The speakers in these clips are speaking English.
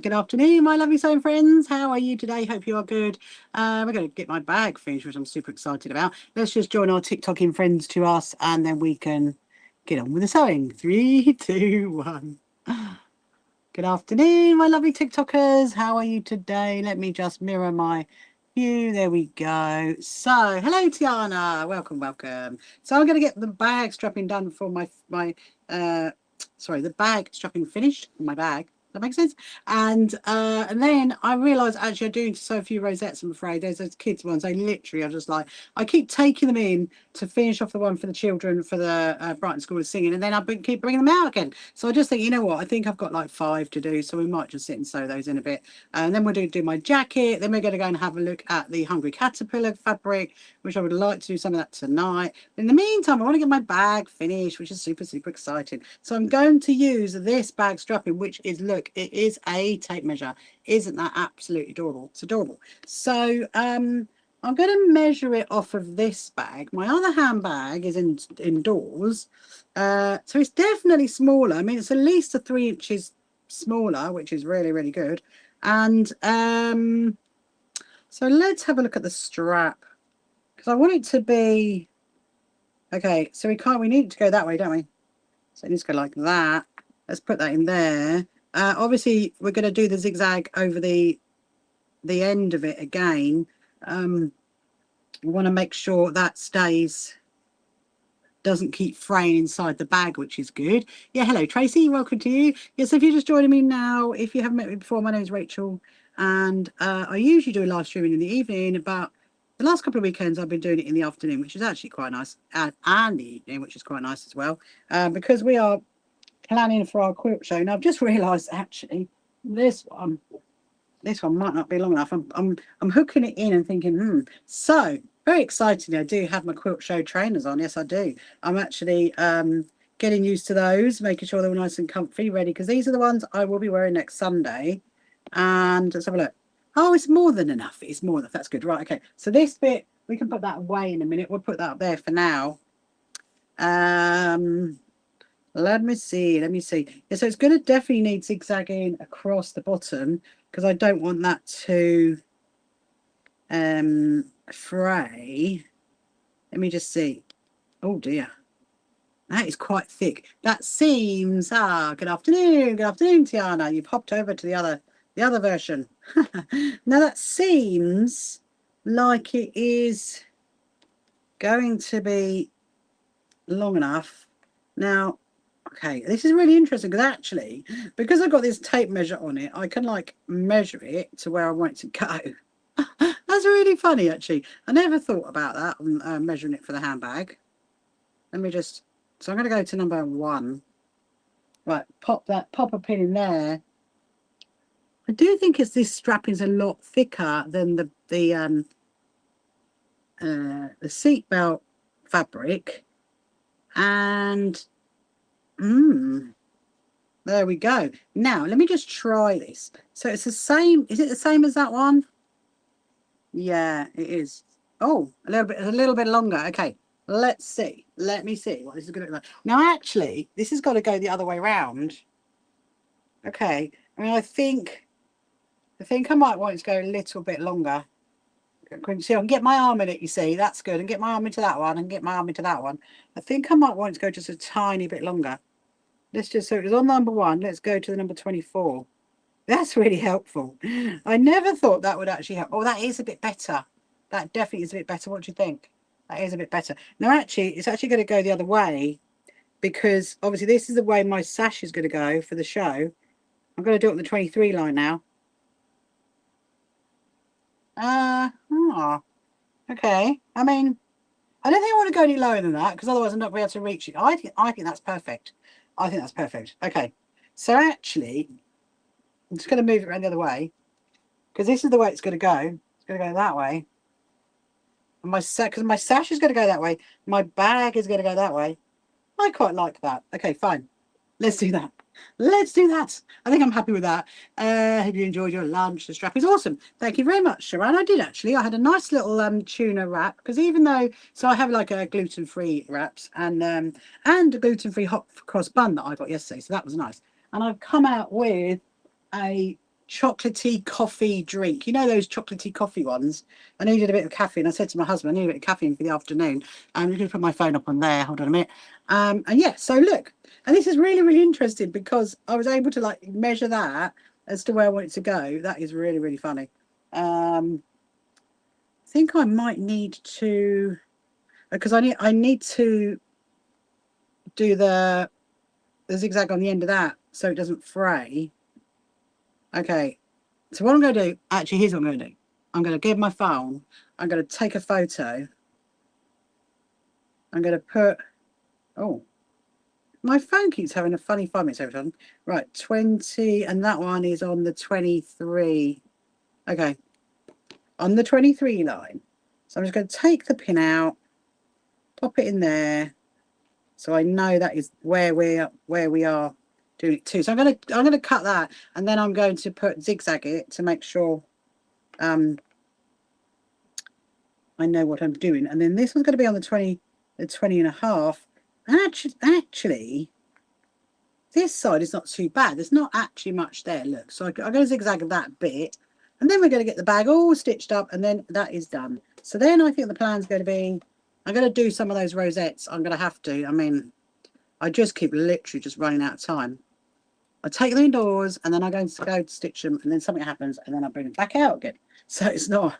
Good afternoon, my lovely sewing friends. How are you today? Hope you are good. We're going to get my bag finished, which I'm super excited about. Let's just join our TikToking friends to us, and then we can get on with the sewing. 3, 2, 1. Good afternoon, my lovely TikTokers. How are you today? Let me just mirror my view. There we go. So, hello, Tiana. Welcome, welcome. So I'm going to get the bag strapping done for the bag strapping finished for my bag. That makes sense. And then I realised actually I'm doing so few rosettes. I'm afraid there's those kids ones. They literally are just like, I keep taking them in to finish off the one for the children for the Brighton School of Singing, and then I keep bringing them out again. So I just think, you know what, I think I've got like 5 to do, so we might just sit and sew those in a bit. And then we're going to do my jacket. Then we're going to go and have a look at the Hungry Caterpillar fabric, which I would like to do some of that tonight. In the meantime, I want to get my bag finished, which is super, super exciting. So I'm going to use this bag strapping, which is, look, it is a tape measure. Isn't that absolutely adorable? It's adorable. So I'm going to measure it off of this bag. My other handbag is indoors, so it's definitely smaller. I mean, it's at least 3 inches smaller, which is really, really good. And so let's have a look at the strap, because I want it to be okay. So we need it to go that way, don't we? So it needs to go like that. Let's put that in there. Obviously we're going to do the zigzag over the end of it again. We want to make sure that doesn't keep fraying inside the bag, which is good. Yeah, hello Tracy, welcome to you. Yes, if you're just joining me now, if you haven't met me before, my name is Rachel, and I usually do a live streaming in the evening, but the last couple of weekends I've been doing it in the afternoon, which is actually quite nice, and the evening, which is quite nice as well, because we are planning for our quilt show. Now I've just realised actually this one might not be long enough. I'm hooking it in and thinking, So very exciting. I do have my quilt show trainers on. Yes, I do. I'm actually getting used to those, making sure they're all nice and comfy, ready, because these are the ones I will be wearing next Sunday. And let's have a look. Oh, it's more than enough. It's more than enough. That's good. Right. Okay. So this bit, we can put that away in a minute. We'll put that up there for now. Let me see. Yeah, so it's going to definitely need zigzagging across the bottom, because I don't want that to fray. Let me just see. Oh dear, that is quite thick. That seems good afternoon, Tiana. You've hopped over to the other version. Now that seems like it is going to be long enough. Now, okay, this is really interesting, because actually, because I've got this tape measure on it, I can like measure it to where I want it to go. That's really funny, actually. I never thought about that, measuring it for the handbag. Let me just, so I'm going to go to number 1. Right, pop a pin in there. I do think it's this strapping is a lot thicker than the seatbelt fabric, and there we go. Now let me just try this. So it's the same. Is it the same as that one? Yeah, it is. Oh, a little bit longer. Okay, let's see. Let me see what this is going to look like. Now, actually, this has got to go the other way around. Okay. I mean, I think I might want it to go a little bit longer. See, I can get my arm in it. You see, that's good. And get my arm into that one, and get my arm into that one. I think I might want it to go just a tiny bit longer. Let's just, so it was on number 1. Let's go to the number 24. That's really helpful. I never thought that would actually help. Oh, that is a bit better. That definitely is a bit better. What do you think? That is a bit better. Now, actually, it's actually going to go the other way, because obviously this is the way my sash is going to go for the show. I'm going to do it on the 23 line now. Okay. I mean, I don't think I want to go any lower than that, because otherwise I'm not going to be able to reach it. I think that's perfect. I think that's perfect. Okay. So actually, I'm just going to move it around the other way, because this is the way it's going to go. It's going to go that way. And because my sash is going to go that way. My bag is going to go that way. I quite like that. Okay, fine. Let's do that. Let's do that. I think I'm happy with that. Hope you enjoyed your lunch. The strap is awesome. Thank you very much, Sharon. I did actually. I had a nice little tuna wrap, because even though, so I have like a gluten-free wraps and a gluten-free hot cross bun that I got yesterday. So that was nice. And I've come out with a chocolatey coffee drink. You know those chocolatey coffee ones? I needed a bit of caffeine. I said to my husband, I need a bit of caffeine for the afternoon. I'm going to put my phone up on there. Hold on a minute. And yeah, so look, and this is really, really interesting because I was able to like measure that as to where I want it to go. That is really, really funny. I think I might need to, because I need to do the zigzag on the end of that so it doesn't fray. Okay, so what I'm going to do, actually, here's what I'm going to do. I'm going to give my phone, I'm going to take a photo. I'm going to put, oh, my phone keeps having a funny 5 minutes every time. Right, 20, and that one is on the 23. Okay, on the 23 line. So I'm just going to take the pin out, pop it in there, so I know that is where we are doing it to. So I'm going to cut that, and then I'm going to put zigzag it to make sure I know what I'm doing. And then this one's going to be on the 20 and a half. And actually this side is not too bad. There's not actually much there. Look, so I'm going to zigzag that bit, and then we're going to get the bag all stitched up, and then that is done. So then I think the plan's going to be, I'm going to do some of those rosettes. I'm going to have to. I mean, I just keep literally just running out of time. I take them indoors, and then I'm going to go to stitch them, and then something happens, and then I bring them back out again. So it's not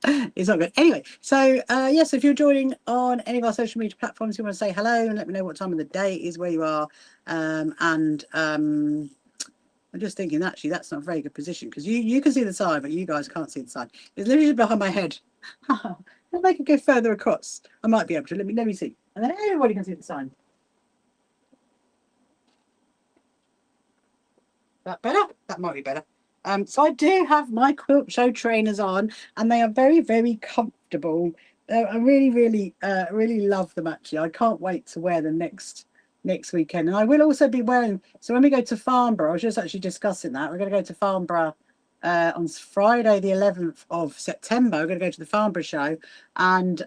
good. Anyway, so yes, if you're joining on any of our social media platforms, you want to say hello and let me know what time of the day it is where you are. I'm just thinking, actually, that's not a very good position because you can see the side, but you guys can't see the side. It's literally behind my head. If I could go further across, I might be able to. Let me see. And then everybody can see the sign. That better? That might be better. So I do have my Quilt Show trainers on, and they are very, very comfortable. I really, really love them. Actually, I can't wait to wear them next weekend. And I will also be wearing. So when we go to Farnborough, I was just actually discussing that. We're going to go to Farnborough on Friday, the 11th of September. We're going to go to the Farnborough show, and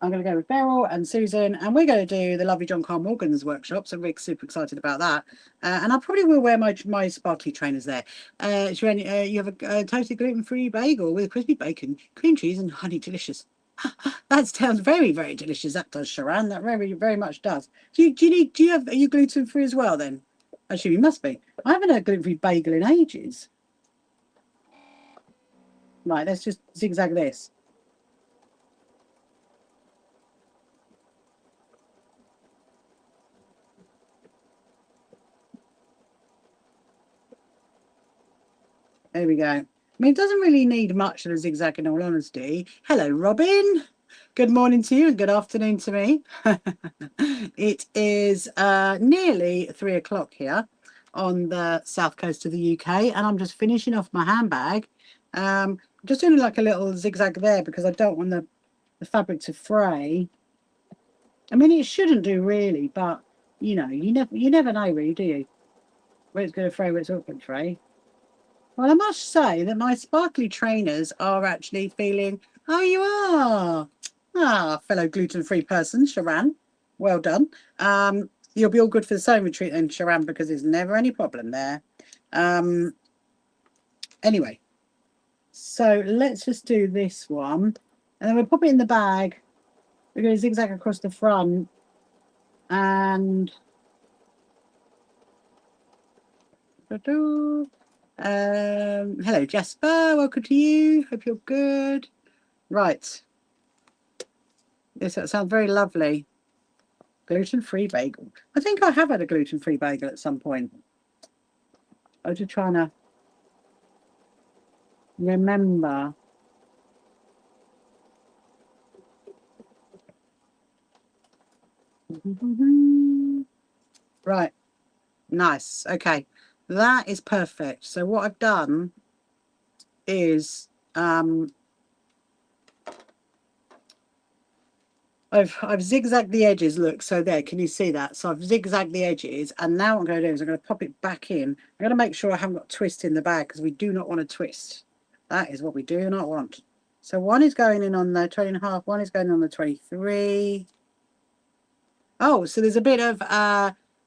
I'm going to go with Beryl and Susan, and we're going to do the lovely John Carl Morgan's workshop. So we're super excited about that. And I probably will wear my sparkly trainers there. You have a totally gluten-free bagel with crispy bacon, cream cheese, and honey. Delicious. That sounds very, very delicious. That does, Sharon. That very, very much does. Are you gluten-free as well then? Actually, you must be. I haven't had a gluten-free bagel in ages. Right, let's just zigzag this. There we go. I mean, it doesn't really need much of a zigzag in all honesty. Hello, Robin. Good morning to you and good afternoon to me. It is nearly 3 o'clock here on the south coast of the UK, and I'm just finishing off my handbag. Just doing like a little zigzag there because I don't want the fabric to fray. I mean, it shouldn't do really, but you know, you never know really, do you? Where it's going to fray, where it's not going to fray. Well, I must say that my sparkly trainers are actually feeling, oh, you are. Ah, fellow gluten-free person, Sharon. Well done. You'll be all good for the sewing retreat then, Sharon, because there's never any problem there. Anyway, so let's just do this one. And then we'll pop it in the bag. We're going to zigzag across the front. And... hello, Jasper. Welcome to you. Hope you're good. Right. Yes, that sounds very lovely. Gluten-free bagel. I think I have had a gluten-free bagel at some point. I was just trying to remember. Right. Nice. Okay. That is perfect. So what I've done is I've zigzagged the edges. Look, so there, can you see that? So I've zigzagged the edges, and now what I'm going to do is I'm going to pop it back in. I'm going to make sure I haven't got a twist in the bag because we do not want a twist. That is what we do not want. So one is going in on the 20 and a half, one is going on the 23. Oh, so there's a bit of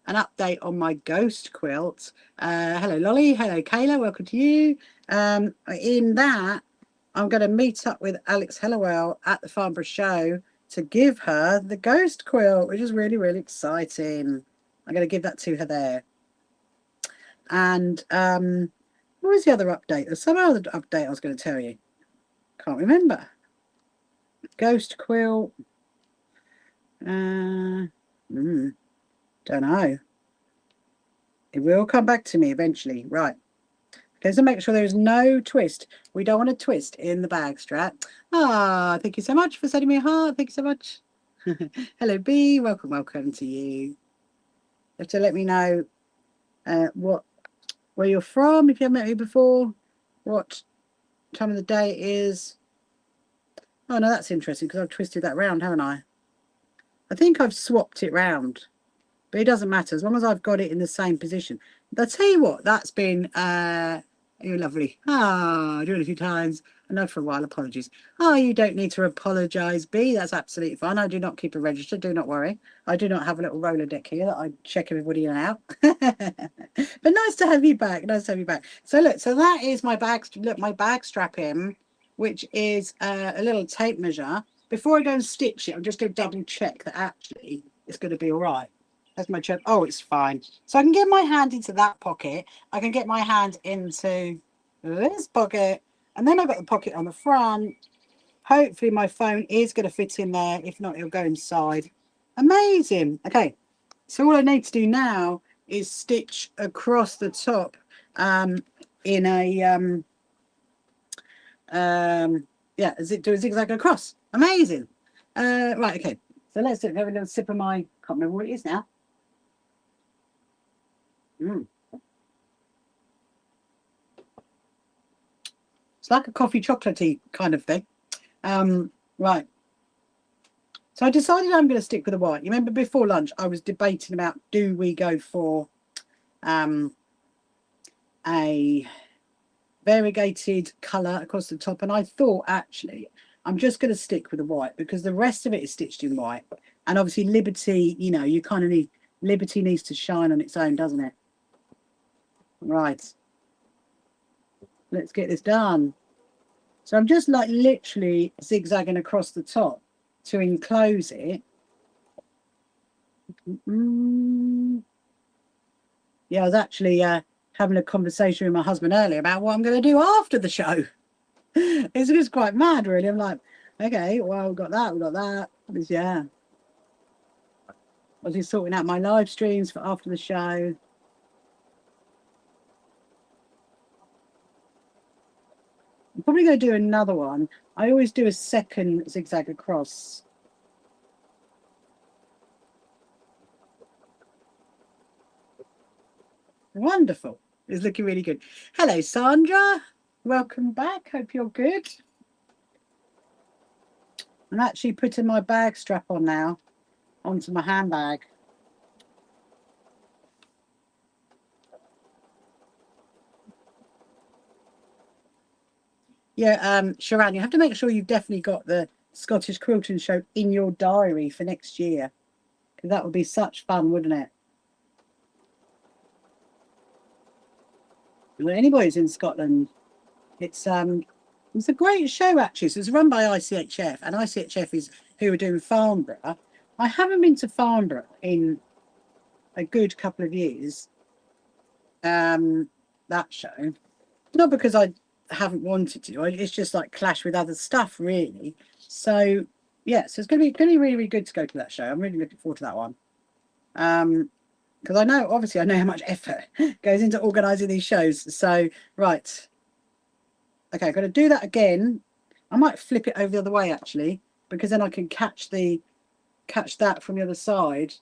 an update on my ghost quilt. Hello, Lolly. Hello, Kayla. Welcome to you. In that, I'm going to meet up with Alex Hellowell at the Farnborough show to give her the ghost quilt, which is really, really exciting. I'm going to give that to her there. And what was the other update? There's some other update I was going to tell you. Can't remember. Ghost quilt. Don't know. It will come back to me eventually. Right. Okay, so make sure there's no twist. We don't want a twist in the bag strap. Ah, thank you so much for sending me a heart. Thank you so much. Hello, B. Welcome, welcome to you. You have to let me know where you're from if you haven't met me before, what time of the day it is. Oh, no, that's interesting because I've twisted that round, haven't I? I think I've swapped it round, but it doesn't matter as long as I've got it in the same position. I'll tell you what, that's been you're lovely. I do it a few times. I know for a while. Apologies. Oh, you don't need to apologise, B. That's absolutely fine. I do not keep a register. Do not worry. I do not have a little roller deck here that I check everybody in and out. But nice to have you back. Nice to have you back. So look, so that is my bag. Look, my bag strap in, which is a little tape measure. Before I go and stitch it, I'm just going to double check that actually it's going to be all right. That's my chip. Oh, it's fine. So I can get my hand into that pocket. I can get my hand into this pocket. And then I've got the pocket on the front. Hopefully my phone is going to fit in there. If not, it'll go inside. Amazing. Okay. So all I need to do now is stitch across the top in a yeah, do a zigzag across. Amazing. Right, okay. So let's have a little sip of my, can't remember what it is now. It's like a coffee chocolatey kind of thing. Right. So I decided I'm going to stick with the white. You remember before lunch, I was debating about do we go for a variegated colour across the top. And I thought, actually, I'm just going to stick with the white because the rest of it is stitched in white. And obviously Liberty, you know, you kind of need, Liberty needs to shine on its own, doesn't it? Right. Let's get this done. So I'm just like literally zigzagging across the top to enclose it. Yeah, I was actually having a conversation with my husband earlier about what I'm going to do after the show. It's just quite mad, really. I'm like, okay, well, we've got that. Yeah. I was just sorting out my live streams for after the show. I'm probably going to do another one. I always do a second zigzag across. Wonderful. It's looking really good. Hello, Sandra. Welcome back. Hope you're good. I'm actually putting my bag strap on now onto my handbag. Yeah, Sharon, you have to make sure you've definitely got the Scottish Quilting Show in your diary for next year. Because that would be such fun, wouldn't it? Well, anybody's in Scotland, it's a great show actually. So it's run by ICHF, and ICHF is who are doing Farnborough. I haven't been to Farnborough in a good couple of years. That show, not because I haven't wanted to. It's just like clash with other stuff, really. So yeah, so it's going to be really, really good to go to that show. I'm really looking forward to that one. Because I know, obviously, I know how much effort goes into organising these shows. So right, okay, I've got to do that again. I might flip it over the other way actually, because then I can catch that from the other side.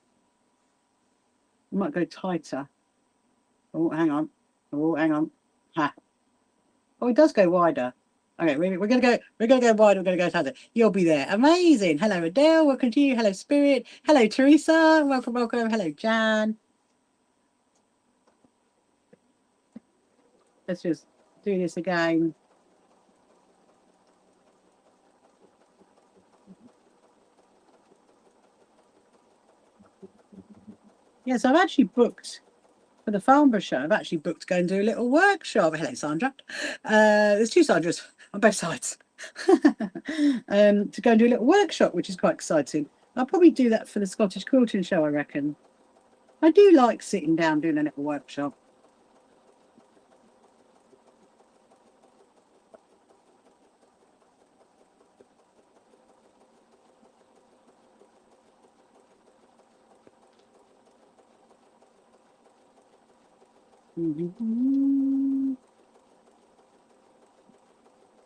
I might go tighter. Oh, hang on. Oh, hang on. Ha. Oh, it does go wider. Okay, we're gonna go wide, we're gonna go tighter. You'll be there. Amazing. Hello, Adele. Welcome to you. Hello, Spirit. Hello, Teresa. Welcome, welcome. Hello, Jan. Let's just do this again. Yes, I've actually booked for the Farnborough show. I've actually booked to go and do a little workshop. Hello, Sandra. There's two Sandras on both sides. To go and do a little workshop, which is quite exciting. I'll probably do that for the Scottish Quilting Show, I reckon. I do like sitting down doing a little workshop.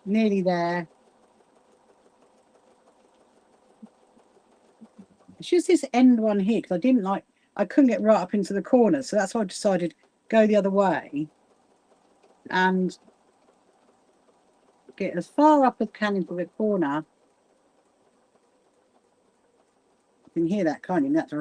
Nearly there. It's just this end one here because I couldn't get right up into the corner, so that's why I decided go the other way and get as far up as can into the corner. You can hear that, can't you? That's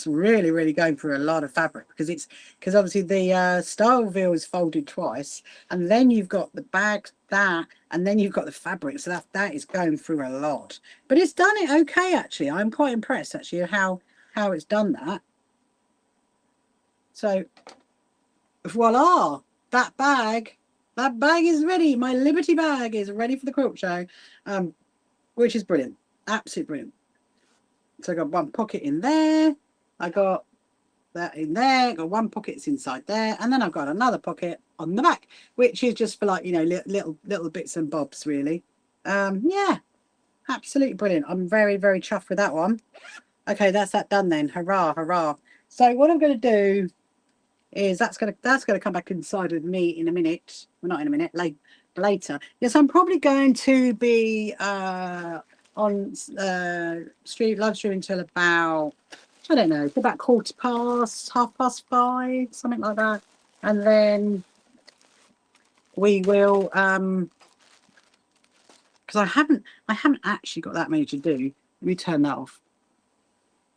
really going through a lot of fabric because obviously the style veil is folded twice, and then you've got the bag and then you've got the fabric, so that is going through a lot. But it's done it okay actually. I'm quite impressed actually how it's done that. So voila, that bag is ready. My Liberty bag is ready for the quilt show, which is brilliant, absolutely brilliant. So I got one pocket in there, I got that in there, got one pocket's inside there, and then I've got another pocket on the back, which is just for like, you know, little bits and bobs really. Yeah, absolutely brilliant. I'm very chuffed with that one. Okay, that's that done then. Hurrah, hurrah. So what I'm going to do is that's gonna come back inside with me in a minute. Well, not in a minute, later. Yes, I'm probably going to be on live stream until about, I don't know, about 5:15, something like that, and then we will because I haven't actually got that many to do. Let me turn that off.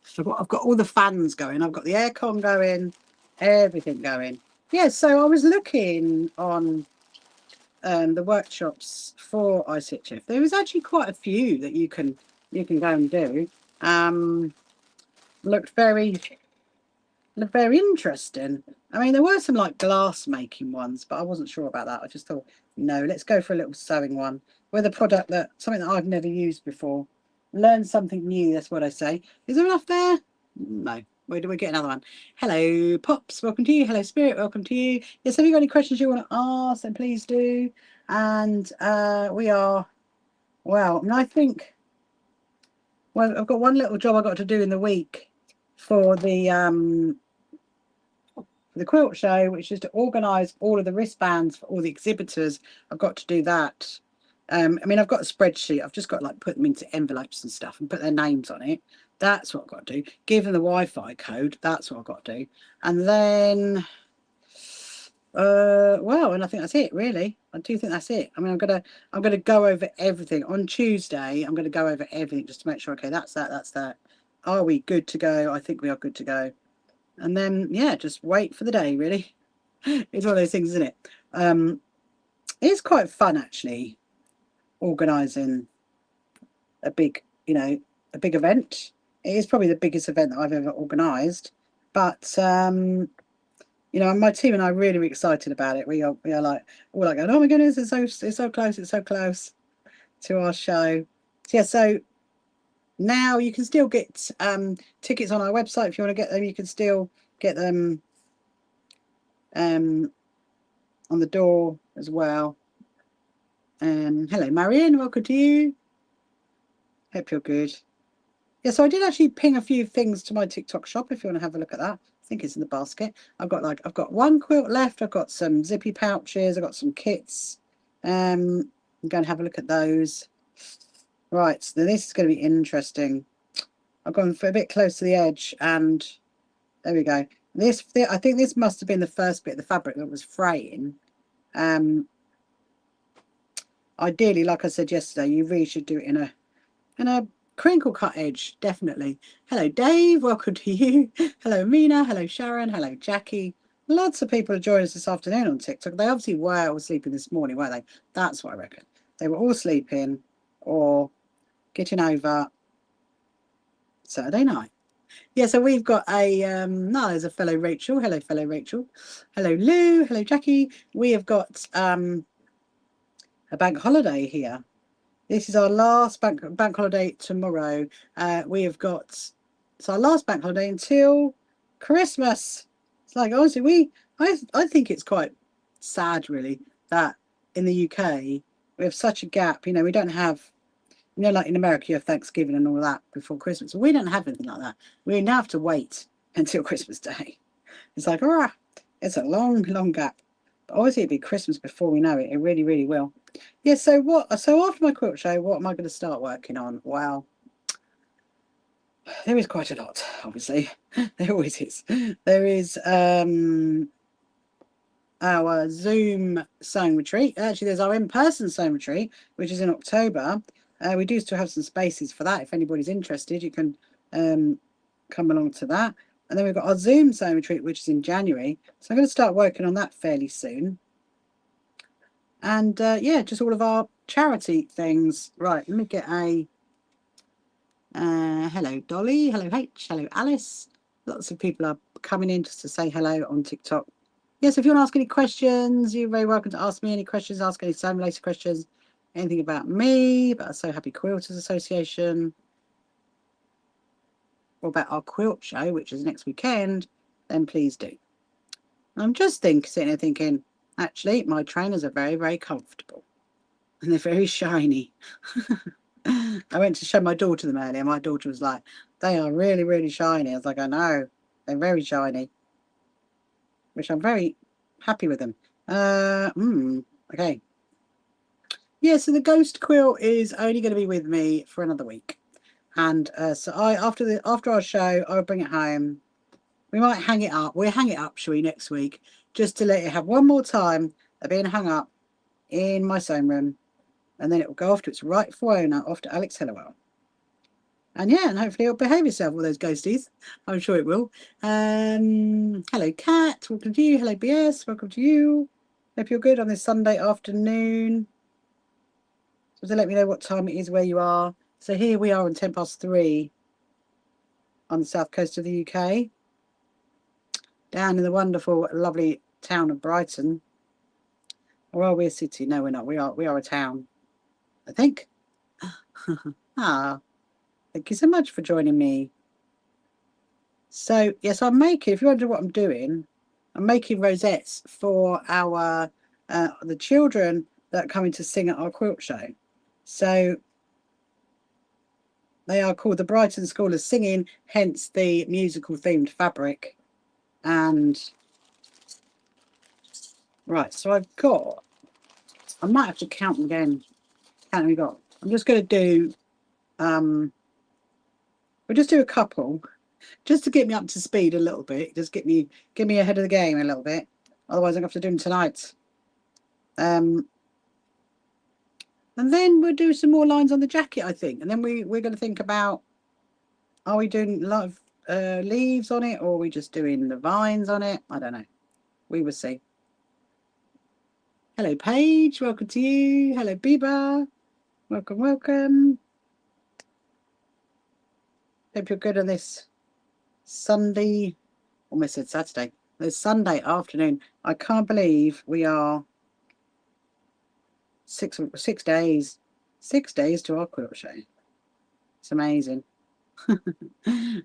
So I've got all the fans going. I've got the aircon going, everything going. Yeah, so I was looking on the workshops for ICHF. There was actually quite a few that you can go and do. Looked very interesting. I mean, there were some like glass making ones, but I wasn't sure about that. I just thought, no, let's go for a little sewing one with a product something that I've never used before. Learn something new, that's what I say. Is there enough there? No. Where do we get another one? Hello, Pops, welcome to you. Hello, Spirit, welcome to you. Yes, have you got any questions you want to ask? Then please do. And we are, well, I think, well, I've got one little job I've got to do in the week for the quilt show, which is to organise all of the wristbands for all the exhibitors. I've got to do that. I mean, I've got a spreadsheet. I've just got to like put them into envelopes and stuff and put their names on it. That's what I've got to do. Give them the Wi-Fi code. That's what I've got to do. And then, well, and I think that's it, really. I do think that's it. I mean, I'm gonna go over everything on Tuesday. I'm gonna go over everything just to make sure. Okay, that's that. Are we good to go? I think we are good to go. And then, yeah, just wait for the day, really. It's one of those things, isn't it? It's quite fun, actually, organising a big, a big event. It is probably the biggest event that I've ever organised. But, my team and I are really excited about it. We're like, going, oh my goodness, it's so close to our show. So, yeah, so now you can still get tickets on our website if you want to get them. You can still get them on the door as well. Hello, Marion, welcome to you. Hope you're good. Yeah, so I did actually ping a few things to my TikTok shop if you want to have a look at that. I think it's in the basket. I've got one quilt left. I've got some zippy pouches. I've got some kits. I'm going to have a look at those. Right, so this is going to be interesting. I've gone for a bit close to the edge, and there we go. I think this must have been the first bit of the fabric that was fraying. Ideally, like I said yesterday, you really should do it in a crinkle cut edge, definitely. Hello, Dave. Welcome to you. Hello, Mina. Hello, Sharon. Hello, Jackie. Lots of people are joining us this afternoon on TikTok. They obviously were all sleeping this morning, weren't they? That's what I reckon. They were all sleeping or getting over Saturday night. Yeah, so we've got a no, there's a fellow Rachel. Hello, fellow Rachel. Hello, Lou. Hello, Jackie. We have got a bank holiday here. This is our last bank holiday tomorrow. We have got it's our last bank holiday until Christmas. It's like honestly, I think it's quite sad really that in the UK we have such a gap. You know, we don't have, you know, like in America, you have Thanksgiving and all that before Christmas. We don't have anything like that. We now have to wait until Christmas Day. It's like, ah, it's a long, long gap. But obviously, it'll be Christmas before we know it. It really, really will. Yeah. So what? So after my quilt show, what am I going to start working on? Well, there is quite a lot. Obviously, there always is. There is our Zoom sewing retreat. Actually, there's our in-person sewing retreat, which is in October. We do still have some spaces for that. If anybody's interested, you can come along to that. And then we've got our Zoom sewing retreat, which is in January. So I'm going to start working on that fairly soon. And yeah, just all of our charity things. Right, let me get a hello, Dolly. Hello, H. Hello, Alice. Lots of people are coming in just to say hello on TikTok. Yes, if you want to ask any questions, you're very welcome to ask me any questions, ask any sewing related questions, anything about me, about the So Happy Quilters Association, or about our quilt show, which is next weekend, then please do. I'm just sitting there thinking, actually, my trainers are very, very comfortable and they're very shiny. I went to show my daughter them earlier. My daughter was like, they are really, really shiny. I was like, I know, they're very shiny, which I'm very happy with them. Okay. Yeah, so the ghost quilt is only going to be with me for another week. And so after our show, I'll bring it home. We might hang it up. We'll hang it up, shall we, next week, just to let it have one more time of being hung up in my sewing room. And then it will go off to its rightful owner, off to Alex Hellowell. And yeah, and hopefully it'll behave itself with those ghosties. I'm sure it will. Hello, Kat. Welcome to you. Hello, BS. Welcome to you. Hope you're good on this Sunday afternoon. So let me know what time it is where you are. So here we are on 3:10 on the south coast of the UK. Down in the wonderful, lovely town of Brighton. Or are we a city? No, we're not. We are a town, I think. Thank you so much for joining me. So yes, I'm making, if you wonder what I'm doing, I'm making rosettes for our the children that are coming to sing at our quilt show. So they are called the Brighton School of Singing, hence the musical themed fabric. And right, so I've got, I might have to count them again. How many we got? I'm just going to do, we'll just do a couple, just to get me up to speed a little bit. Just get me ahead of the game a little bit. Otherwise, I'm going to have to do them tonight. And then we'll do some more lines on the jacket, I think. And then we're going to think about, are we doing live leaves on it, or are we just doing the vines on it? I don't know. We will see. Hello, Paige. Welcome to you. Hello, Biba. Welcome, welcome. Hope you're good on this Sunday. Almost said Saturday. This Sunday afternoon. I can't believe we are 6 days. 6 days to our quilt show. It's amazing.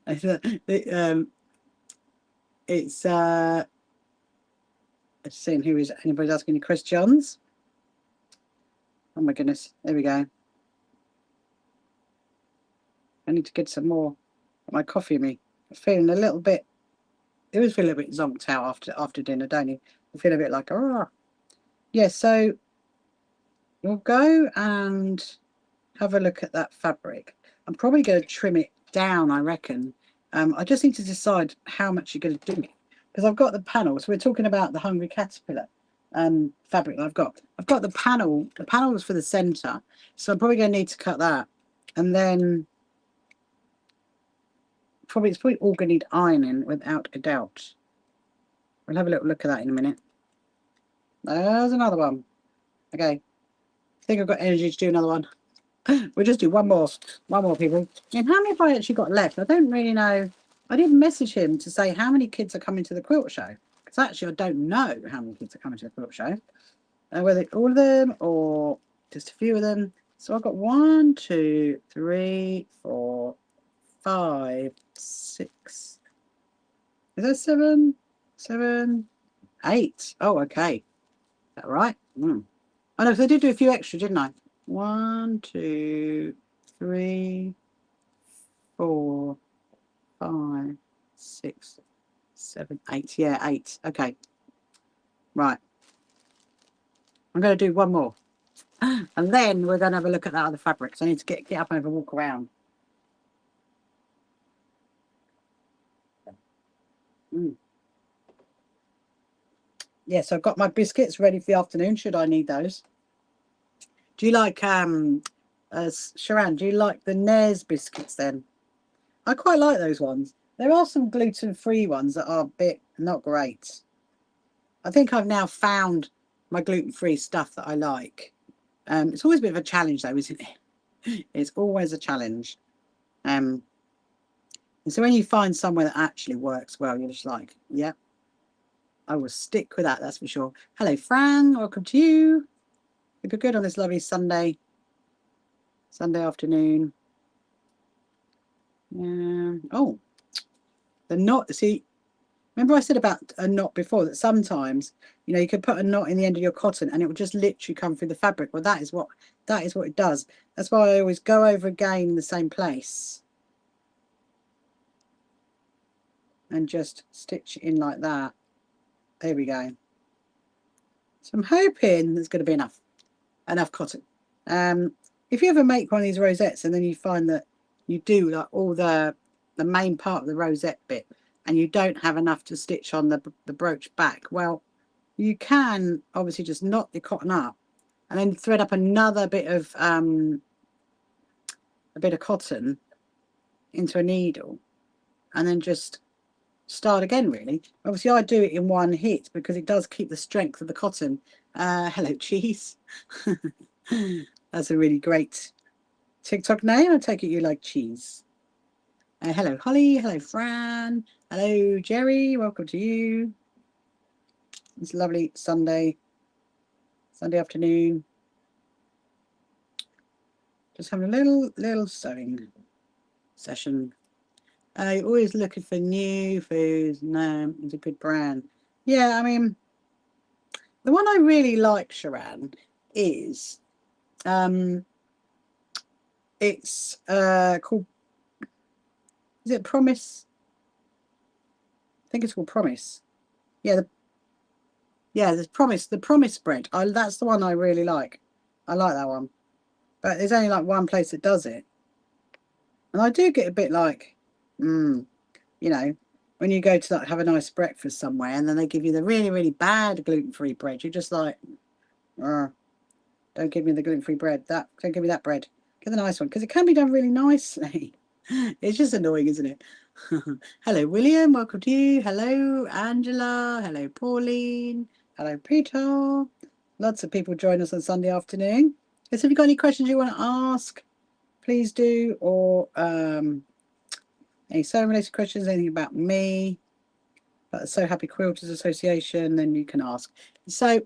It's let's see who is anybody asking any questions. Oh my goodness, there we go. I need to get some more of my coffee in me. I'm feeling a little bit, it always feel a bit zonked out after dinner, don't you? I feel a bit like, oh yeah, so we'll go and have a look at that fabric. I'm probably going to trim it down, I reckon. I just need to decide how much you're going to do it, because I've got the panel. So we're talking about the Hungry Caterpillar fabric that I've got. I've got the panel. The panel is for the center, so I'm probably going to need to cut that, and then it's probably all going to need ironing without a doubt. We'll have a little look at that in a minute. There's another one. Okay, I think I've got energy to do another one. We'll just do one more people. And how many have I actually got left? I don't really know I did message him to say how many kids are coming to the quilt show. Because actually, I don't know how many kids are coming to the quilt show. Whether all of them or just a few of them. So I've got 1, 2, 3, 4, 5, 6. Is that 7? 7, 8. Oh, okay. Is that right? Mm. Oh, no, because I did do a few extra, didn't I? 1, 2, 3, 4, 5, 6, 7, 8. Yeah, 8. Okay. Right. I'm going to do one more. And then we're going to have a look at that other fabrics. I need to get up and have a walk around. Mm. Yes, I've got my biscuits ready for the afternoon, should I need those. Do you like, Sharon, do you like the Nares biscuits then? I quite like those ones. There are some gluten-free ones that are a bit not great. I think I've now found my gluten-free stuff that I like. It's always a bit of a challenge though, isn't it? It's always a challenge. And so when you find somewhere that actually works well, you're just like, yep, I will stick with that, that's for sure. Hello, Fran, welcome to you. Hope you're good on this lovely Sunday afternoon. Oh, the knot. See, remember I said about a knot before, that sometimes, you know, you could put a knot in the end of your cotton and it will just literally come through the fabric. Well, that is what it does. That's why I always go over again in the same place and just stitch it in like that. There we go. So I'm hoping there's going to be enough cotton. If you ever make one of these rosettes and then you find that you do like all the main part of the rosette bit and you don't have enough to stitch on the brooch back, well, you can obviously just knot the cotton up and then thread up another bit of cotton into a needle and then just start again, really. Obviously I do it in one hit because it does keep the strength of the cotton. Hello, cheese. That's a really great TikTok name. I take it you like cheese. Hello, Holly. Hello, Fran. Hello, Jerry. Welcome to you. It's a lovely Sunday afternoon. Just having a little sewing session. Always looking for new foods. No, it's a good brand. Yeah, I mean, the one I really like, Sharon, is it's called, is it Promise? I think it's called Promise. Yeah, the Promise bread. That's the one I really like. I like that one. But there's only like one place that does it. And I do get a bit like, you know, when you go to like have a nice breakfast somewhere and then they give you the really, really bad gluten-free bread, you're just like, don't give me the gluten-free bread. Don't give me that bread. Get the nice one, because it can be done really nicely. It's just annoying, isn't it? Hello, William. Welcome to you. Hello, Angela. Hello, Pauline. Hello, Peter. Lots of people join us on Sunday afternoon. So if you've got any questions you want to ask, please do. Or any sewing related questions, anything about me, about the So Happy Quilters Association, then you can ask. So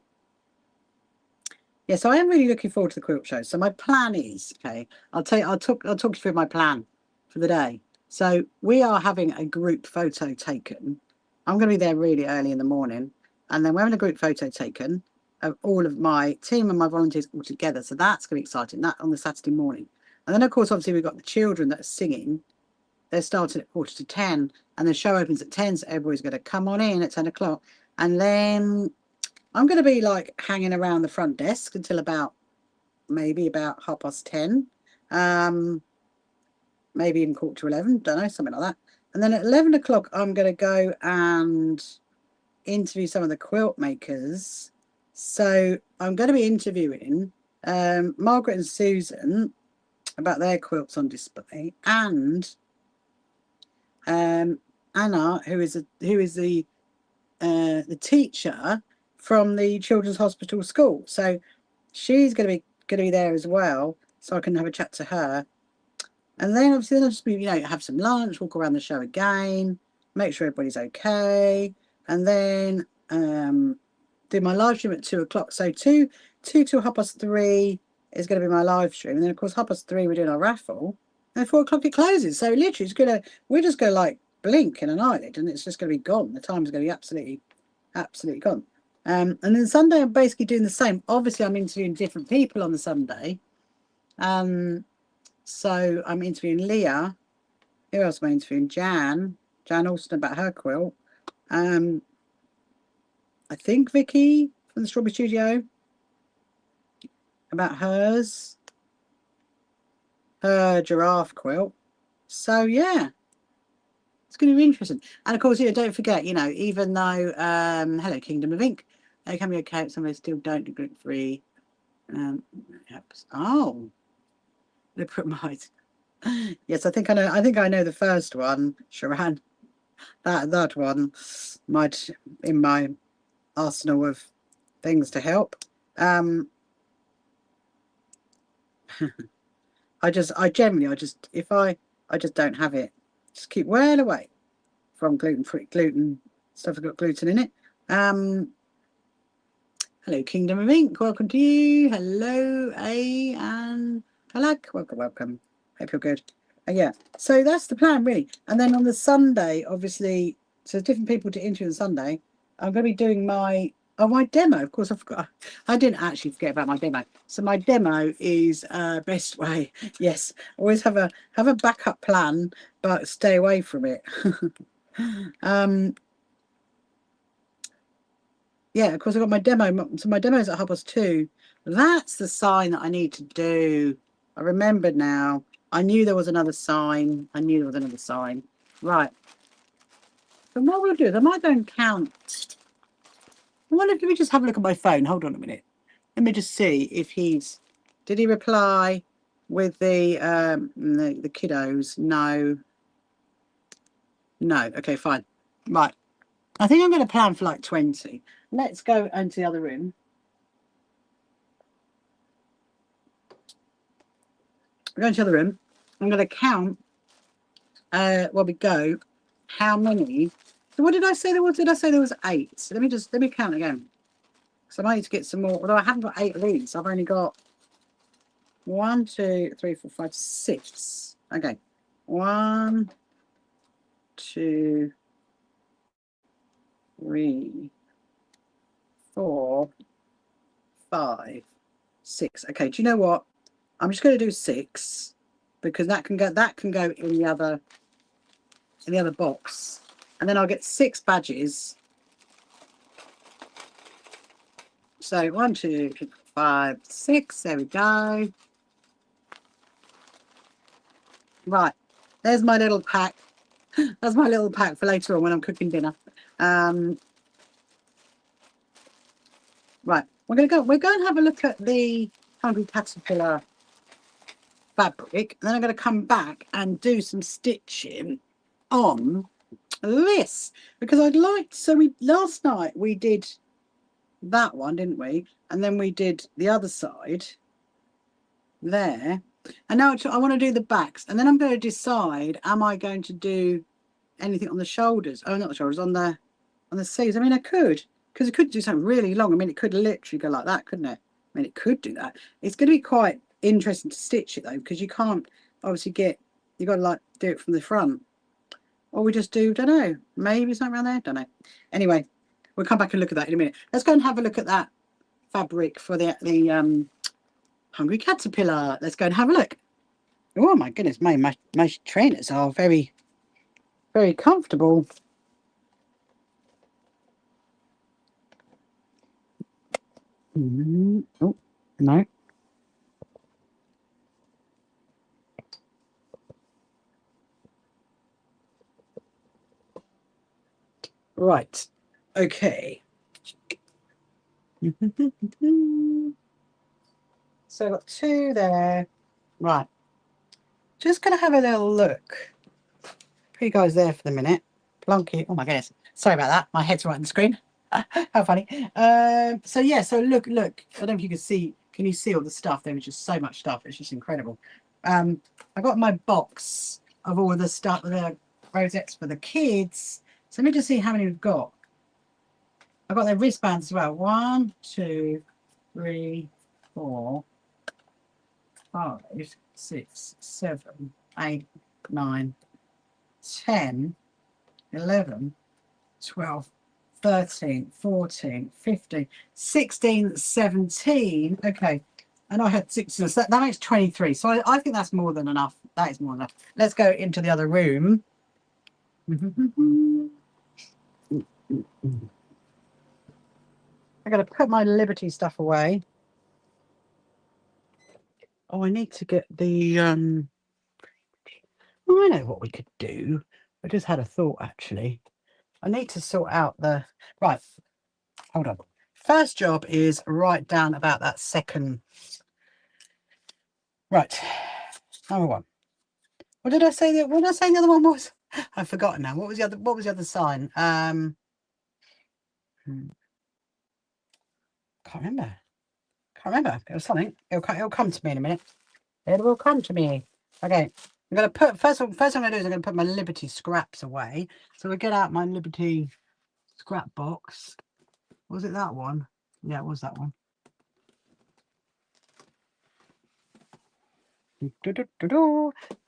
yeah, so I am really looking forward to the quilt show. So my plan is, okay, I'll talk you through my plan for the day. So we are having a group photo taken. I'm going to be there really early in the morning, and then we're having a group photo taken of all of my team and my volunteers all together. So that's going to be exciting. That on the Saturday morning, and then of course, obviously, we've got the children that are singing. They're starting at 9:45, and the show opens at 10. So everybody's going to come on in at 10 o'clock, and then I'm going to be like hanging around the front desk until maybe about 10:30. Maybe even 11:15, don't know, something like that. And then at 11 o'clock, I'm going to go and interview some of the quilt makers. So I'm going to be interviewing Margaret and Susan about their quilts on display, and Anna, who is the teacher from the Children's Hospital School. So she's going to be there as well, so I can have a chat to her. And then obviously I'll just be, you know, have some lunch, walk around the show again, make sure everybody's okay, and then do my live stream at 2 o'clock. So 2 till 3:30 is going to be my live stream, and then of course 3:30 we're doing our raffle, and 4 o'clock it closes. So literally, we're just going to like blink in an eyelid, and it's just going to be gone. The time's going to be absolutely gone. And then Sunday I'm basically doing the same. Obviously, I'm interviewing different people on the Sunday. So I'm interviewing Leah. Who else am I interviewing? Jan Alston about her quilt. I think Vicky from the Strawberry Studio about her giraffe quilt. So yeah, it's going to be interesting. And of course, yeah, don't forget, you know, even though hello Kingdom of Ink, they can be okay, some of them still don't do gluten free. Oh, they put my yes, I think I know the first one, Sharan. That one might in my arsenal of things to help. I just don't have it. Just keep well away from gluten stuff that's got gluten in it. Hello, Kingdom of Ink. Welcome to you. Hello, A and Palak. Welcome. Hope you're good. Yeah. So that's the plan, really. And then on the Sunday, obviously, so different people to interview on Sunday. I'm going to be doing my demo. Of course, I forgot. I didn't actually forget about my demo. So my demo is best way. Yes, always have a backup plan, but stay away from it. Yeah, of course, I've got my demo. So my demo is at 2:30. That's the sign that I need to do. I remembered now. I knew there was another sign. Right. So what we'll do is I might go and count. Let me just have a look at my phone. Hold on a minute. Let me just see if did he reply with the kiddos? No. Okay, fine. Right. I think I'm going to plan for like 20. Let's go into the other room. We're going to the other room. I'm going to count while we go how many. So what did I say there was? Did I say there was 8? So let me count again. So I might need to get some more. Although I haven't got 8 of these, I've only got 1, 2, 3, 4, 5, 6. Okay. 1, 2, 3, 4, 5, 6. Okay, do you know what? I'm just going to do 6 because that can go in the other box, and then I'll get 6 badges. So 1, 2, 3, 4, 5, 6. There we go. Right, there's my little pack. That's my little pack for later on when I'm cooking dinner. Right, we're going to have a look at the Hungry Caterpillar fabric, and then I'm going to come back and do some stitching on this because I'd like last night we did that one, didn't we? And then we did the other side there, and now I want to do the backs, and then I'm going to decide, am I going to do anything on the shoulders? Oh, not the shoulders, on the sleeves. I mean, I could, because it could do something really long. I mean, it could literally go like that, couldn't it? I mean, it could do that. It's going to be quite interesting to stitch it though, because you can't obviously you got to like do it from the front, or we just do, don't know, maybe something around there, don't know. Anyway, we'll come back and look at that in a minute. Let's go and have a look at that fabric for the Hungry Caterpillar. Let's go and have a look. Oh my goodness, my trainers are very, very comfortable. Oh no. Right. Okay. So I've got 2 there. Right. Just going to have a little look. Put you guys there for the minute. Plonky. Oh my goodness. Sorry about that. My head's right on the screen. How funny. So yeah, so look. I don't know if you can see. Can you see all the stuff? There was just so much stuff. It's just incredible. I got my box of all the stuff, the rosettes for the kids. So let me just see how many we've got. I've got their wristbands as well. 1, 2, 3, 4, 5, 6, 7, 8, 9, 10, 11, 12, 13, 14, 15, 16, 17. Okay. And I had 6. So that makes 23. So I think that's more than enough. That is more than enough. Let's go into the other room. I got to put my Liberty stuff away. Oh, I need to get the oh, I know what we could do. I just had a thought actually. I need to sort out the right. Hold on. First job is write down about that second. Right. Number 1. What did I say? What did I say the other one was? I've forgotten now. What was the other sign? Can't remember. It was something. It'll come to me in a minute. It will come to me. Okay. I'm gonna put first I'm gonna do is I'm gonna put my Liberty scraps away. So we'll get out my Liberty scrap box. Was it that one? Yeah, it was that one.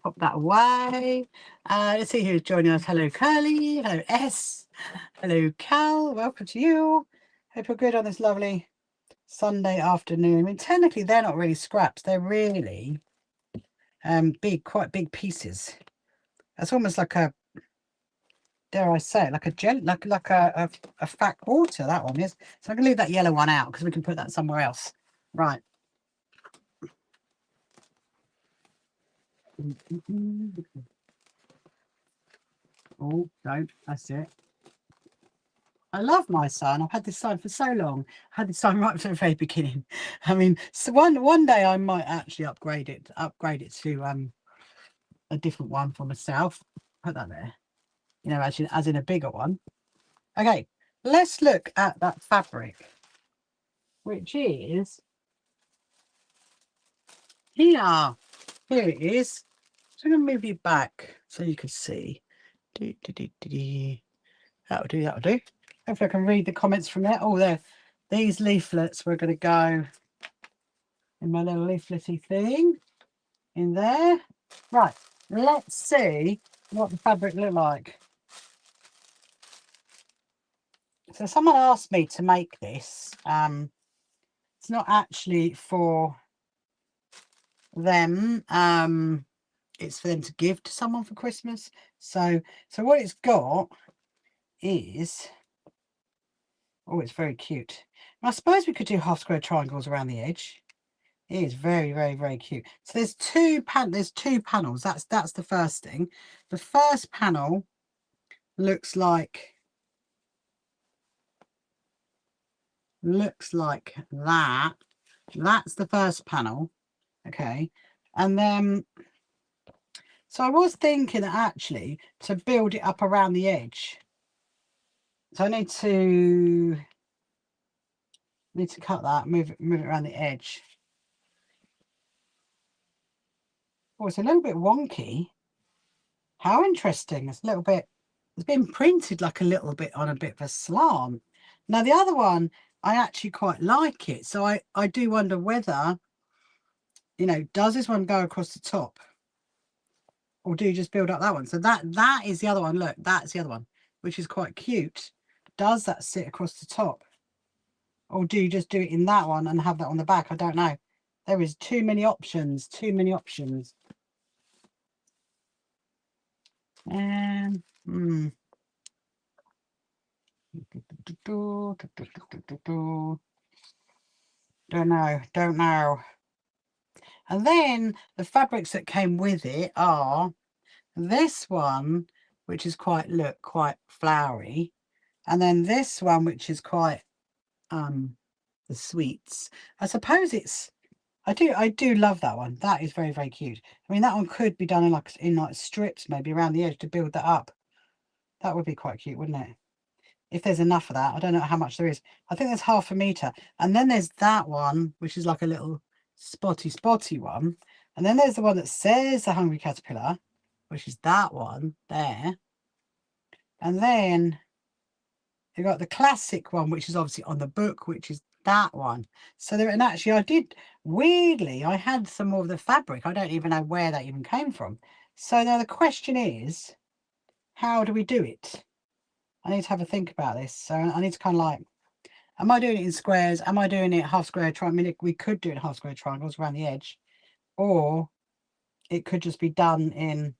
Pop that away. Let's see who's joining us. Hello, Curly. Hello, S. Hello, Cal. Welcome to you. Hope you're good on this lovely Sunday afternoon. I mean, technically, they're not really scraps. They're really quite big pieces. That's almost like a, dare I say it, like a gel, like a fat quarter. That one is. So I'm gonna leave that yellow one out because we can put that somewhere else. Right. Oh, don't. That's it. I love my sign. I've had this sign for so long. I had this sign right from the very beginning. I mean, so one day I might actually upgrade it to a different one for myself. Put that there. You know, actually, as in a bigger one. Okay, let's look at that fabric, which is here. Here it is. So I'm going to move you back so you can see. That'll do. Hopefully I can read the comments from there. Oh, there. These leaflets were going to go in my little leaflety thing in there. Right, let's see what the fabric looked like. So someone asked me to make this. It's not actually for them. It's for them to give to someone for Christmas. So what it's got is, oh, it's very cute. I suppose we could do half square triangles around the edge. It is very, very, very cute. So there's two panels. That's the first thing. The first panel looks like that. That's the first panel. Okay. And then so I was thinking actually to build it up around the edge. So I need to cut that, move it around the edge. Oh, it's a little bit wonky. How interesting. It's a little bit, it's been printed like a little bit on a bit of a slant. Now the other one, I actually quite like it. So I do wonder whether, you know, does this one go across the top? Or do you just build up that one? So that is the other one. Look, that's the other one, which is quite cute. Does that sit across the top? Or do you just do it in that one and have that on the back? I don't know. There is too many options. And don't know. And then the fabrics that came with it are this one, which is quite flowery, and then this one, which is quite the sweets. I suppose it's, I do love that one. That is very, very cute. I mean, that one could be done in like strips, maybe around the edge to build that up. That would be quite cute, wouldn't it? If there's enough of that. I don't know how much there is. I think there's 1/2 meter. And then there's that one, which is like a little spotty one. And then there's the one that says the Hungry Caterpillar, which is that one there. And then you've got the classic one, which is obviously on the book, which is that one. So there, and actually I did, weirdly, I had some more of the fabric. I don't even know where that even came from. So now the question is, how do we do it? I need to have a think about this. So I need to kind of like, am I doing it in squares? Am I doing it half square triangle? I mean, we could do it in half square triangles around the edge, or it could just be done in,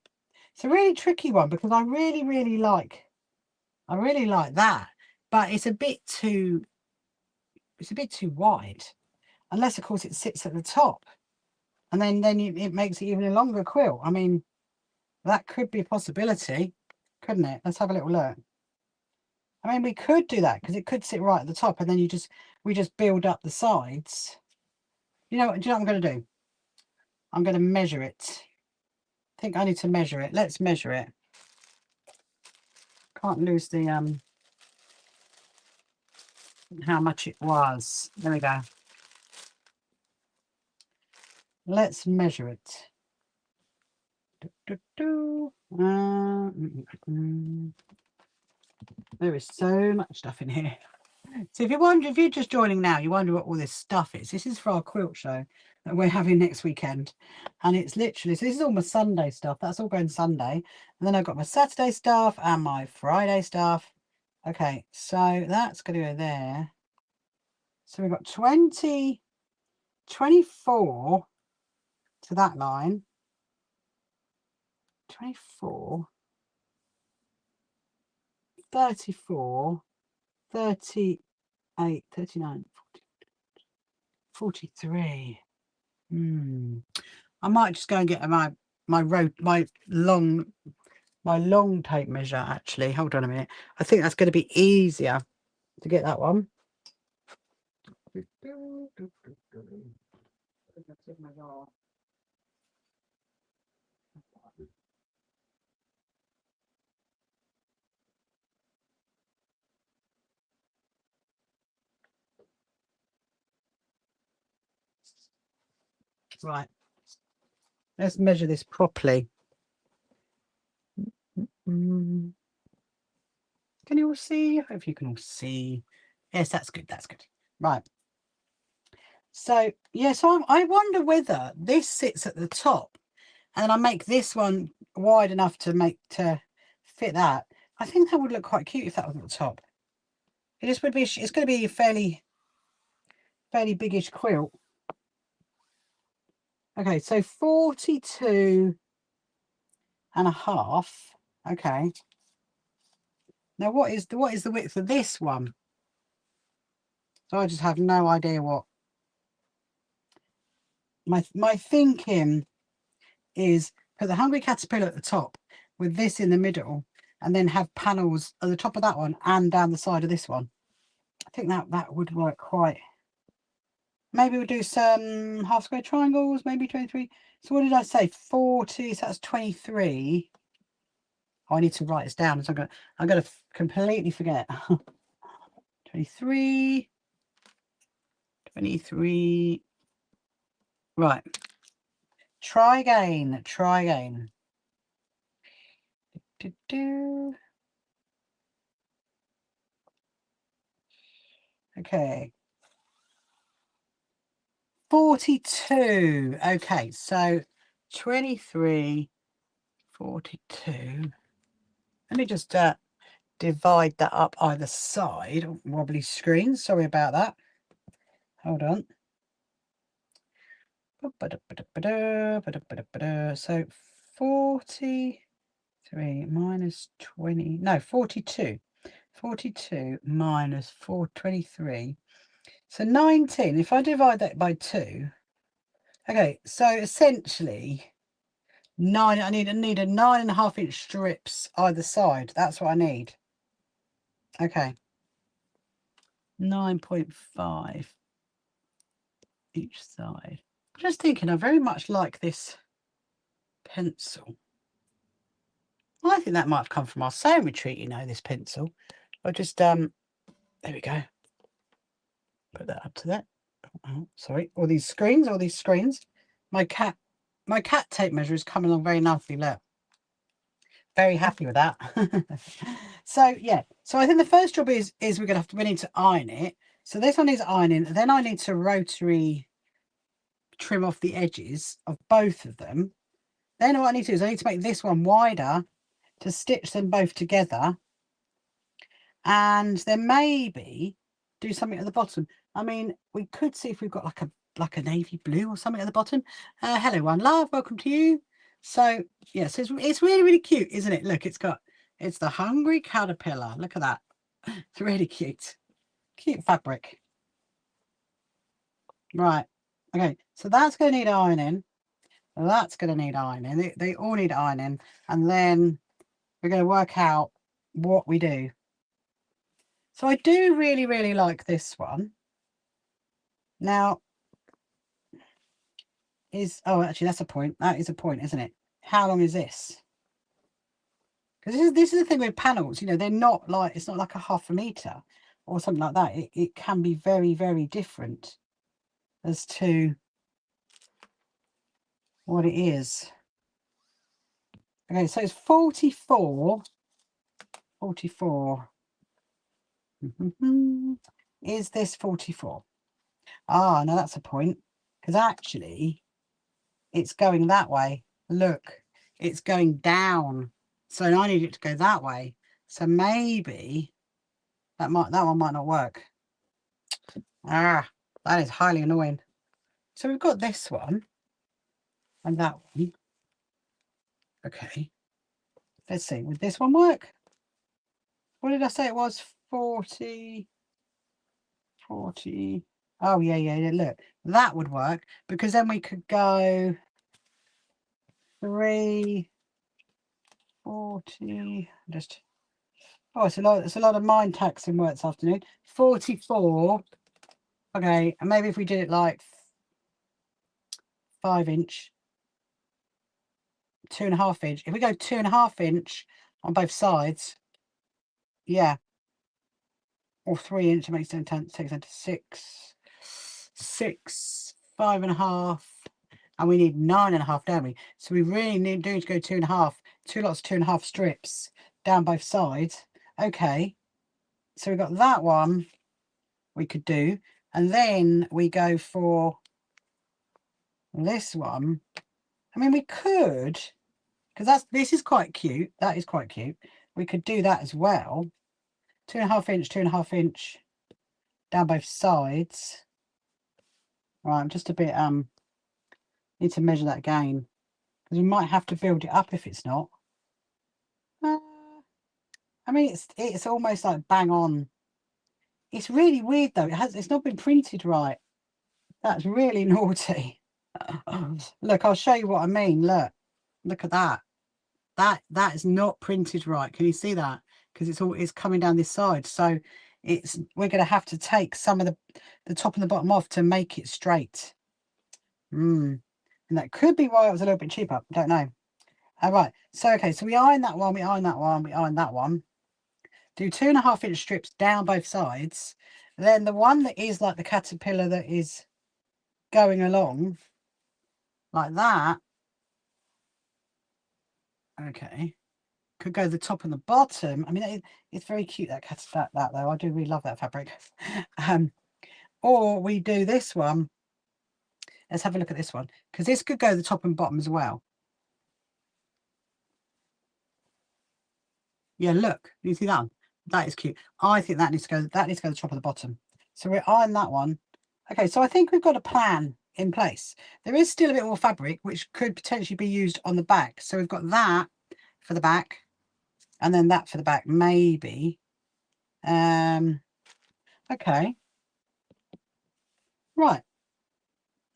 it's a really tricky one because I really like that, but it's a bit too wide, unless of course it sits at the top, and then it makes it even a longer quilt. I mean, that could be a possibility, couldn't it? Let's have a little look. I mean, we could do that because it could sit right at the top, and then we just build up the sides. Do you know what I'm going to do? I'm going to measure it. I think I need to measure it. Let's measure it. Can't lose the how much it was. There we go. Let's measure it. There is so much stuff in here. So if you're just joining now, you wonder what all this stuff is. This is for our quilt show that we're having next weekend, and it's literally, so this is all my Sunday stuff. That's all going Sunday, and then I've got my Saturday stuff and my Friday stuff. Okay, so that's going to go there. So we've got 20, 24 to that line, 24, 34, 38, 39, 40, 43. I might just go and get my long tape measure. Actually, hold on a minute. I think that's going to be easier to get that one. Right, let's measure this properly. Can you all see? I hope you can all see. Yes, that's good. That's good. Right. So yeah, so I wonder whether this sits at the top, and I make this one wide enough to fit that. I think that would look quite cute if that was at the top. It just would be. It's going to be a fairly biggish quilt. Okay, so 42 and a half. Okay. Now what is the width of this one? So I just have no idea what my thinking is. Put the Hungry Caterpillar at the top with this in the middle, and then have panels at the top of that one and down the side of this one. I think that would work quite. Maybe we'll do some half square triangles, maybe 23. So what did I say? 40, so that's 23. Oh, I need to write this down, so I'm gonna completely forget. 23. Right. Try again. Okay. 42. Okay, so 23, 42. Let me just divide that up either side. Oh, wobbly screen. Sorry about that. Hold on. So 43 minus 20. No, 42. 42 minus 423. So 19. If I divide that by 2. Okay, so essentially 9. I need a 9.5 inch strips either side. That's what I need. Okay. 9.5 each side. I'm just thinking, I very much like this pencil. I think that might have come from our sewing retreat, you know, this pencil. I just there we go. Put that up to that. Oh, sorry, all these screens. My cat my cat tape measure is coming along very nicely. Look, very happy with that. So yeah, so I think the first job is we need to iron it. So this one is ironing. Then I need to rotary trim off the edges of both of them. Then what I need to do is I need to make this one wider to stitch them both together, and then maybe do something at the bottom. I mean, we could see if we've got like a navy blue or something at the bottom. Hello, one love, welcome to you. So yeah, so it's really, really cute, isn't it? Look, it's the hungry caterpillar. Look at that. It's really cute. Cute fabric. Right. Okay, so that's going to need ironing. That's going to need ironing. They all need ironing. And then we're going to work out what we do. So I do really, really like this one. Now, oh, actually, that's a point. That is a point, isn't it? How long is this? Because this is the thing with panels, you know, they're not like, it's not like a half a meter or something like that. It can be very, very different as to what it is. Okay, so it's 44. Is this 44? Ah, no, that's a point. Because actually, it's going that way. Look, it's going down. So I need it to go that way. So maybe that one might not work. Ah, that is highly annoying. So we've got this one and that one. Okay. Let's see, would this one work? What did I say it was? 40. Oh, yeah, look. That would work, because then we could go 3, 40. Just, oh, it's a lot of mind taxing work this afternoon. 44. Okay, and maybe if we did it like 5 inch, 2.5 inch. If we go 2.5 inch on both sides, yeah, or 3 inch, it makes 10, takes down to 6, 5.5, and we need 9.5, don't we? So we really need to go 2.5, 2 lots of 2.5 strips down both sides. Okay, so we've got that one we could do, and then we go for this one. I mean, we could, because this is quite cute. That is quite cute. We could do that as well. 2.5 inch, 2.5 inch down both sides. Right, I'm just a bit need to measure that again, because we might have to build it up if it's not. I mean, it's almost like bang on. It's really weird though. It's not been printed right. That's really naughty. Look, I'll show you what I mean. Look at that. That is not printed right. Can you see that? Because it's coming down this side. So we're going to have to take some of the top and the bottom off to make it straight. And that could be why it was a little bit cheaper. Don't know. All right. So okay. So we iron that one. We iron that one. We iron that one. Do 2.5 inch strips down both sides. Then the one that is like the caterpillar that is going along like that. Okay. Could go the top and the bottom. I mean, it's very cute, that though. I do really love that fabric. Or we do this one. Let's have a look at this one, because this could go the top and bottom as well. Yeah, look, you see that one? That is cute. I think that needs to go the top and the bottom. So we iron that one. Okay, so I think we've got a plan in place. There is still a bit more fabric which could potentially be used on the back. So we've got that for the back, and then that for the back, maybe. Okay. Right.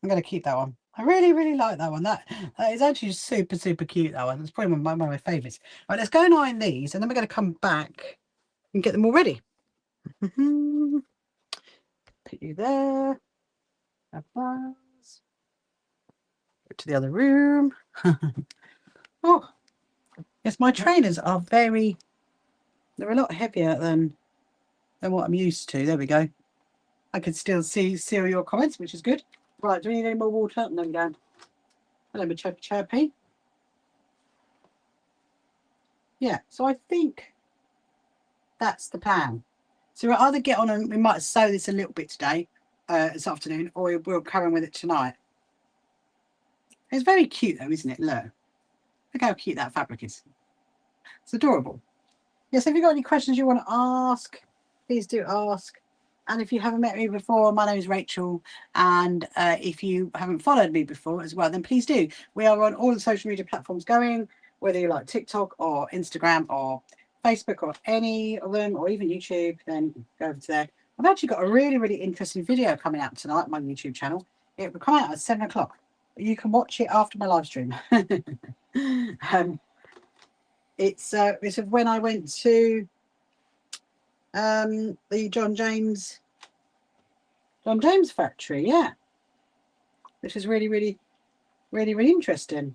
I'm going to keep that one. I really, really like that one. That is actually super, super cute, that one. It's probably one of my favourites. Right, let's go and iron these, and then we're going to come back and get them all ready. Put you there. Have those. Go to the other room. Oh, yes, my trainers are they're a lot heavier than what I'm used to. There we go. I can still see all your comments, which is good. Right, do we need any more water? No, we don't. Hello, my chirpy chirpy. Yeah, so I think that's the plan. So we'll either get on and we might sew this a little bit today, this afternoon, or we'll carry on with it tonight. It's very cute though, isn't it? Look how cute that fabric is. It's adorable. Yes, if you've got any questions you want to ask, please do ask. And if you haven't met me before, my name is Rachel. And if you haven't followed me before as well, then please do. We are on all the social media platforms going, whether you like TikTok or Instagram or Facebook or any of them, or even YouTube, then go over to there. I've actually got a really, really interesting video coming out tonight on my YouTube channel. It will come out at 7 o'clock. You can watch it after my live stream. It's of when I went to the John James factory, yeah, which is really, really, really, really interesting.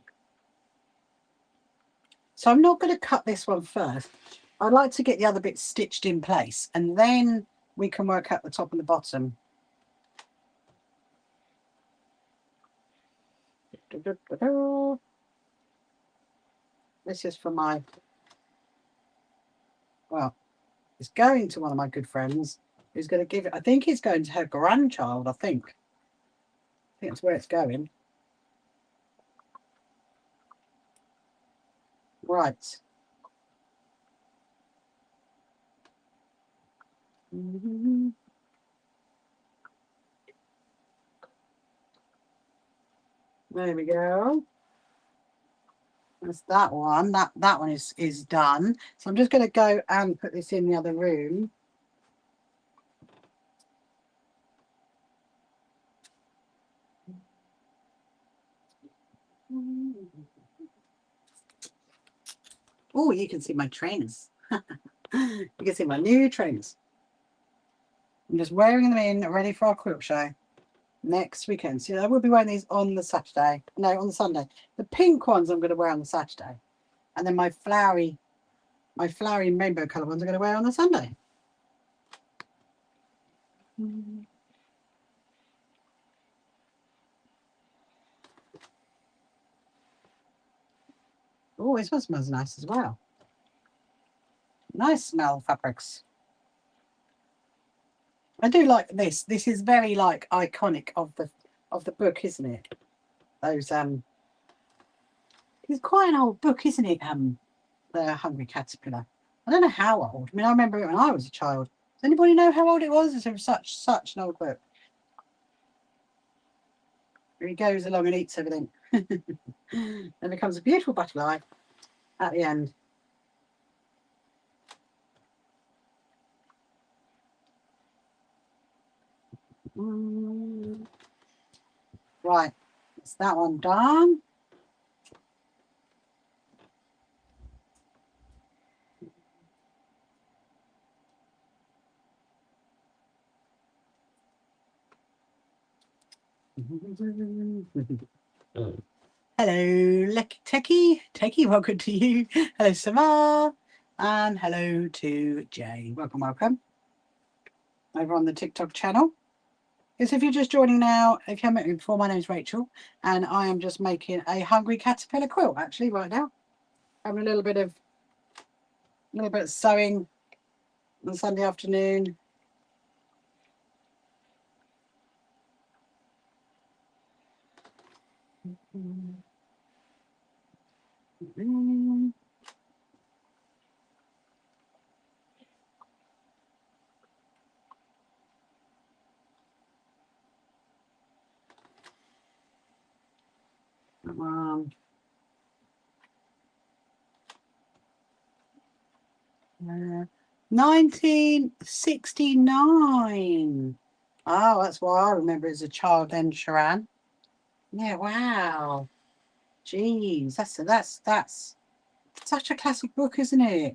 So I'm not going to cut this one first. I'd like to get the other bits stitched in place, and then we can work out the top and the bottom. This is for my, well, it's going to one of my good friends who's going to give it, I think it's going to her grandchild, I think that's where it's going. Right. There we go. That's that one. That one is done. So I'm just going to go and put this in the other room. Oh, you can see my trainers. You can see my new trainers. I'm just wearing them in, ready for our quilt show next weekend. So I will be wearing these on the Saturday. No, on the Sunday. The pink ones I'm going to wear on the Saturday. And then my flowery rainbow colour ones I'm going to wear on the Sunday. Oh, this one smells nice as well. Nice smell fabrics. I do like this. This is very like iconic of the book, isn't it? Those it's quite an old book, isn't it? The Hungry Caterpillar. I don't know how old. I mean, I remember it when I was a child. Does anybody know how old it was? It's such an old book. He goes along and eats everything. Then becomes a beautiful butterfly at the end. Right, that's that one done. Hello, Techie, welcome to you. Hello, Samar, and hello to Jay. Welcome. Over on the TikTok channel. Yes, if you're just joining now, if you haven't met me before, my name is Rachel, and I am just making a Hungry Caterpillar quilt actually right now. Having a little bit of sewing on Sunday afternoon. Come on. 1969. Oh, that's why I remember as a child then, Sharan. Yeah, wow. Jeez, that's such a classic book, isn't it?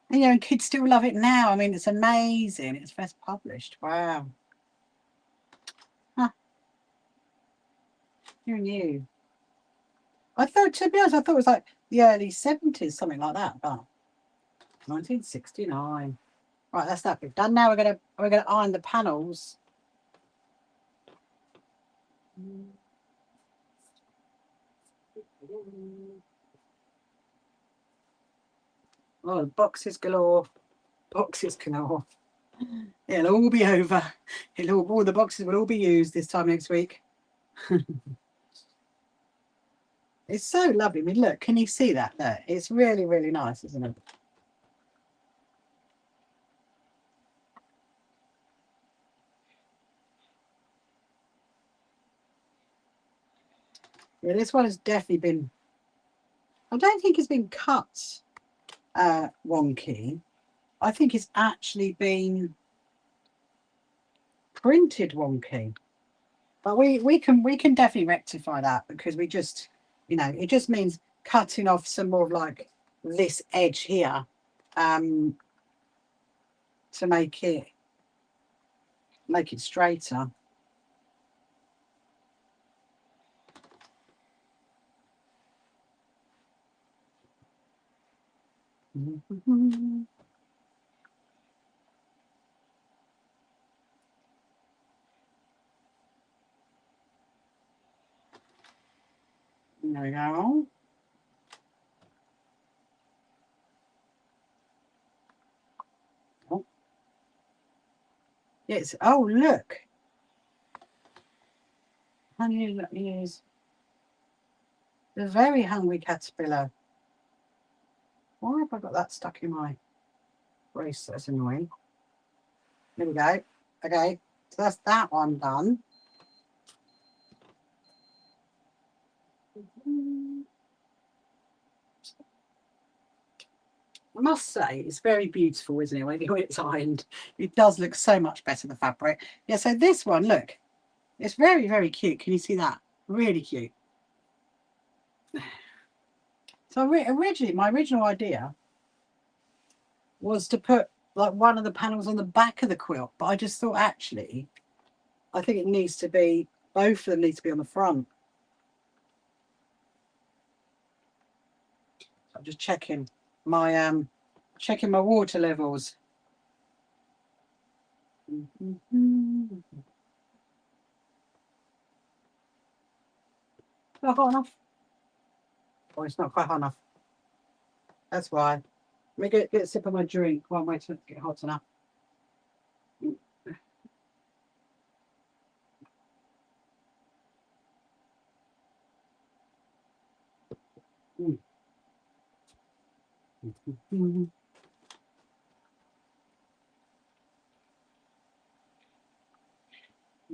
And, and kids still love it now. I mean, it's amazing. It's first published. Wow. Huh. Who knew? I thought, to be honest, I thought it was like the early 70s, something like that. But 1969. Right, that's that bit done. Now we're gonna iron the panels. Oh, boxes galore. Boxes galore. It'll all be over. All the boxes will all be used this time next week. It's so lovely. I mean, look, can you see that? Look, it's really, really nice, isn't it? Yeah, this one has definitely been, I don't think it's been cut wonky. I think it's actually been printed wonky. But we can definitely rectify that, because we just, you know, it just means cutting off some more of like this edge here to make it straighter. There we go. Oh. Yes. Oh, look. Honey is the very hungry caterpillar. Why have I got that stuck in my brace? That's annoying. There we go. Okay, so that's that one done. I must say, it's very beautiful, isn't it? When it's ironed, it does look so much better, the fabric. Yeah, so this one, look, it's very, very cute. Can you see that? Really cute. So originally, my original idea was to put like one of the panels on the back of the quilt, but I just thought, actually, I think it needs to be, both of them need to be on the front. So I'm just checking my water levels. Not hot enough. Oh, it's not quite hot enough. That's why. Let me get a sip of my drink while I'm waiting for it to get hot enough.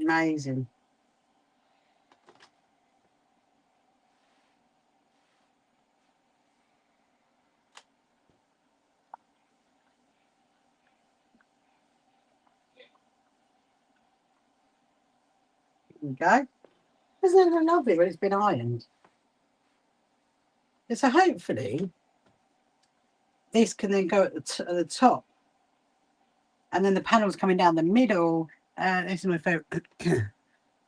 Amazing. There we go. Isn't it lovely when it's been ironed? So hopefully this can then go at the top, and then the panels coming down the middle. This is my favorite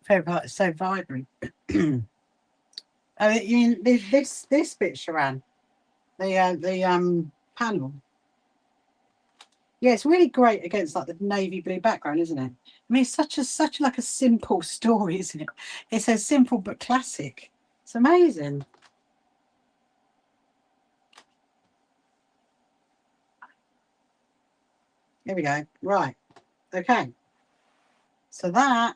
favorite part. It's so vibrant. This bit, Sharon, the panel. Yeah, it's really great against like the navy blue background, isn't it? I mean, it's such like a simple story, isn't it? It's so simple but classic. It's amazing. Here we go. Right. Okay. So that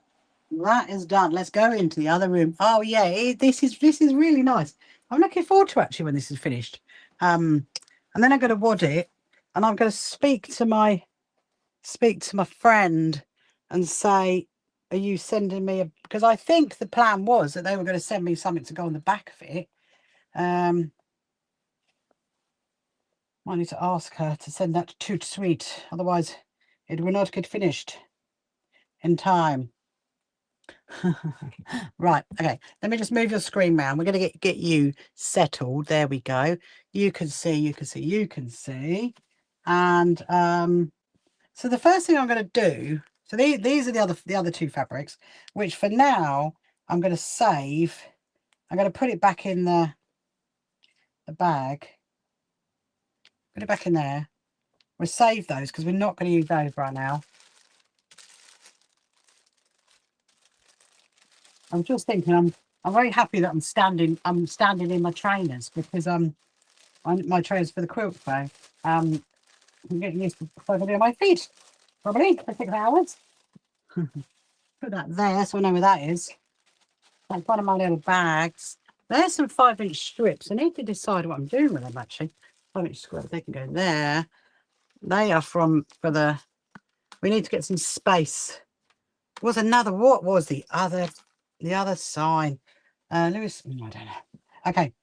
is done. Let's go into the other room. Oh yeah, this is really nice. I'm looking forward to actually when this is finished. And then I'm going to wad it, and I'm going to speak to my friend and say, are you sending me a, because I think the plan was that they were going to send me something to go on the back of it. I need to ask her to send that to Toot Sweet, otherwise it will not get finished in time. Right, okay, let me just move your screen round. We're going to get you settled. There we go. You can see. And so the first thing I'm going to do, so these are the other two fabrics, which for now I'm going to save. I'm going to put it back in the bag. Put it back in there. We'll save those because we're not going to use those right now. I'm just thinking, I'm very happy that I'm standing in my trainers because my trainers for the quilt fair. I'm getting used to focusing on my feet probably for 6 hours. Put that there so I know where that is. Like one of my little bags. There's some 5-inch strips. I need to decide what I'm doing with them actually. 5-inch strips, they can go there. They are for the, we need to get some space. Was another, what was the other sign? Lewis, I don't know. Okay.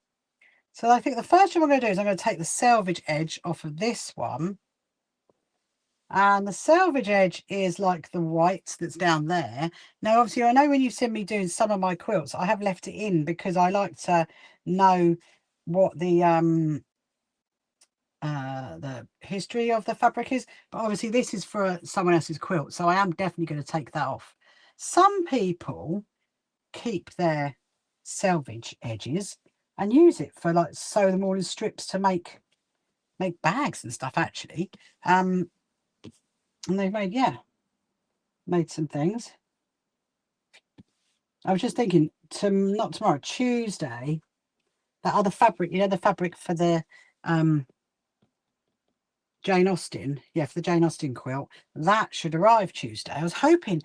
So I think the first thing I'm going to do is I'm going to take the selvage edge off of this one. And the selvage edge is like the white that's down there. Now, obviously, I know when you've seen me doing some of my quilts, I have left it in because I like to know what the history of the fabric is. But obviously, this is for someone else's quilt, so I am definitely going to take that off. Some people keep their selvage edges and use it for like sew them all in strips to make bags and stuff actually. And they've made some things. I was just thinking not tomorrow, Tuesday, that other fabric, you know, the fabric for the Jane Austen, for the Jane Austen quilt, that should arrive Tuesday. I was hoping,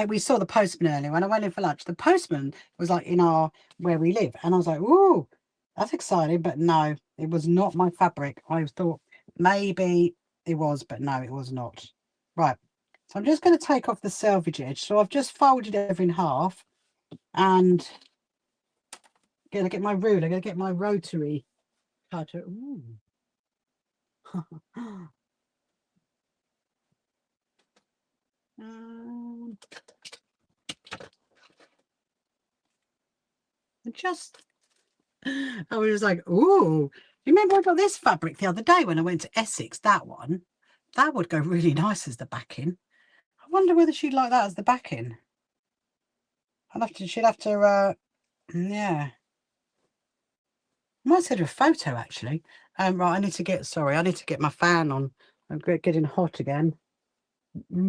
we saw the postman earlier when I went in for lunch. The postman was like in where we live, and I was like, ooh, that's exciting, but no, it was not my fabric. I thought maybe it was, but no, it was not. Right, so I'm just going to take off the selvage edge. So I've just folded it in half, and gonna get my ruler, gonna get my rotary cutter. Ooh. I was like, ooh, you remember I got this fabric the other day when I went to Essex? That one, that would go really nice as the backing. I wonder whether she'd like that as the backing. She'd have to, yeah. I might send her a photo actually. Right, I need to get my fan on. I'm getting hot again. Here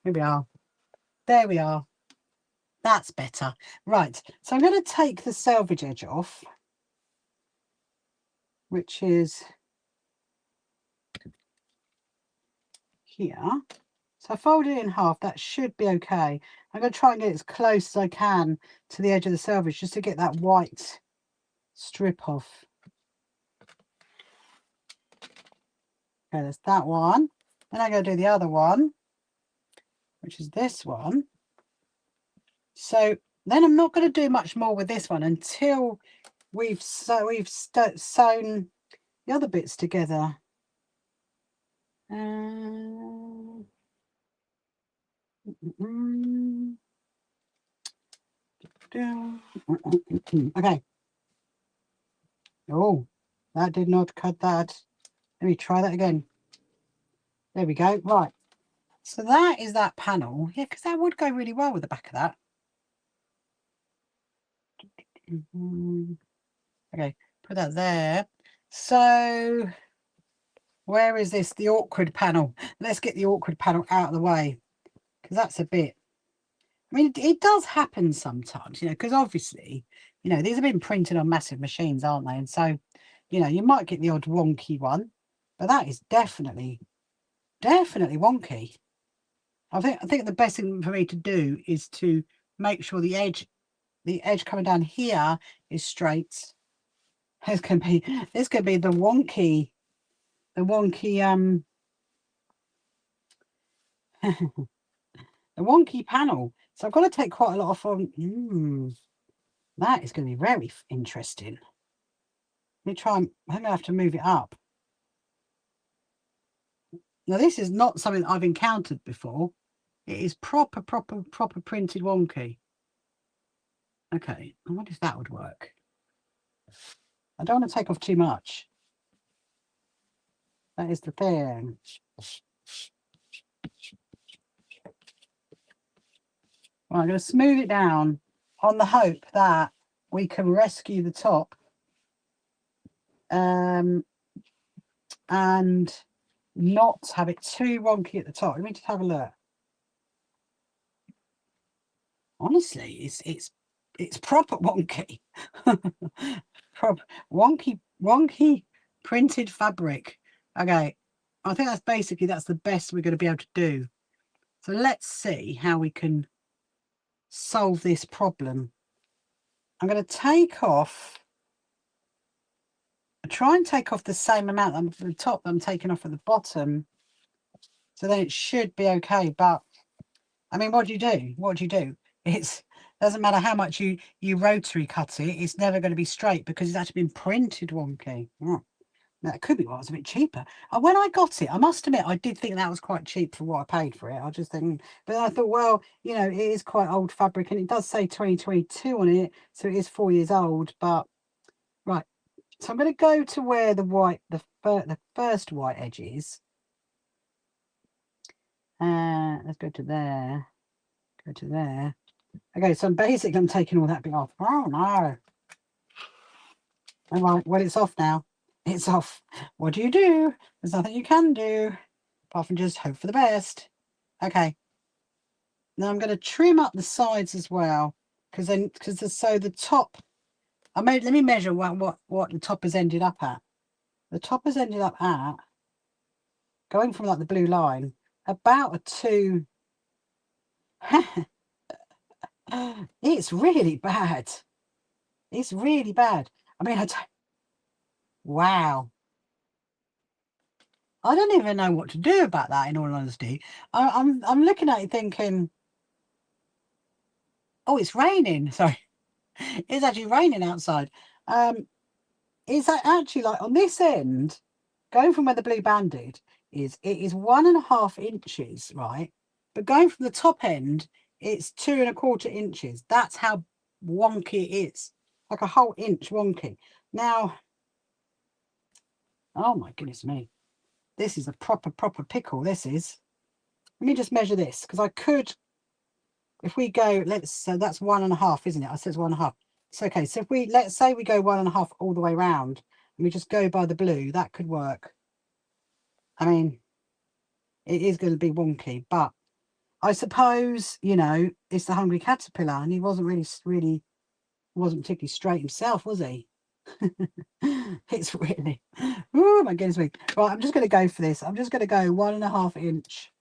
we are. There we are. That's better. Right, so I'm going to take the selvage edge off, which is here. So I fold it in half. That should be okay. I'm going to try and get it as close as I can to the edge of the selvage just to get that white strip off. Okay, there's that one. Then I'm going to do the other one, which is this one. So then I'm not going to do much more with this one until we've sewn the other bits together. Okay. Oh, that did not cut that. Let me try that again. There we go. Right. So that is that panel. Yeah, because that would go really well with the back of that. Okay, put that there. So where is this? The awkward panel. Let's get the awkward panel out of the way because that's a bit. I mean, it does happen sometimes, because obviously, these have been printed on massive machines, aren't they? And so, you might get the odd wonky one, but that is definitely wonky. I think the best thing for me to do is to make sure the edge coming down here is straight. This could be the wonky the wonky panel. So I've got to take quite a lot off on. That is going to be very interesting. Let me try and I'm going to have to move it up. Now this is not something I've encountered before. It is proper printed wonky. Okay, I wonder if that would work. I don't want to take off too much. That is the thing. Well, I'm going to smooth it down on the hope that we can rescue the top. and not have it too wonky at the top. Let me just have a look. Honestly, it's proper wonky. Proper wonky printed fabric. Okay, I think that's the best we're going to be able to do. So let's see how we can solve this problem. I'm going to try and take off the same amount at the top that I'm taking off at the bottom. So then it should be okay. But I mean, what do you do? What do you do? It doesn't matter how much you rotary cut it, it's never going to be straight because it's actually been printed wonky. Oh, that could be why it's a bit cheaper. And when I got it, I must admit, I did think that was quite cheap for what I paid for it. I just think, but I thought, well, you know, it is quite old fabric and it does say 2022 on it. So it is 4 years old, but right. So I'm going to go to where the first white edge is. Let's go to there. Go to there. Okay, so I'm taking all that bit off. Oh no. All right, well, it's off now. It's off. What do? There's nothing you can do apart from just hope for the best. Okay. Now I'm going to trim up the sides as well because the top. Let me measure what the top has ended up at. The top has ended up at, going from like the blue line, about a 2. It's really bad. It's really bad. I mean, wow. I don't even know what to do about that, in all honesty. I'm looking at it thinking, oh, it's raining. Sorry. It's actually raining outside. It's actually like on this end, going from where the blue banded is, it is 1.5 inches, right? But going from the top end, it's 2.25 inches. That's how wonky it is. Like a whole inch wonky. Now, oh my goodness me. This is a proper pickle, this is. Let me just measure this, because I could, if we go, so that's 1.5, isn't it? I said 1.5. It's okay. So if let's say we go 1.5 all the way around, and we just go by the blue, that could work. I mean, it is going to be wonky, but I suppose, you know, it's the hungry caterpillar, and he wasn't wasn't particularly straight himself, was he? It's really, oh my goodness me. Right, I'm just going to go for this. I'm just going to go 1.5 inch.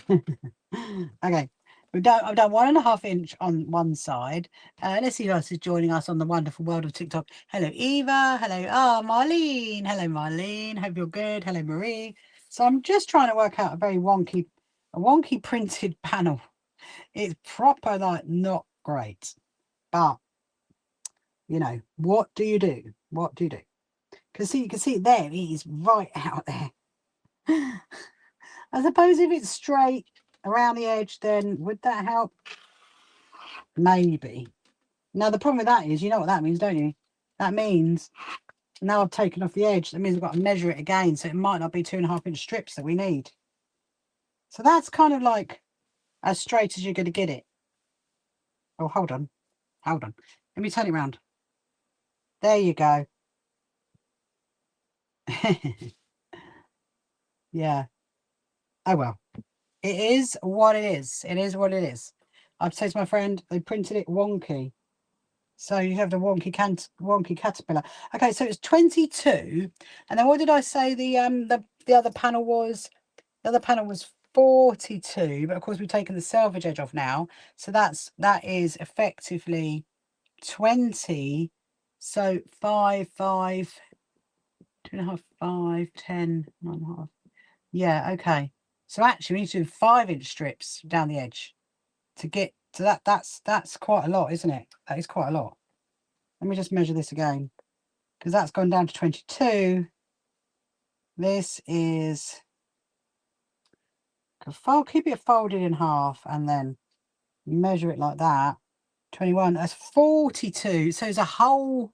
Okay, I've done 1.5 inch on one side. Let's see who else is joining us on the wonderful world of TikTok. Hello, Eva. Hello, Marlene. Hello, Marlene. Hope you're good. Hello, Marie. So I'm just trying to work out a wonky printed panel. It's proper, like, not great, but you know, what do you do? What do you do? Because you can see it there. It is right out there. I suppose if it's straight around the edge, then would that help? Maybe. Now the problem with that is, you know what that means, don't you? That means now I've taken off the edge. That means I've got to measure it again, so it might not be 2.5 inch strips that we need. So that's kind of like as straight as you're going to get it. Oh, hold on. Let me turn it around. There you go. Yeah. Oh well. It is what it is. It is what it is. I've said to my friend, they printed it wonky. So you have the wonky caterpillar. Okay, so it's 22. And then what did I say the other panel was? The other panel was 42, but of course we've taken the selvage edge off now. So that is effectively 20. So 5, 5, 2.5, 5, 10, 9.5. Yeah, okay. So actually we need to do 5 inch strips down the edge to get to that. That's quite a lot, isn't it? That is quite a lot. Let me just measure this again, because that's gone down to 22. This is, keep it folded in half and then measure it like that. 21, that's 42. So it's a whole,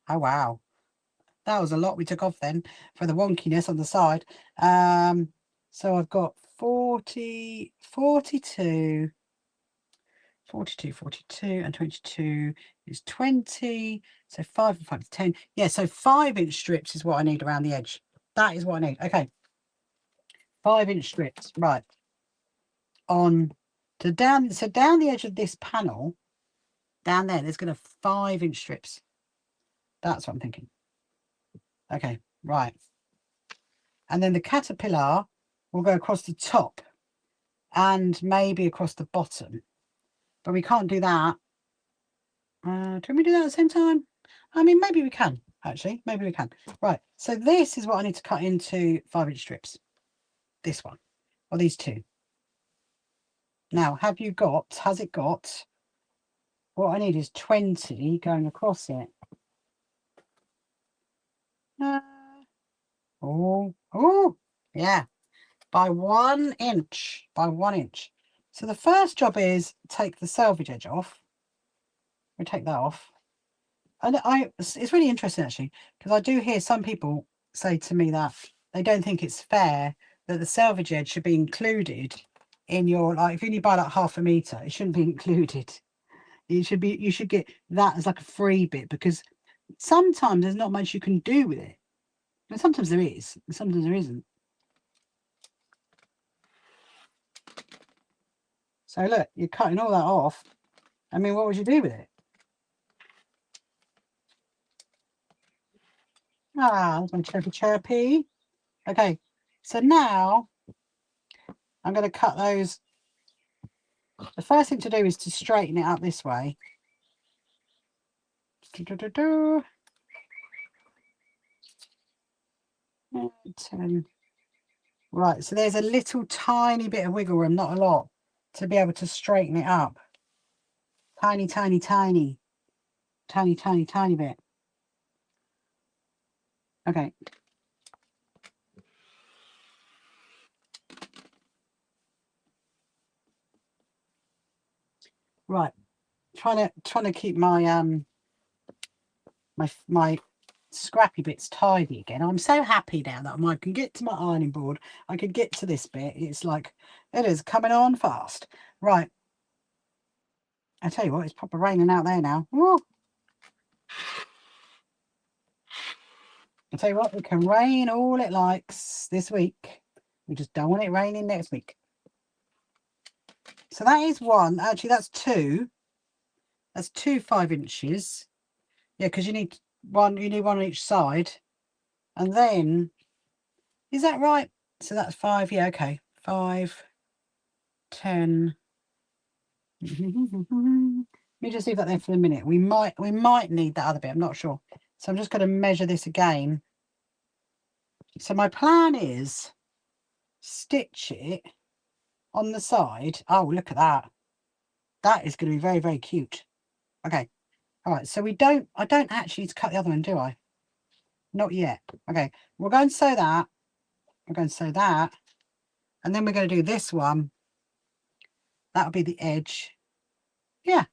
oh wow, that was a lot we took off then for the wonkiness on the side. So I've got 40, 42, 42, 42, and 22 is 20. So 5 and 5 is 10. Yeah, so 5-inch strips is what I need around the edge. That is what I need. Okay. 5-inch strips. Right. On to down. So down the edge of this panel, down there's going to 5-inch strips. That's what I'm thinking. Okay. Right. And then the caterpillar will go across the top and maybe across the bottom. But we can't do that. Can we do that at the same time? I mean, maybe we can, actually. Maybe we can. Right. So this is what I need to cut into 5-inch strips. This one. Or these two. Now, has it got, what I need is 20 going across it. Oh, yeah. By 1 inch. By 1 inch. So the first job is take the selvage edge off. We take that off. And it's really interesting actually, because I do hear some people say to me that they don't think it's fair that the selvage edge should be included in your, like, if you only buy like 1/2 meter, it shouldn't be included. You should get that as like a free bit, because sometimes there's not much you can do with it. And sometimes there is, and sometimes there isn't. So look, you're cutting all that off. I mean, what would you do with it? Ah, that's my chirpy. Okay, so now I'm going to cut those. The first thing to do is to straighten it up this way. Do. 10. Right, so there's a little tiny bit of wiggle room, not a lot, to be able to straighten it up. Tiny, tiny, tiny. Tiny, tiny, tiny bit. Okay. Right. Trying to keep my my scrappy bits tidy again. I'm so happy now that I can get to my ironing board. I can get to this bit. It's like, it is coming on fast. Right. I tell you what, it's proper raining out there now. Woo. I tell you what, it can rain all it likes this week. We just don't want it raining next week. So that is one. Actually, that's two. That's 2 5 inches. Yeah, because you need one. You need one on each side. And then, is that right? So that's 5. Yeah, okay. 5, 10. Let me just leave that there for a minute. We might need that other bit. I'm not sure. So I'm just going to measure this again. So my plan is stitch it on the side. Oh, look at that. That is going to be very, very cute. Okay. All right. So I don't actually need to cut the other one, do I? Not yet. Okay. We're going to sew that. We're going to sew that. And then we're going to do this one. That'll be the edge. Yeah.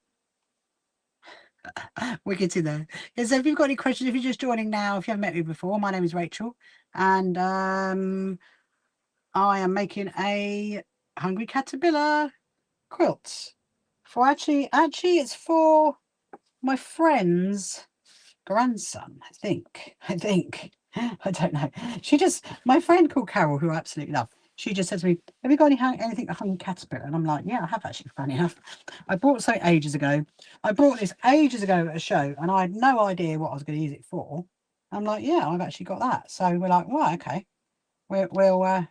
We can see there. Yeah, so if you've got any questions, if you're just joining now, if you haven't met me before, my name is Rachel. And I am making a Hungry Caterpillar quilt. For actually it's for my friend's grandson, I think. I don't know. My friend called Carol, who I absolutely love, she just says to me, have you got anything a Hungry Caterpillar? And I'm like, yeah, I have actually, funny enough. I bought something ages ago. I bought this ages ago at a show and I had no idea what I was going to use it for. I'm like, yeah, I've actually got that. So we're like, well, okay, we'll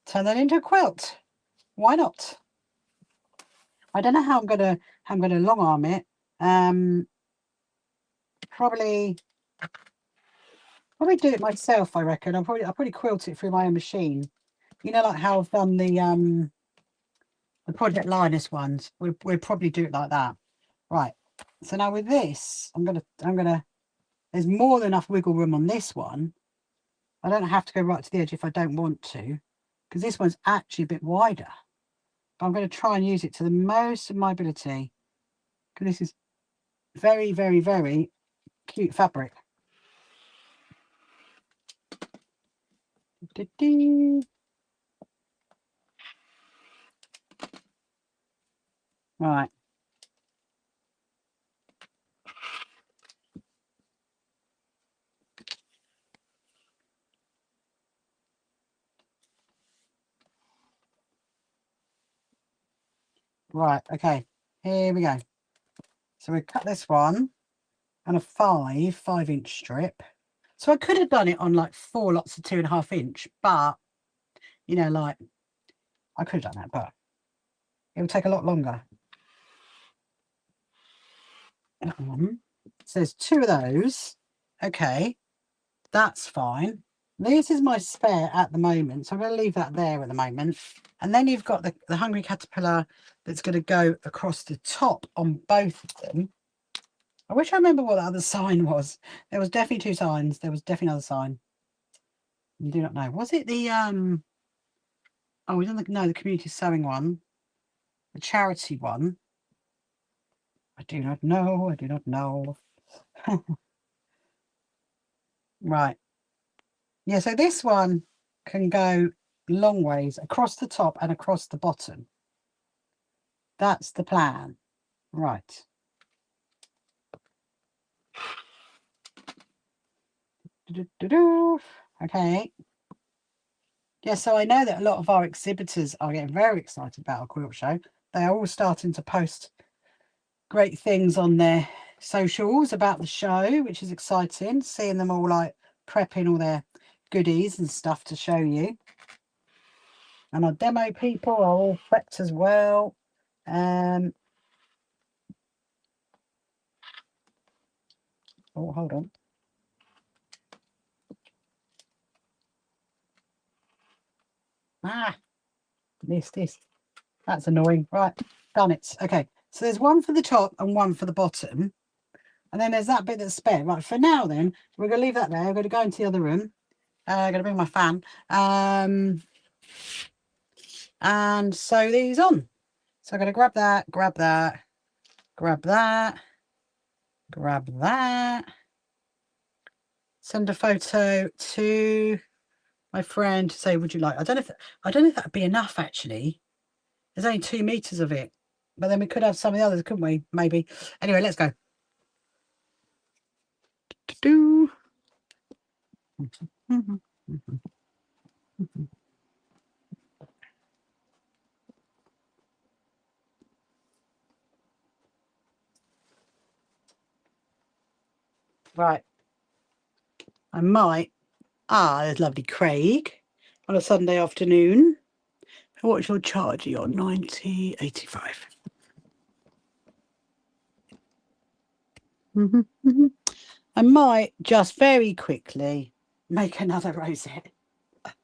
turn that into a quilt. Why not? I don't know how I'm gonna long arm it. Probably do it myself, I reckon. I'll probably quilt it through my own machine. You know, like how I've done the Project Linus ones. We'll probably do it like that. Right. So now with this, I'm gonna there's more than enough wiggle room on this one. I don't have to go right to the edge if I don't want to, because this one's actually a bit wider. But I'm going to try and use it to the most of my ability, because this is very, very, very cute fabric. Right. Right, okay, here we go. So we cut this one and a 5-inch strip. So I could have done it on like 4 lots of 2.5 inch, but you know, like I could have done that, but it would take a lot longer. So there's 2 of those. Okay, that's fine. This is my spare at the moment, so I'm going to leave that there at the moment. And then you've got the Hungry Caterpillar that's going to go across the top on both of them. I wish I remember what the other sign was. There was definitely 2 signs. There was definitely another sign. I do not know. Was it the oh, we don't know, the community sewing one, the charity one. I do not know. I do not know. Right. Yeah, so this one can go long ways across the top and across the bottom. That's the plan. Right. Okay. Yeah, so I know that a lot of our exhibitors are getting very excited about our quilt show. They are all starting to post great things on their socials about the show, which is exciting. Seeing them all like prepping all their goodies and stuff to show you. And our demo people are all prepped as well. Oh, hold on. Ah, missed this. That's annoying. Right, done it. Okay, so there's one for the top and one for the bottom. And then there's that bit that's spare. Right, for now then, we're going to leave that there. I'm going to go into the other room. I'm going to bring my fan. And sew these on. So I'm going to grab that, grab that, grab that, grab that. Send a photo to my friend to say, would you like? I don't know if that'd be enough actually. There's only 2 meters of it, but then we could have some of the others, couldn't we? Maybe. Anyway, let's go. Right. I might. Ah, there's lovely Craig on a Sunday afternoon. What's your charge? You're 90.85. I might just very quickly make another rosette.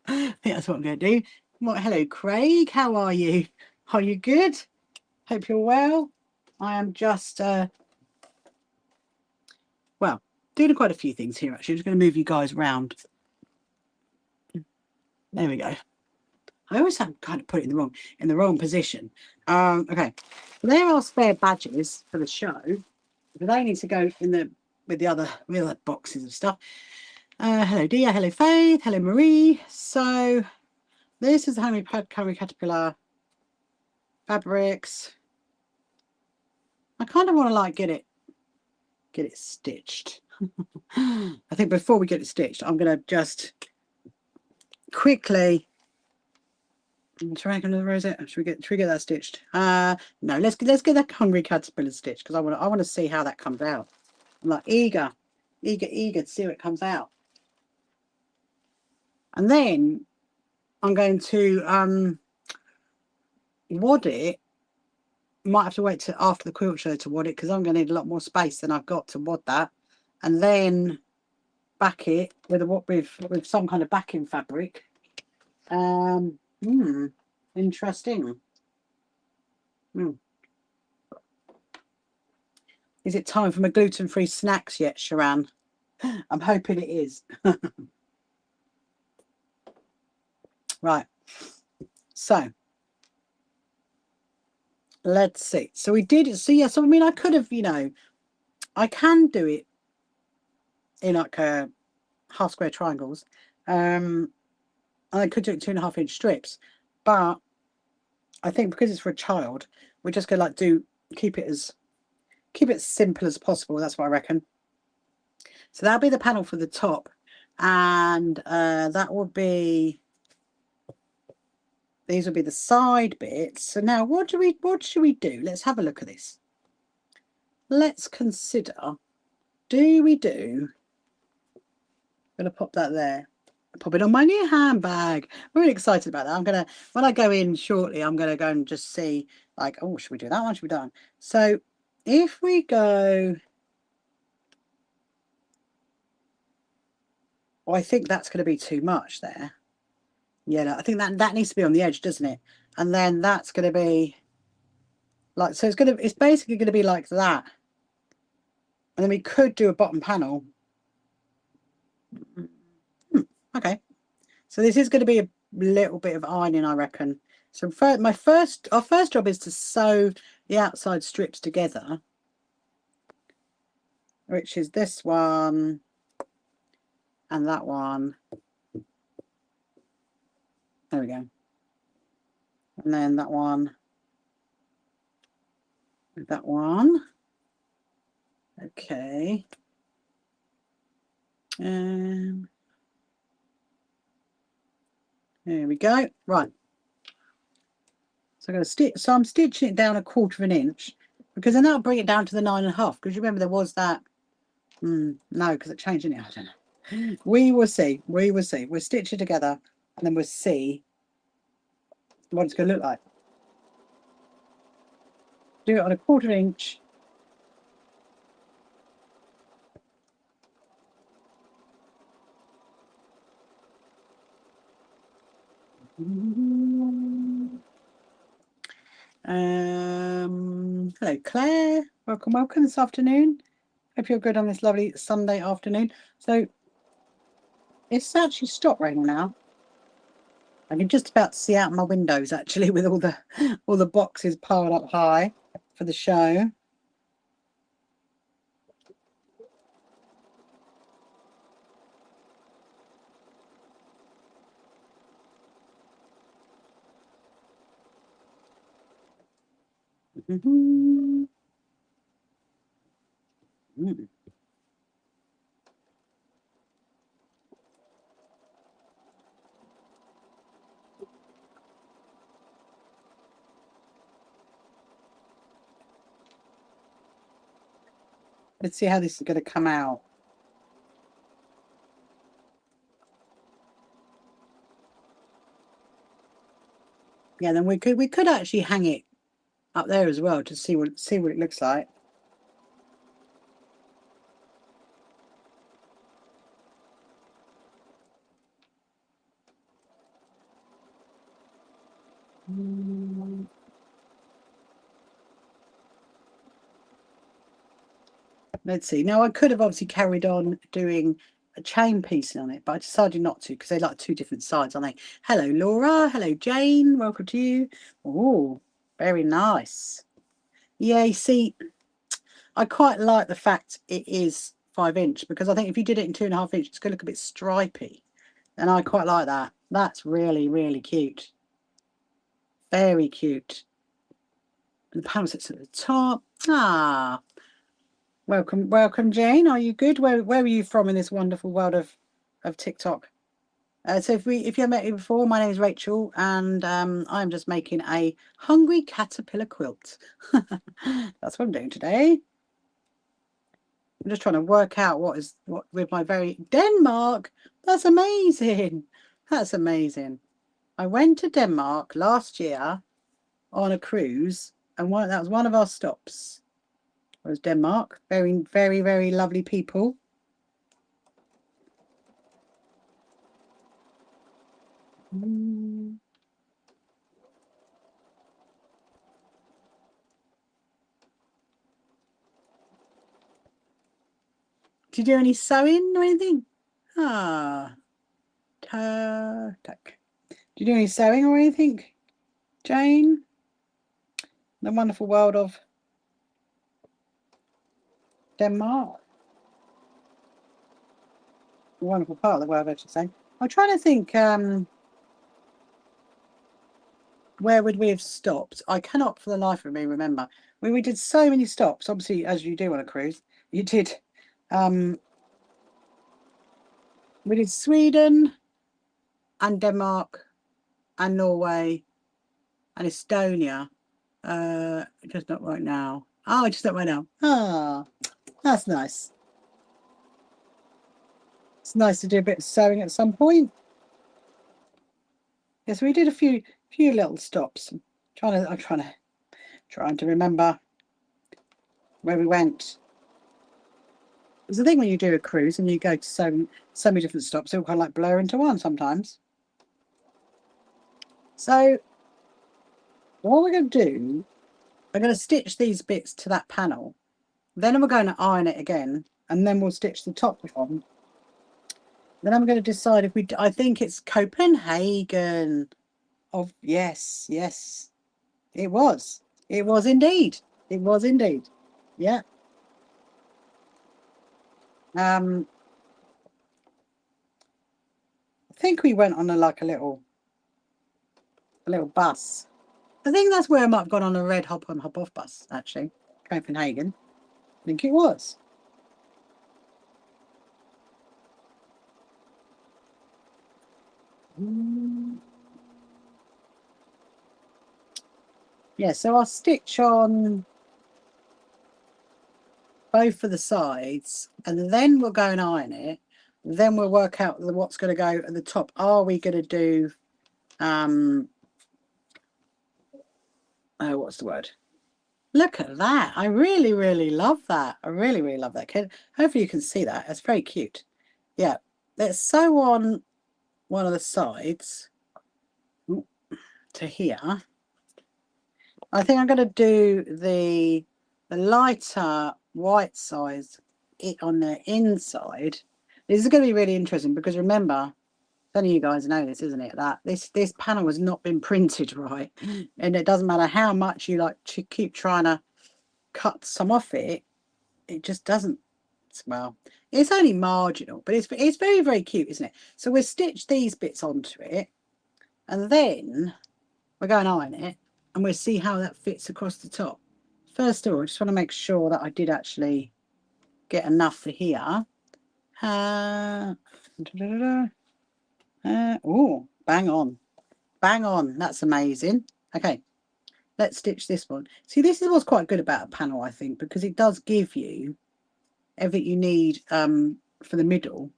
I think that's what I'm going to do. Well, hello, Craig. How are you? Are you good? Hope you're well. I am just, well, doing quite a few things here, actually. I'm just going to move you guys around. There we go. I always have kind of put it in the wrong position. Okay. There are spare badges for the show, but they need to go in with the other boxes of stuff. Hello, Dia. Hello, Faith. Hello, Marie. So this is the Hungry Caterpillar fabrics. I kind of want to like get it stitched. I think before we get it stitched, I'm going to just quickly try the rosette. Should we get that stitched? No, let's get that Hungry Caterpillar stitched because I want to see how that comes out. I'm like eager to see what it comes out. And then I'm going to wad it. Might have to wait till after the quilt show to wad it because I'm going to need a lot more space than I've got to wad that, and then back it with some kind of backing fabric. Interesting. Is it time for my gluten-free snacks yet, Sharan? I'm hoping it is. Right. So let's see. So we did it. So yeah, so I mean I could have, I can do it in like half square triangles. And I could do it 2.5 inch strips, but I think because it's for a child, we're just gonna keep it as simple as possible. That's what I reckon. So that'll be the panel for the top, and that will be these will be the side bits. So now what should we do? Let's have a look at this. Let's consider, I'm gonna pop that there. Pop it on my new handbag. I'm really excited about that. When I go in shortly, I'm gonna go and just see, like, oh, should we do that one? Should we do that? So if we go, oh, I think that's going to be too much there. Yeah, no, I think that needs to be on the edge, doesn't it? And then that's going to be like, so it's basically going to be like that. And then we could do a bottom panel. Okay. So this is going to be a little bit of ironing, I reckon. So our first job is to sew the outside strips together, which is this one and that one. There we go. And then that one. That one. Okay. There we go. Right. So I'm going to stitch. So I'm stitching it down 1/4 of an inch, because then that'll bring it down to the 9.5. Because you remember there was that. No, because it changed, didn't it? I don't know. We will see. We will see. We'll stitch it together, and then we'll see what it's going to look like. Do it on 1/4 inch. Hello, Claire. Welcome this afternoon. Hope you're good on this lovely Sunday afternoon. So it's actually stopped raining now. I can just about see out my windows actually, with all the boxes piled up high for the show. Let's see how this is going to come out. Yeah, then we could actually hang it up there as well to see what it looks like. Let's see. Now I could have obviously carried on doing a chain piece on it, but I decided not to, because they're like 2 different sides, aren't they? Hello, Laura. Hello, Jane. Welcome to you. Oh, very nice. Yeah, you see, I quite like the fact it is 5 inch, because I think if you did it in 2.5 inch, it's going to look a bit stripy, and I quite like that. That's really, really cute. Very cute. And the panel sits at the top. Ah, welcome, Jane. Are you good? Where are you from in this wonderful world of TikTok? So if you haven't met me before, my name is Rachel, and I'm just making a hungry caterpillar quilt. That's what I'm doing today. I'm just trying to work out what with my very Denmark. That's amazing. That's amazing. I went to Denmark last year on a cruise, and that was one of our stops. It was Denmark. Very, very, very lovely people. Do you do any sewing or anything? Tuck. Do you do any sewing or anything, Jane? The wonderful world of Denmark. A wonderful part of the world, I should say. I'm trying to think, where would we have stopped? I cannot for the life of me remember. We did so many stops, obviously, as you do on a cruise. You did, we did Sweden and Denmark and Norway and Estonia. Just not right now. Oh, just not right now. Ah, that's nice. It's nice to do a bit of sewing at some point. Yes, we did a few little stops. I'm trying to remember where we went. It's the thing when you do a cruise and you go to so many different stops, it will kind of like blur into one sometimes. So what we're going to do, I'm going to stitch these bits to that panel. Then we're going to iron it again, and then we'll stitch the top on. Then I'm going to decide if we. I think it's Copenhagen. Oh yes, yes, it was. It was indeed. It was indeed. Yeah. I think we went on a little bus. I think that's where I might have gone on a red hop on hop off bus, actually. Copenhagen. I think it was. Yeah, so I'll stitch on both of the sides and then we'll go and iron it. Then we'll work out what's going to go at the top. Are we going to do oh, what's the word? Look at that. I really, really love that. I really, really love that kid. Hopefully you can see that. It's very cute. Yeah. Let's sew on one of the sides to here. I think I'm going to do the lighter white size on the inside. This is going to be really interesting because remember, only you guys know this, isn't it? That this panel has not been printed right, and it doesn't matter how much you keep trying to cut some off it, it just doesn't. Well, it's only marginal, but it's very, very cute, isn't it? So we'll stitch these bits onto it, and then we're going to iron it, and we'll see how that fits across the top. First of all, I just want to make sure that I did actually get enough for here. Oh, bang on. Bang on. That's amazing. Okay, let's stitch this one. See, this is what's quite good about a panel, I think, because it does give you everything you need for the middle.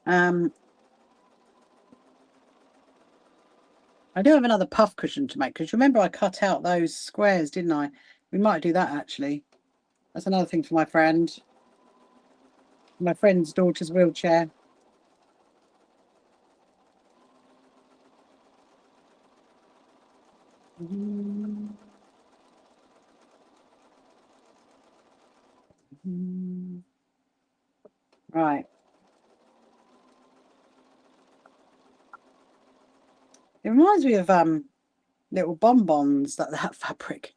I do have another puff cushion to make because remember I cut out those squares, didn't I? We might do that actually. That's another thing for my friend's daughter's wheelchair. Right. It reminds me of little bonbons, that fabric.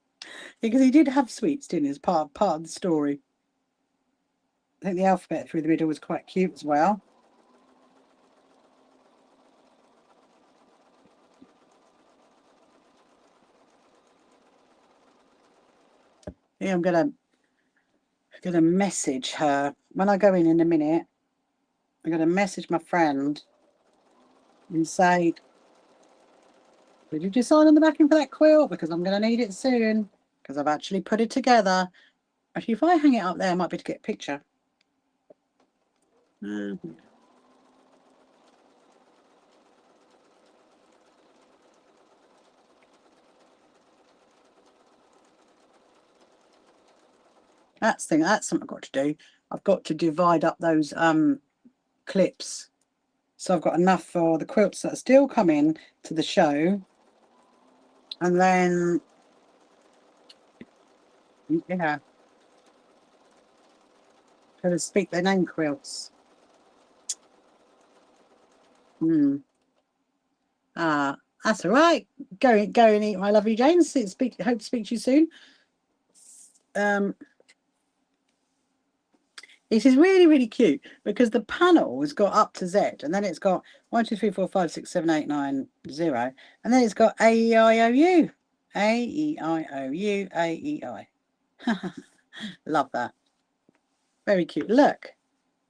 Because he did have sweets, didn't he, as part of the story. I think the alphabet through the middle was quite cute as well. Yeah, I'm gonna message her when I go in a minute. I'm gonna message my friend and say, did you decide on the backing for that quilt? Because I'm gonna need it soon. Because I've actually put it together. Actually, if I hang it up there, I might be able to get a picture. That's something I've got to do. I've got to divide up those clips. So I've got enough for the quilts that are still coming to the show. And then, yeah, going to speak their name quilts. That's all right. Go and eat, my lovely James. Hope to speak to you soon. This is really, really cute because the panel has got up to Z, and then it's got 1, 2, 3, 4, 5, 6, 7, 8, 9, 0, and then it's got A, E, I, O, U. A, E, I, O, U, A, E, I. Love that. Very cute. Look,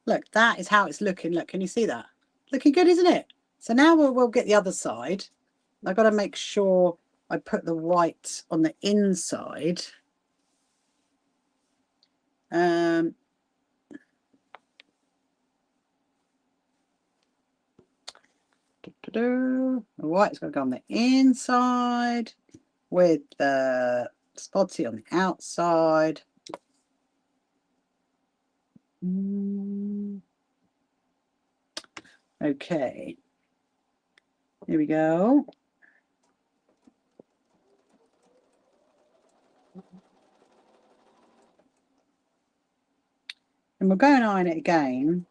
that is how it's looking. Look, can you see that? Looking good, isn't it? So now we'll get the other side. I've got to make sure I put the white on the inside. The white's got to go on the inside with the spotty on the outside. Okay, here we go. And we'll go and iron it again.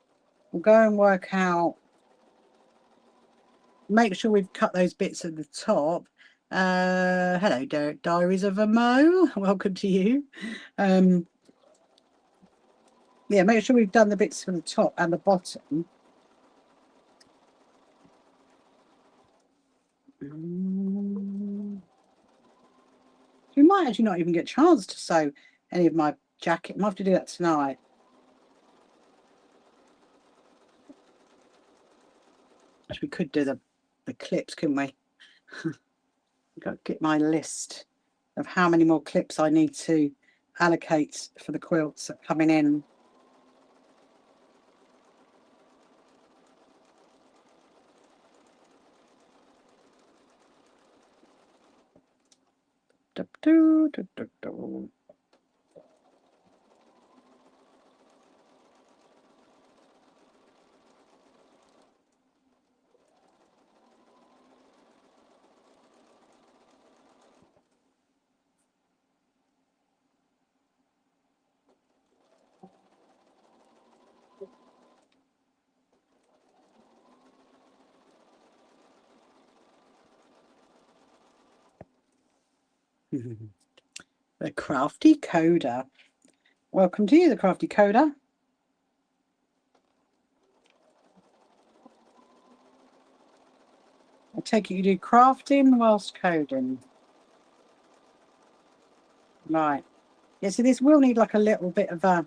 We'll go and work out, make sure we've cut those bits at the top. Hello, Diaries of a Mo. Welcome to you. Yeah, make sure we've done the bits from the top and the bottom. We might actually not even get a chance to sew any of my jacket. Might have to do that tonight. Actually, we could do the clips, couldn't we? Got to get my list of how many more clips I need to allocate for the quilts coming in. The Crafty Coder. Welcome to you, the Crafty Coder. I take it you do crafting whilst coding. Right. Yeah, so this will need like a little bit of a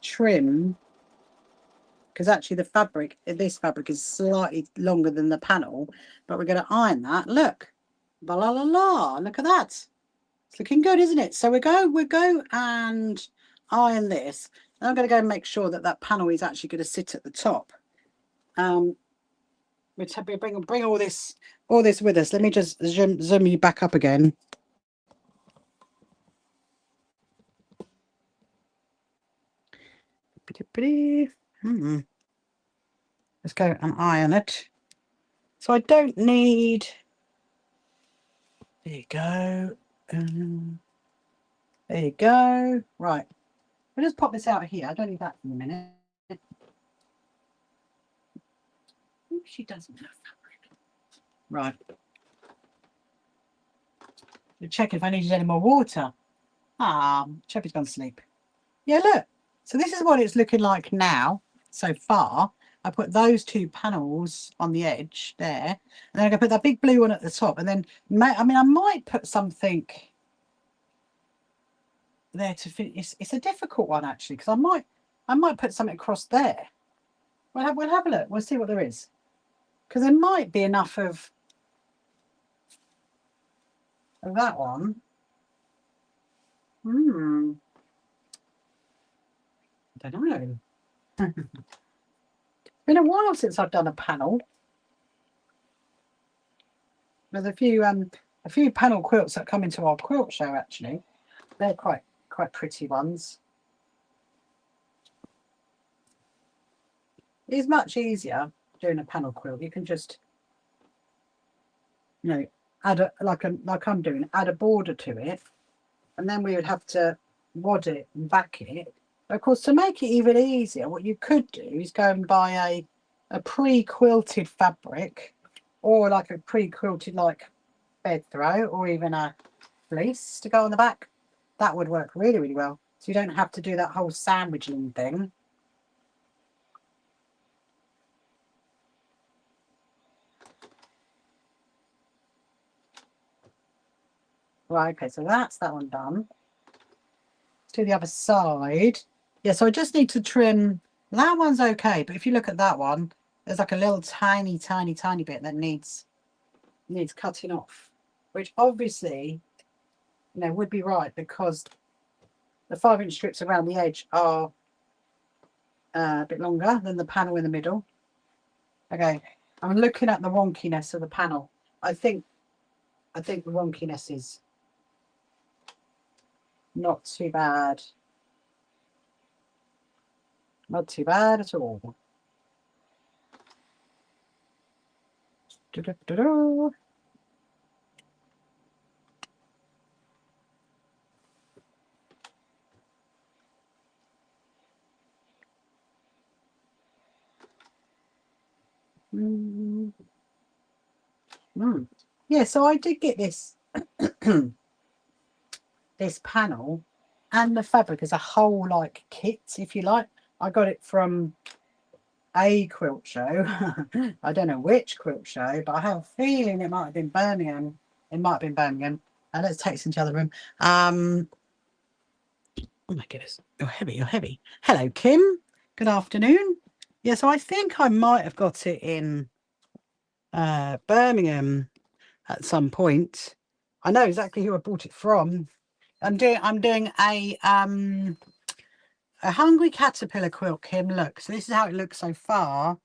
trim, because actually the fabric, this fabric is slightly longer than the panel, but we're going to iron that. Look. La la la la. Look at that. It's looking good, isn't it? So we'll go and iron this. And I'm going to go and make sure that that panel is actually going to sit at the top. We'll bring all this with us. Let me just zoom you back up again. Let's go and iron it. So I don't need. There you go. There you go. Right. We'll just pop this out here. I don't need that in a minute. Ooh, she doesn't have fabric. Right. We'll check if I needed any more water. Cheppy's gone to sleep. Yeah, look. So this is what it's looking like now so far. I put those two panels on the edge there, and then I'm going to put that big blue one at the top, and then I might put something there to fit. It's a difficult one actually, because I might put something across there. We'll have a look. We'll see what there is, because there might be enough of that one. I don't know. It's been a while since I've done a panel. There's a few panel quilts that come into our quilt show actually. They're quite pretty ones. It's much easier doing a panel quilt. You can just, you know, add like I'm doing, add a border to it, and then we would have to wad it and back it. But of course, to make it even easier, what you could do is go and buy a pre-quilted fabric, or like a pre-quilted like bed throw, or even a fleece to go on the back. That would work really, really well. So you don't have to do that whole sandwiching thing. Right, okay, so that's that one done. Let's do the other side. Yeah, so I just need to trim. That one's okay, but if you look at that one, there's like a little tiny bit that needs needs cutting off, which obviously, you know, would be right because the 5-inch strips around the edge are a bit longer than the panel in the middle. Okay, I'm looking at the wonkiness of the panel. I think the wonkiness is not too bad. Not too bad at all. Do-do-do-do. Yeah, so I did get this this panel and the fabric as a whole, like kit, if you like. I got it from a quilt show. I don't know which quilt show, but I have a feeling it might have been Birmingham. It might have been Birmingham. Let's take this into the other room. Oh my goodness, you're heavy, you're heavy. Hello, Kim. Good afternoon. Yeah, so I think I might have got it in Birmingham at some point. I know exactly who I bought it from. I'm doing a hungry caterpillar quilt, Kim. Look, so this is how it looks so far.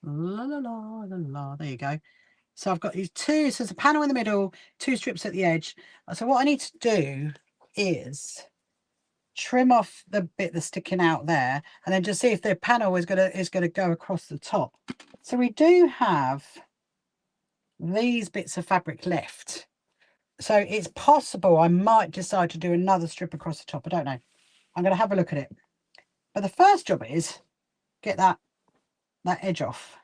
La la la la la. There you go. So I've got these two. So there's a panel in the middle, 2 strips at the edge. So what I need to do is trim off the bit that's sticking out there, and then just see if the panel is gonna go across the top. So we do have these bits of fabric left. So it's possible I might decide to do another strip across the top. I don't know. I'm going to have a look at it. But the first job is get that edge off.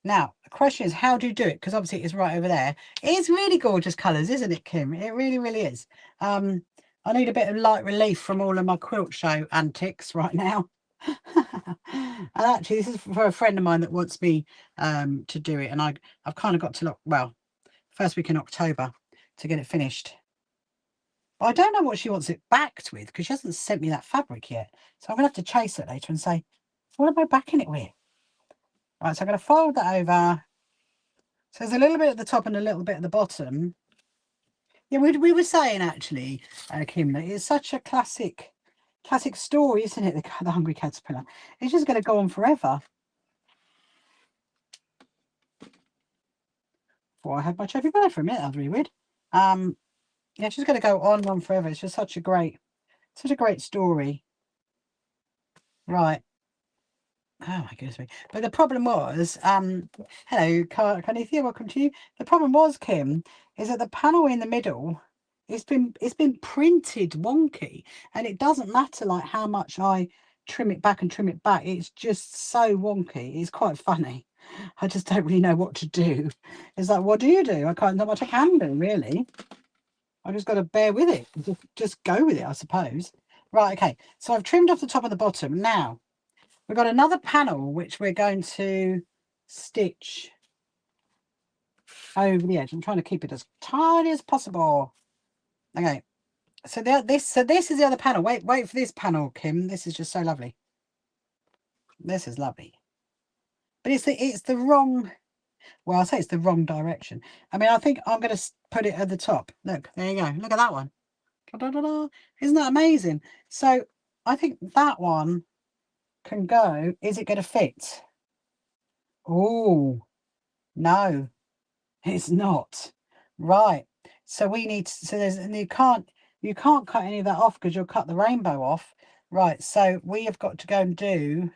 Now, the question is, how do you do it? Because obviously it's right over there. It's really gorgeous colours, isn't it, Kim? It really, really is. I need a bit of light relief from all of my quilt show antics right now. And actually, this is for a friend of mine that wants me to do it. And I've kind of got to look, well, first week in October to get it finished. But I don't know what she wants it backed with because she hasn't sent me that fabric yet. So I'm going to have to chase it later and say, what am I backing it with? Right, so I'm going to fold that over. So there's a little bit at the top and a little bit at the bottom. Yeah, we were saying actually, Kim, that it's such a classic story, isn't it? The Hungry Caterpillar. It's just going to go on forever. Before I had my chubby bird for a minute, that was really weird. Yeah, it's just going to go on forever. It's just such a great story. Right. Oh my goodness me. But the problem was, hello, Carnithia, welcome to you. The problem was, Kim, is that the panel in the middle, it's been printed wonky, and it doesn't matter like how much I trim it back, it's just so wonky. It's quite funny. I just don't really know what to do. It's like, what do you do? I can't, not much I can do, really. I just got to bear with it. Just go with it, I suppose. Right, okay. So I've trimmed off the top and the bottom. Now, we've got another panel which we're going to stitch over the edge. I'm trying to keep it as tidy as possible. Okay. So this is the other panel. Wait for this panel, Kim. This is just so lovely. This is lovely. But it's the wrong, well, I'll say it's the wrong direction. I mean, I think I'm going to put it at the top. Look, there you go. Look at that one. Da-da-da-da. Isn't that amazing? So I think that one can go. Is it going to fit? Oh, no, it's not. Right. So we need to, so there's, and you can't cut any of that off because you'll cut the rainbow off. Right. So we have got to go and do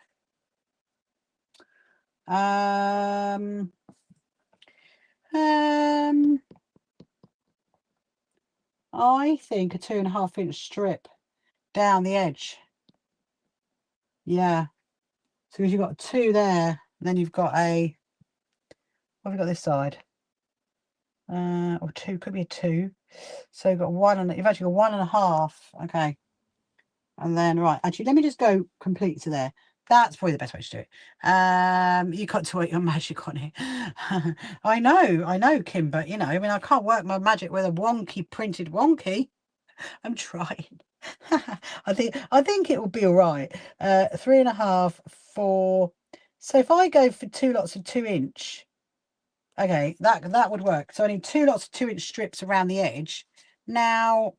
I think a 2.5-inch strip down the edge. Yeah. So you've got 2 there, then you've got a, what have we got this side? Or 2, could be a 2. So you've got 1 and you've actually got 1.5. Okay. And then right, actually let me just go complete to there. That's probably the best way to do it. You got to work your magic on it. I know, Kim, but you know, I mean, I can't work my magic with a wonky printed wonky. I'm trying. I think it will be all right. 3.5, 4. So if I go for 2 lots of 2-inch, Okay, that would work. So I need 2 lots of 2-inch strips around the edge. Now,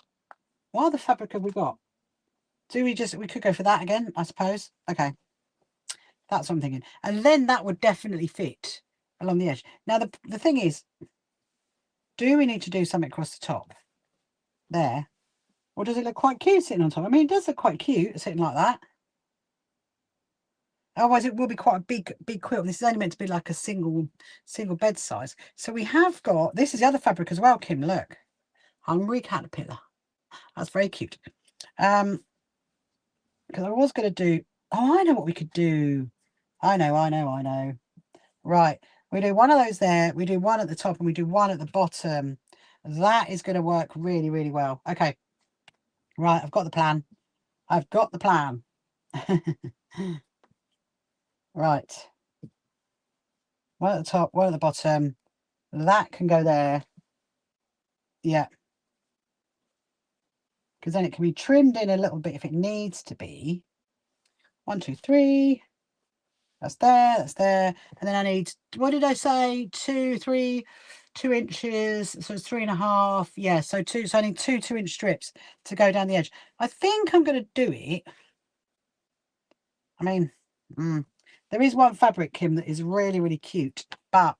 what other fabric have we got? We could go for that again, I suppose. Okay, that's what I'm thinking. And then that would definitely fit along the edge. Now, the thing is, do we need to do something across the top there? Or does it look quite cute sitting on top? I mean, it does look quite cute sitting like that. Otherwise, it will be quite a big quilt. This is only meant to be like a single bed size. So we have got, this is the other fabric as well, Kim, look. Hungry Caterpillar. That's very cute. Because I was going to do, oh, I know what we could do. I know. Right. We do one of those there. We do one at the top and we do one at the bottom. That is going to work really, really well. Okay. Right. I've got the plan. Right. One at the top, one at the bottom. That can go there. Yeah. Because then it can be trimmed in a little bit if it needs to be. 1, 2, 3. That's there. And then I need, what did I say? 2 inches. So it's 3.5. Yeah, so I need 2 2-inch strips to go down the edge. I think I'm going to do it. I mean, there is one fabric, Kim, that is really, really cute, but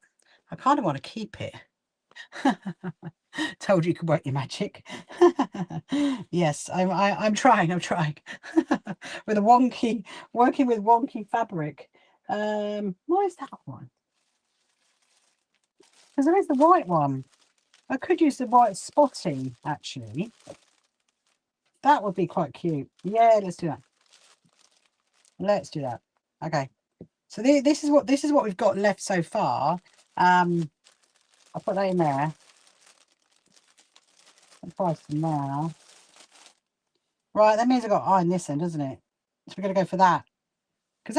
I kind of want to keep it. Told you could work your magic. Yes, I'm trying. With a Wonky, working with Wonky fabric. Why is that one? Because there is the white one. I could use the white spotty, actually. That would be quite cute. Yeah, let's do that. Okay. So this is what we've got left so far. I'll put that in there. I'll price them now. Right, that means I've got to iron this end, doesn't it? So we're gonna go for that. Because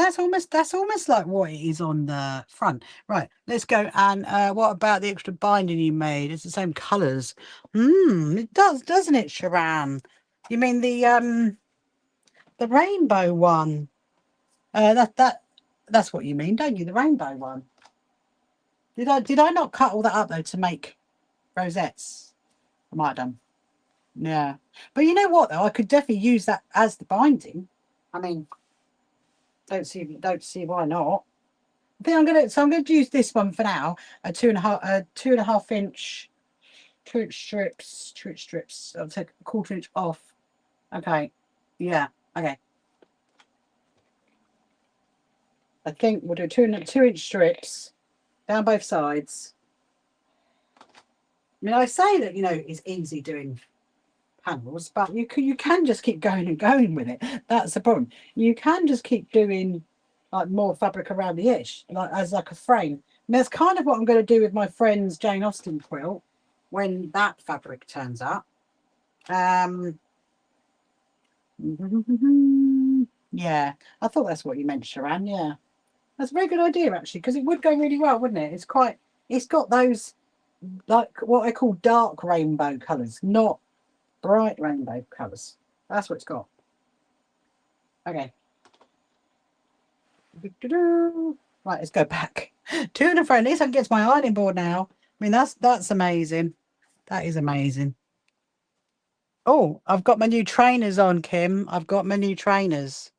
that's almost like what it is on the front. Right, let's go. And what about the extra binding you made? It's the same colours. It does, doesn't it, Sharon? You mean the rainbow one? That's what you mean, don't you? The rainbow one. Did I not cut all that up though to make rosettes? I might have done. Yeah. But you know what though? I could definitely use that as the binding. I mean, don't see why not. I think I'm gonna use this one for now. A 2.5 inch 2-inch strips. 2-inch strips. I'll take a 1/4 inch off. Okay. Yeah. Okay. I think we'll do 2-inch strips down both sides. I mean, I say that, it's easy doing panels, but you can just keep going and going with it. That's the problem. You can just keep doing like more fabric around the edge, as a frame. And that's kind of what I'm going to do with my friend's Jane Austen quilt when that fabric turns up. Yeah, I thought that's what you meant, Sharon. Yeah, that's a very good idea actually, because it would go really well, wouldn't it? It's got those like what I call dark rainbow colours, not bright rainbow colours. That's what it's got. Okay. Right, let's go back. To and fro. At least I can get to my ironing board now. I mean, that's amazing. That is amazing. Oh, I've got my new trainers on, Kim. I've got my new trainers.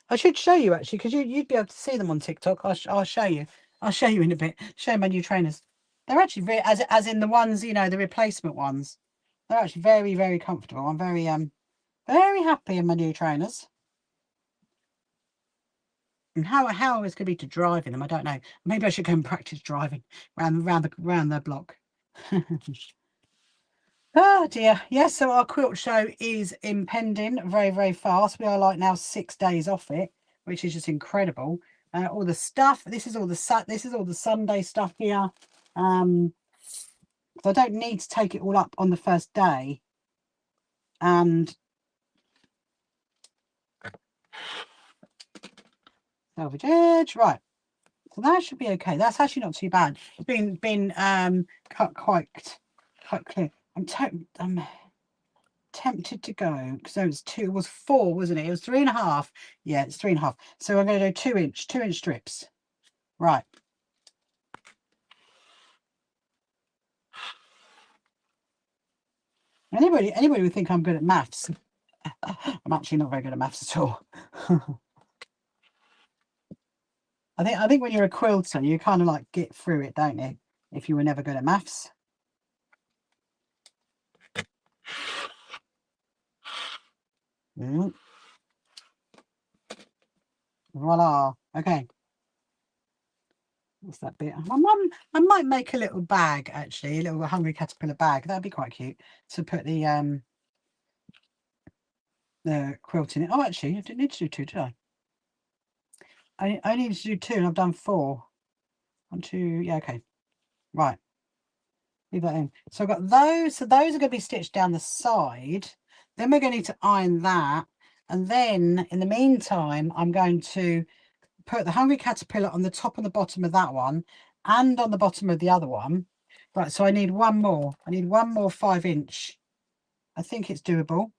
I should show you actually, because you'd be able to see them on TikTok. I'll show you. I'll show you in a bit. Show you my new trainers. They're actually very, as in the ones, the replacement ones. They're actually very, very comfortable. I'm very happy in my new trainers. And how it's going to be to drive in them, I don't know. Maybe I should go and practice driving around the block. Oh dear. Yes, so our quilt show is impending very, very fast. We are like now 6 days off it, which is just incredible. All the stuff. This is all the Sunday stuff here. So I don't need to take it all up on the first day. And selvage edge, right. So that should be okay. That's actually not too bad. It's been cut quite clear. I'm tempted to go because it was 4, wasn't it? It was 3.5. Yeah, it's 3.5. So I'm going to do 2-inch strips. Right. Anybody would think I'm good at maths. I'm actually not very good at maths at all. I think when you're a quilter, you kind of like get through it, don't you? If you were never good at maths. Voila. Okay. What's that bit? I might make a little bag, actually, a little hungry caterpillar bag. That'd be quite cute to put the quilt in it. Oh, actually, I didn't need to do 2, did I? I needed to do 2 and I've done 4. 1, 2, yeah, okay. Right. Leave that in. So I've got those. So those are going to be stitched down the side. Then we're going to need to iron that. And then in the meantime, I'm going to put the hungry caterpillar on the top and the bottom of that one and on the bottom of the other one. Right, so I need one more. I need one more 5-inch. I think it's doable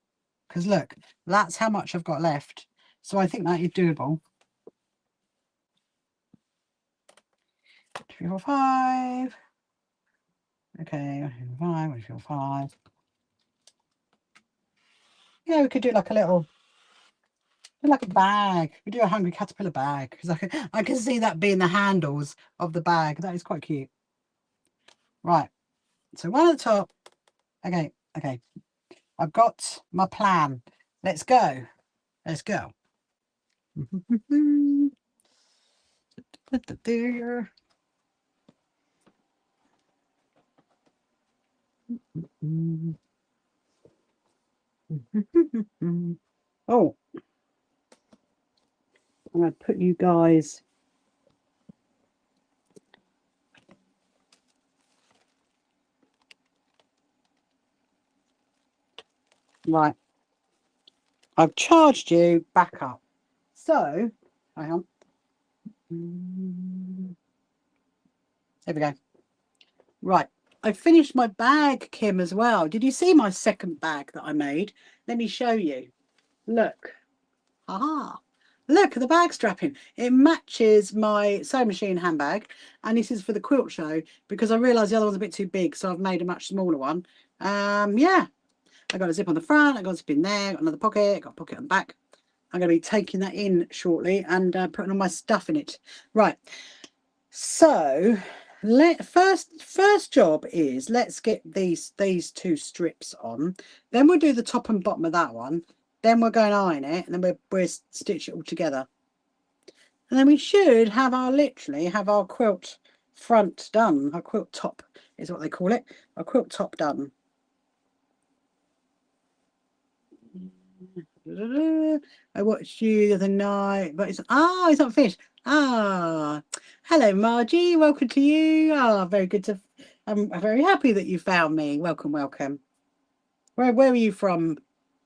because look, that's how much I've got left. So I think that is doable. 2, 3, 4, 5. Okay, 1, 2, 5, 1, 2, 4, 5. Yeah, we could do like a little, like a bag. We do a hungry caterpillar bag because I can see that being the handles of the bag. That is quite cute. Right, so one at the top. Okay, okay. I've got my plan. Let's go. Let's go. Oh, I'm going to put you guys. Right. I've charged you back up. So, hang on. There we go. Right. I finished my bag, Kim, as well. Did you see my second bag that I made? Let me show you. Look. Aha. Look at the bag strapping. It matches my sewing machine handbag. And this is for the quilt show because I realised the other one's a bit too big. So I've made a much smaller one. Yeah. I got a zip on the front. I got a zip in there. Got another pocket. Got a pocket on the back. I'm going to be taking that in shortly and putting all my stuff in it. Right. So first job is let's get these 2 strips on. Then we'll do the top and bottom of that one. Then we'll go and iron it, and then we'll stitch it all together. And then we should have literally have our quilt front done. Our quilt top is what they call it. Our quilt top done. I watched you the other night, but it's not finished. Hello Margie, welcome to you. Very good to. I'm very happy that you found me. Welcome. Where are you from,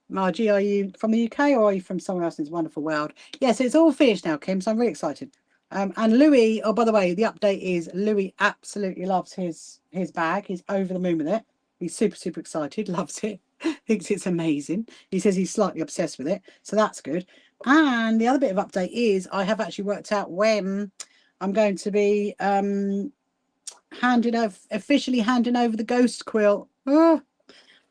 Margie? Are you from the UK or are you from somewhere else in this wonderful world? Yes, it's all finished now, Kim. So I'm really excited. And Louis. Oh, by the way, the update is Louis absolutely loves his bag. He's over the moon with it. He's super excited. Loves it. Thinks it's amazing. He says he's slightly obsessed with it, so that's good. And the other bit of update is I have actually worked out when I'm going to be officially handing over the ghost quilt. I'm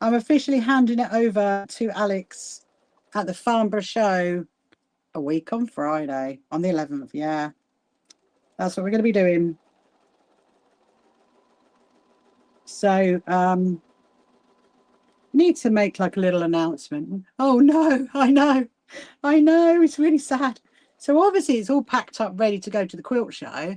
officially handing it over to Alex at the Farnborough show a week on Friday, on the 11th. Yeah, that's what we're going to be doing. So need to make like a little announcement. Oh no, I know, it's really sad. So obviously it's all packed up ready to go to the quilt show.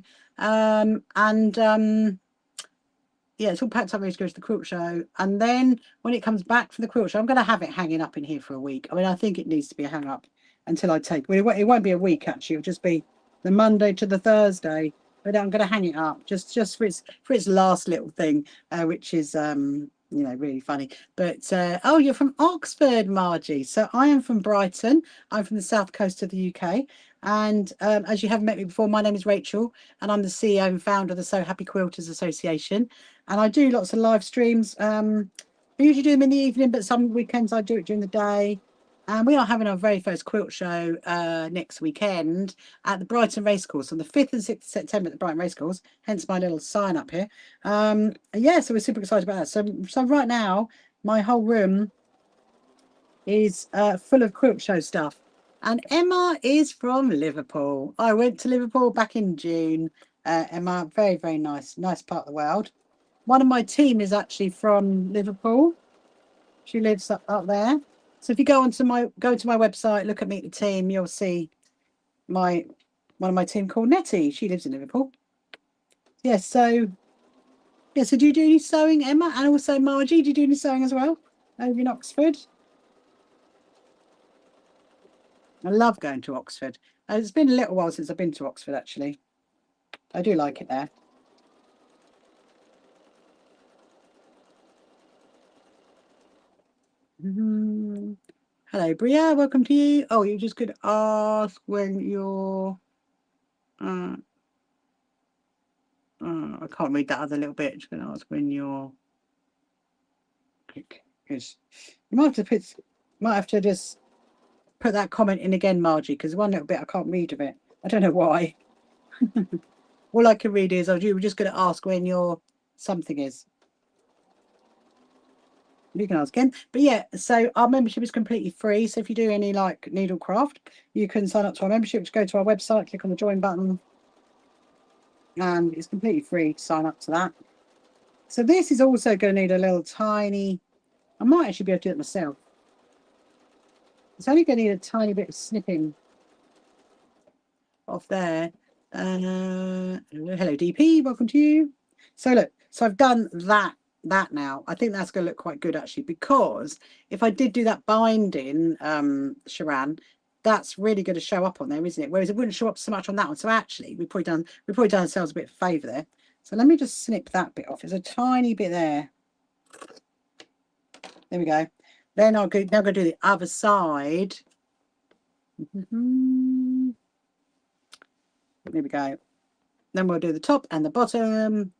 Yeah, it's all packed up ready to go to the quilt show. And then when it comes back from the quilt show, I'm going to have it hanging up in here for a week. I mean, I think it needs to be hung up until I take. Well, it won't be a week actually. It'll just be the Monday to the Thursday. But I'm going to hang it up just for its last little thing, which is really funny. But oh, you're from Oxford, Margie. So I am from Brighton. I'm from the south coast of the UK. And as you haven't met me before, my name is Rachel, and I'm the CEO and founder of the So Happy Quilters Association. And I do lots of live streams. I usually do them in the evening, but some weekends I do it during the day. And we are having our very first quilt show next weekend at the Brighton Racecourse on the 5th and 6th of September at the Brighton Racecourse, hence my little sign up here. Yeah, so we're super excited about that. So right now, my whole room is full of quilt show stuff. And Emma is from Liverpool. I went to Liverpool back in June. Emma, very, very nice part of the world. One of my team is actually from Liverpool. She lives up there. So if you go to my website, look at Meet the Team, you'll see one of my team called Nettie. She lives in Liverpool. Yes, so do you do any sewing, Emma? And also Margie, do you do any sewing as well over in Oxford? I love going to Oxford. It's been a little while since I've been to Oxford, actually. I do like it there. Hello, Bria. Welcome to you. Oh, you just could ask when you're... I can't read that other little bit. Just going to ask when you're... Because you might have to just put that comment in again, Margie, because one little bit I can't read of it. I don't know why. All I can read is, you were just going to ask when your something is. You can ask again. But yeah, so our membership is completely free. So if you do any like needlecraft, you can sign up to our membership. Just go to our website, click on the join button, and it's completely free to sign up to that. So this is also going to need a little tiny... I might actually be able to do it myself. It's only going to need a tiny bit of snipping off there. Hello, DP. Welcome to you. So look, so I've done that now. I think that's going to look quite good actually, because if I did do that binding, Sharan, that's really going to show up on there, isn't it? Whereas it wouldn't show up so much on that one. So actually, we've probably done ourselves a bit of a favour there. So let me just snip that bit off. There's a tiny bit there. There we go. Then I'll go. Now go do the other side. There we go. Then we'll do the top and the bottom.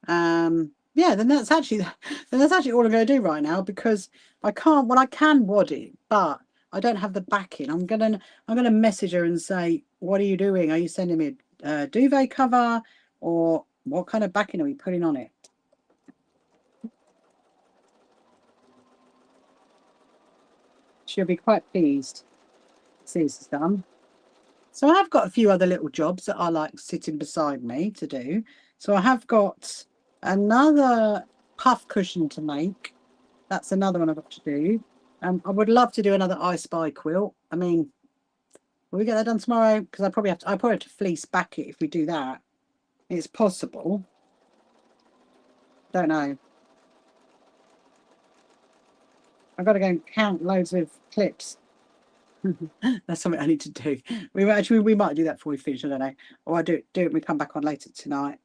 Yeah, then that's actually all I'm going to do right now, because I can't. Well, I can wad it, but I don't have the backing. I'm gonna message her and say, what are you doing? Are you sending me a duvet cover, or what kind of backing are we putting on it? She'll be quite pleased to see this is done. So I have got a few other little jobs that are like sitting beside me to do. So I have got another puff cushion to make. That's another one I've got to do. I would love to do another I Spy quilt. I mean, will we get that done tomorrow? Because I probably have to fleece back it if we do that. It's possible. Don't know. I've got to go and count loads of clips. That's something I need to do. We might do that before we finish. I don't know. Or I do it when we come back on later tonight.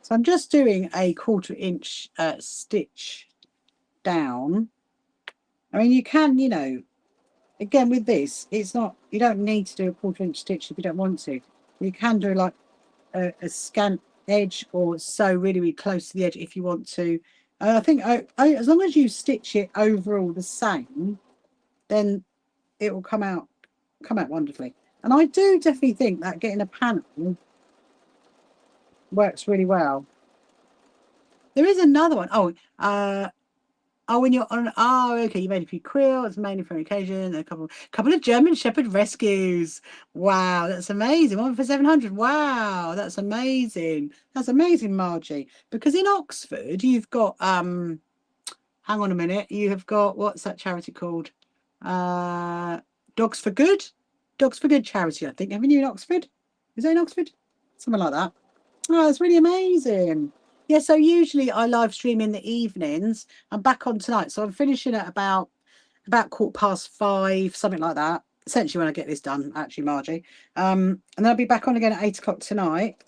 So I'm just doing a 1/4 inch stitch down. I mean, you can, again with this, it's not, you don't need to do a 1/4 inch stitch if you don't want to. You can do like a scant edge, or sew really, really close to the edge if you want to. I think as long as you stitch it overall the same, then it will come out wonderfully. And I do definitely think that getting a panel works really well. There is another one. When you're on, okay, you made a few quilts, mainly for an occasion, a couple of German Shepherd rescues. Wow, that's amazing. One for 700. Wow, that's amazing. That's amazing, Margie. Because in Oxford, you've got hang on a minute, you have got, what's that charity called? Dogs for Good. Dogs for Good charity, I think. Haven't you in Oxford? Is that in Oxford? Something like that. Oh, it's really amazing. Yeah, so usually I live stream in the evenings. I'm back on tonight, so I'm finishing at about 5:15, something like that. Essentially, when I get this done, actually, Margie. And then I'll be back on again at 8 o'clock tonight.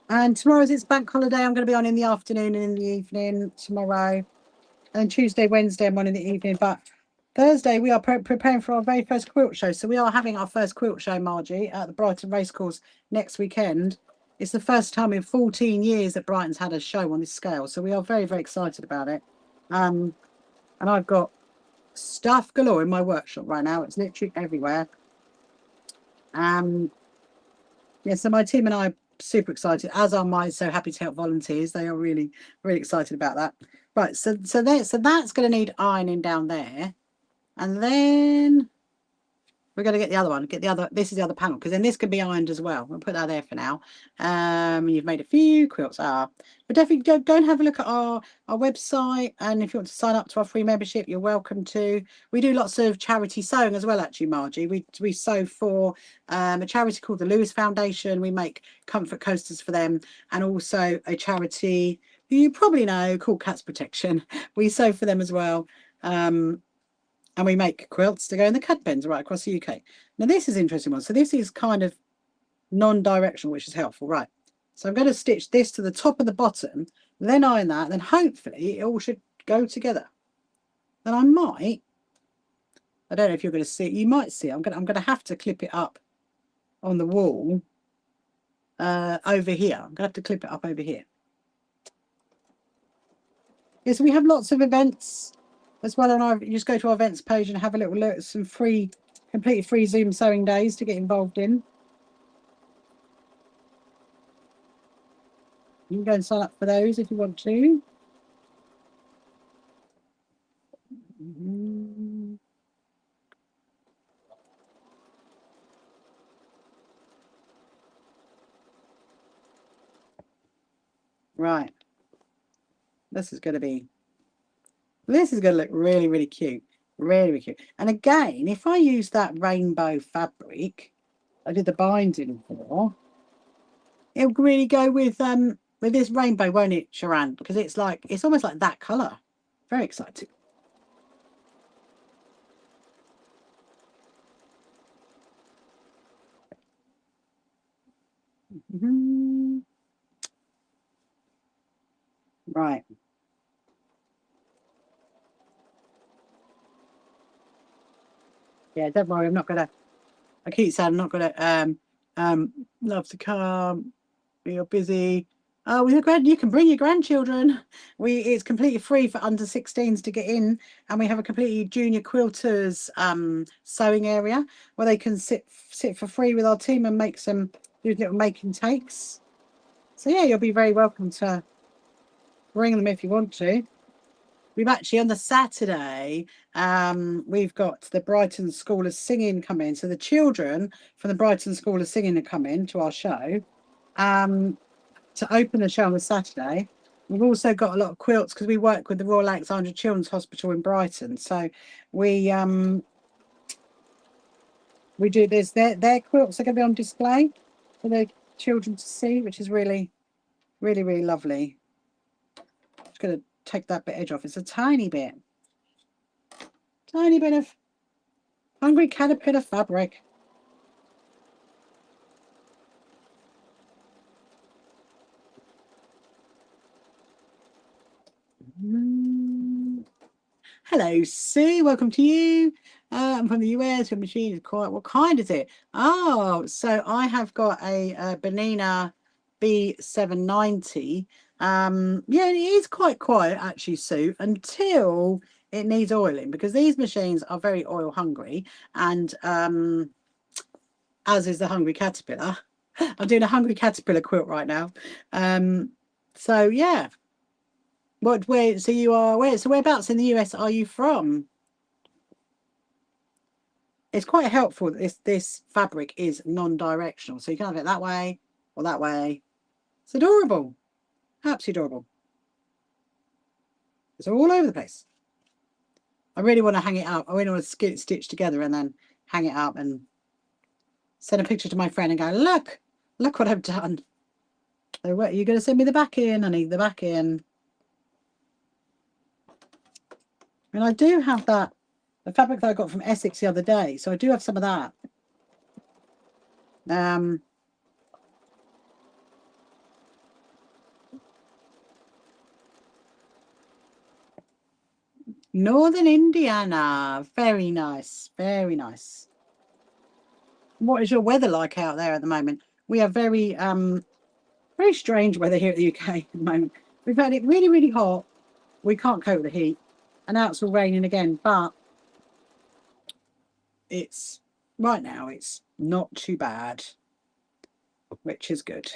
And tomorrow's it's bank holiday. I'm going to be on in the afternoon and in the evening tomorrow. And Tuesday, Wednesday, I'm on in the evening. But Thursday, we are preparing for our very first quilt show. So we are having our first quilt show, Margie, at the Brighton Racecourse next weekend. It's the first time in 14 years that Brighton's had a show on this scale. So we are very, very excited about it. And I've got stuff galore in my workshop right now. It's literally everywhere. Yeah, so my team and I super excited, as are my So Happy to Help volunteers. They are really, really excited about that. Right, so that's going to need ironing down there. And then we're going to get the other one, this is the other panel, because then this can be ironed as well. We'll put that there for now. You've made a few quilts. But definitely go and have a look at our website. And if you want to sign up to our free membership, you're welcome to. We do lots of charity sewing as well, actually, Margie. We sew for a charity called the Lewis Foundation. We make comfort coasters for them, and also a charity who you probably know called Cats Protection. We sew for them as well. And we make quilts to go in the cud pens right across the UK. Now, this is an interesting one. So this is kind of non-directional, which is helpful. Right. So I'm going to stitch this to the top of the bottom, then iron that, then hopefully it all should go together. Then I don't know if you're going to see it. You might see it. I'm going to have to clip it up on the wall over here. I'm going to have to clip it up over here. Yes, we have lots of events as well, and you just go to our events page and have a little look at some completely free Zoom sewing days to get involved in. You can go and sign up for those if you want to. Right. This is going to look really, really cute. Really, really cute. And again, if I use that rainbow fabric I did the binding for, it'll really go with this rainbow, won't it, Sharon? Because it's almost like that colour. Very exciting. Right. Yeah, don't worry, I'm not gonna. I keep saying I'm not gonna love to come. You're busy. Oh, you can bring your grandchildren. It's completely free for under 16s to get in, and we have a completely junior quilters sewing area where they can sit for free with our team and do little making takes. So yeah, you'll be very welcome to bring them if you want to. We've actually on the Saturday, we've got the Brighton School of Singing come in. So the children from the Brighton School of Singing are coming to our show to open the show on the Saturday. We've also got a lot of quilts because we work with the Royal Alexandra Children's Hospital in Brighton. So we do this. Their quilts are going to be on display for the children to see, which is really, really, really lovely. Just going to take that bit edge off. It's a tiny bit of hungry caterpillar fabric. Hello, Sue. Welcome to you. I'm from the US. Your machine is quiet. What kind is it? Oh, so I have got a Benina B790. Yeah, it is quite quiet actually, Sue, until it needs oiling, because these machines are very oil hungry, and as is the hungry caterpillar. I'm doing a hungry caterpillar quilt right now. So yeah. So whereabouts in the US are you from? It's quite helpful that this fabric is non-directional, so you can have it that way or that way. It's adorable, absolutely adorable. It's all over the place. I really want to hang it up. I really want to get it stitched together and then hang it up and send a picture to my friend and go, look what I've done. So what, are you going to send me the back in? I need the back in. And I do have the fabric that I got from Essex the other day, so I do have some of that. Northern Indiana. Very nice. Very nice. What is your weather like out there at the moment? We have very strange weather here at the UK at the moment. We've had it really, really hot. We can't cope with the heat. And now it's all raining again, but right now it's not too bad, which is good.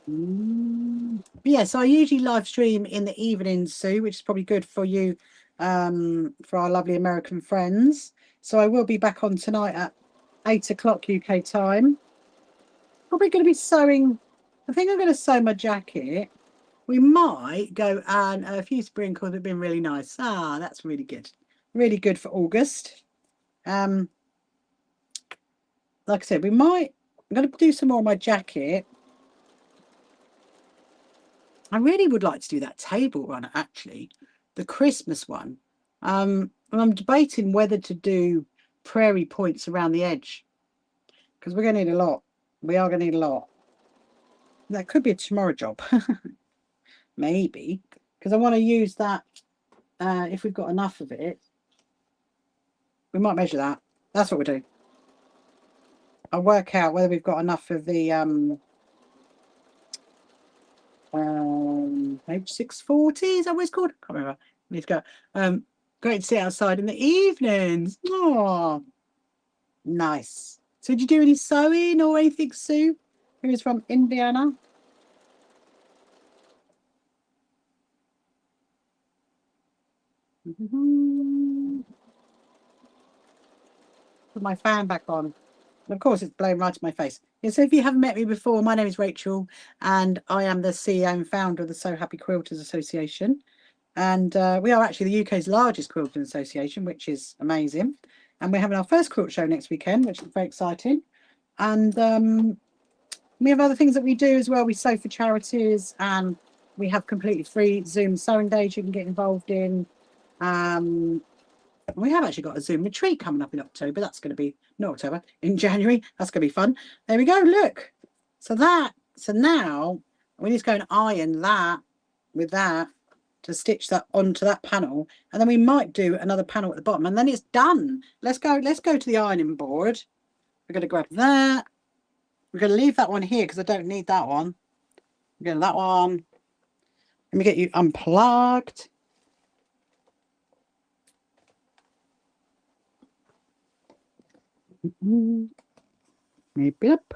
But yeah, so I usually live stream in the evening, Sue, which is probably good for you, for our lovely American friends. So I will be back on tonight at 8 o'clock UK time. Probably going to be sewing. I think I'm going to sew my jacket. We might go and a few sprinkles have been really nice. Ah, that's really good. Really good for August. Like I said, we might. I'm going to do some more on my jacket. I really would like to do that table run, actually, the Christmas one. And I'm debating whether to do prairie points around the edge because we're going to need a lot. We are going to need a lot. That could be a tomorrow job, maybe, because I want to use that. If we've got enough of it, we might measure that. That's what we'll do. I'll work out whether we've got enough of the H640. Is that what it's called? I can't remember. I need to go. Great to sit outside in the evenings. Oh, nice. So did you do any sewing or anything, Sue? Who is from Indiana? Put my fan back on. And of course, it's blown right to my face. Yeah, so if you haven't met me before, my name is Rachel, and I am the CEO and founder of the So Happy Quilters Association. And we are actually the UK's largest quilting association, which is amazing. And we're having our first quilt show next weekend, which is very exciting. And we have other things that we do as well. We sew for charities, and we have completely free Zoom sewing days you can get involved in. We have actually got a Zoom retreat coming up in October. That's going to be not October, in January. That's going to be fun. There we go. Look. So now we need to go and iron that with that to stitch that onto that panel, and then we might do another panel at the bottom, and then it's done. Let's go to the ironing board. We're going to grab that. We're going to leave that one here because I don't need that one. We're going to that one. Let me get you unplugged. Maybe up.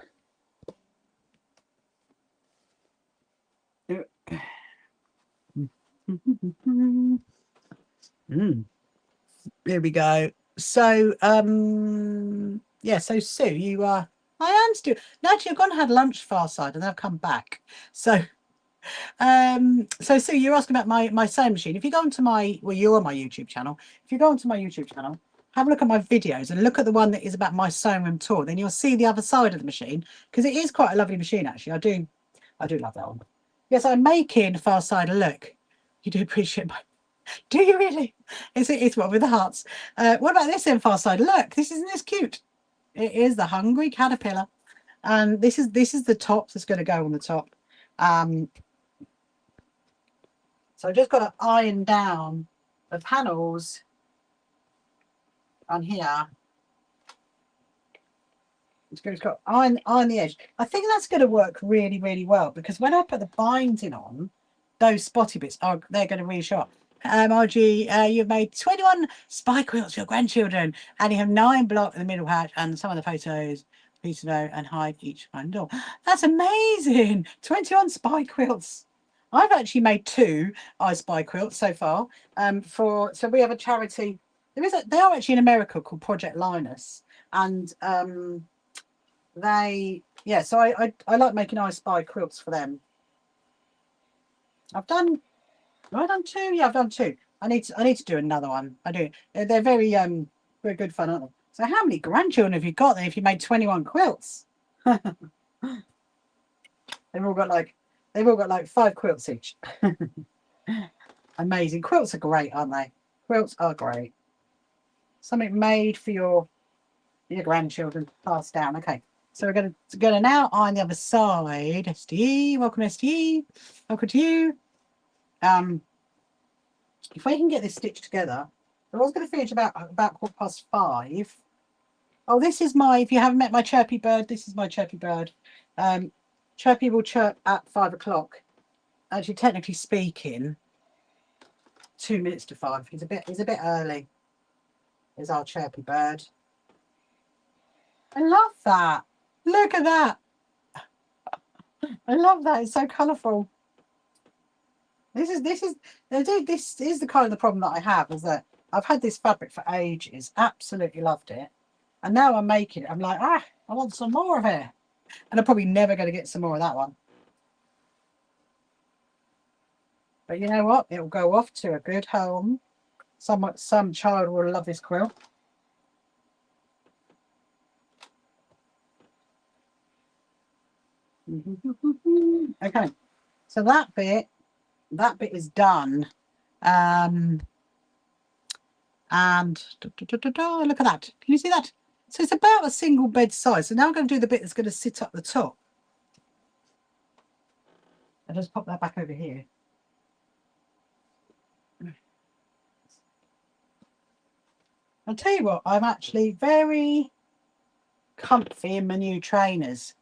There we go. So yeah, so Sue, you are I am still actually I've gone and had lunch far side and I've come back. So Sue, you're asking about my sewing machine. If you go onto you're on my YouTube channel. If you go onto my YouTube channel, have a look at my videos and look at the one that is about my sewing room tour, then you'll see the other side of the machine because it is quite a lovely machine actually. I do love that one. Yes, I'm making far side a look. You do appreciate my do you really? It's one with the hearts. What about this then, far side? Look, isn't this cute? It is the hungry caterpillar. And this is the top that's going to go on the top. So I've just got to iron down the panels on here. It's got to iron the edge. I think that's going to work really, really well because when I put the binding on, those spotty bits they're going to really show up. RG, you've made 21 spy quilts for your grandchildren, and you have 9 block in the middle hatch, and some of the photos, please to know and hide each bundle. That's amazing! 21 spy quilts. I've actually made 2 I Spy quilts so far. So we have a charity. They are actually in America called Project Linus, and so I like making I Spy quilts for them. Have I done 2? Yeah, I've done 2. I need to do another one. I do. They're very good fun, aren't they? So how many grandchildren have you got there if you made 21 quilts? They've all got like 5 quilts each. Amazing. Quilts are great, aren't they? Quilts are great. Something made for your grandchildren passed down. Okay. So we're gonna now iron the other side. SDE, welcome SDE. Welcome to you. If I can get this stitched together, I was going to finish about 5:15. Oh, this is if you haven't met my chirpy bird, this is my chirpy bird. Chirpy will chirp at 5 o'clock. Actually, technically speaking, 2 minutes to 5. He's a bit early. Is our chirpy bird. I love that. Look at that. I love that. It's so colourful. This is this is the kind of the problem that I have, is that I've had this fabric for ages, absolutely loved it, and now I'm making it. I'm like, I want some more of it, and I'm probably never going to get some more of that one. But you know what? It will go off to a good home. Some child will love this quilt. Okay, so that bit is done. And look at that. Can you see that? So it's about a single bed size. So now I'm going to do the bit that's going to sit up the top. I'll just pop that back over here. I'll tell you what, I'm actually very comfy in my new trainers.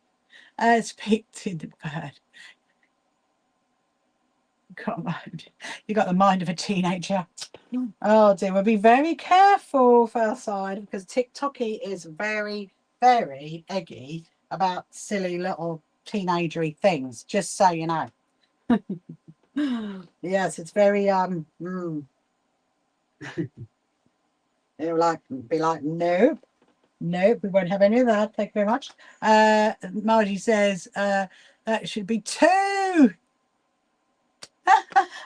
As picked in the bird. You got the mind of a teenager. Oh dear, we'll be very careful first side, because TikToky is very, very eggy about silly little teenagery things, just so you know. Yes, it's very it'll be like, nope, we won't have any of that, thank you very much. Margie says that should be 2.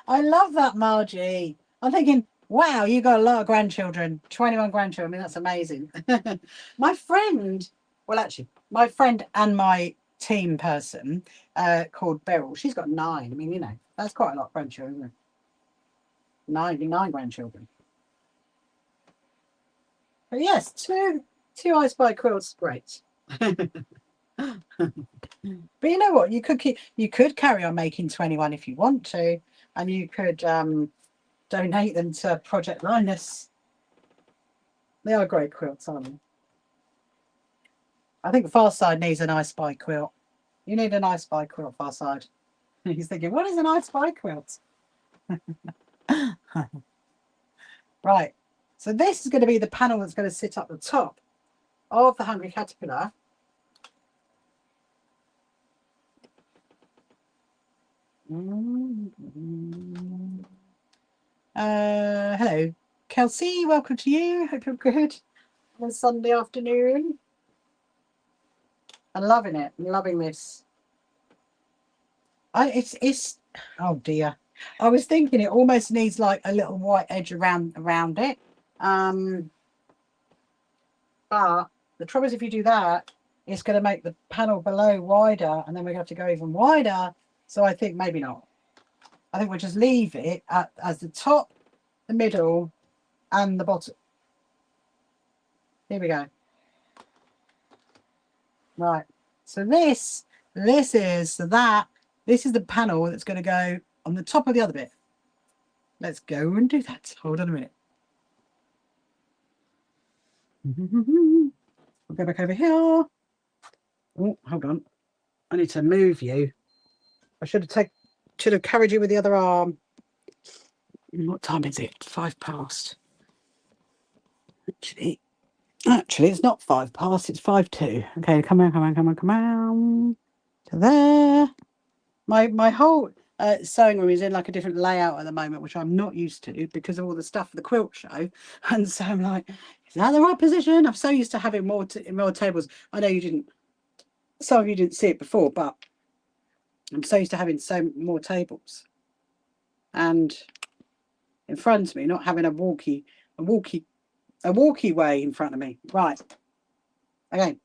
I love that, Margie. I'm thinking, wow, you got a lot of grandchildren, 21 grandchildren. I mean, that's amazing. My friend, well, actually, my friend and my team person called Beryl, she's got 9. I mean, you know, that's quite a lot of grandchildren, isn't it? 99 grandchildren. But yes, two I Spy quilts, great. But you know what? You could carry on making 21 if you want to, and you could donate them to Project Linus. They are great quilts, aren't they? I think Far Side needs an I Spy quilt. You need an I Spy quilt, Far Side. He's thinking, what is an I Spy quilt? Right. So this is going to be the panel that's going to sit up the top of the Hungry Caterpillar. Hello, Kelsey. Welcome to you. Hope you're good on a Sunday afternoon. I'm loving it. I'm loving this. It's oh dear. I was thinking it almost needs like a little white edge around it. But the trouble is, if you do that, it's going to make the panel below wider, and then we're going to have to go even wider. So I think maybe not. I think we'll just leave it as the top, the middle, and the bottom. Here we go. Right. So this is the panel that's going to go on the top of the other bit. Let's go and do that. Hold on a minute. We'll go back over here. Oh, hold on. I need to move you. I should have carried you with the other arm. What time is it? 5 past. Actually, it's not 5 past. It's 5:02. Okay, come on. To there. My whole sewing room is in like a different layout at the moment, which I'm not used to because of all the stuff for the quilt show. And so I'm like, is that the right position? I'm so used to having more tables. I know some of you didn't see it before, but I'm so used to having more tables. And in front of me, not having a walkie way in front of me. Right. Okay.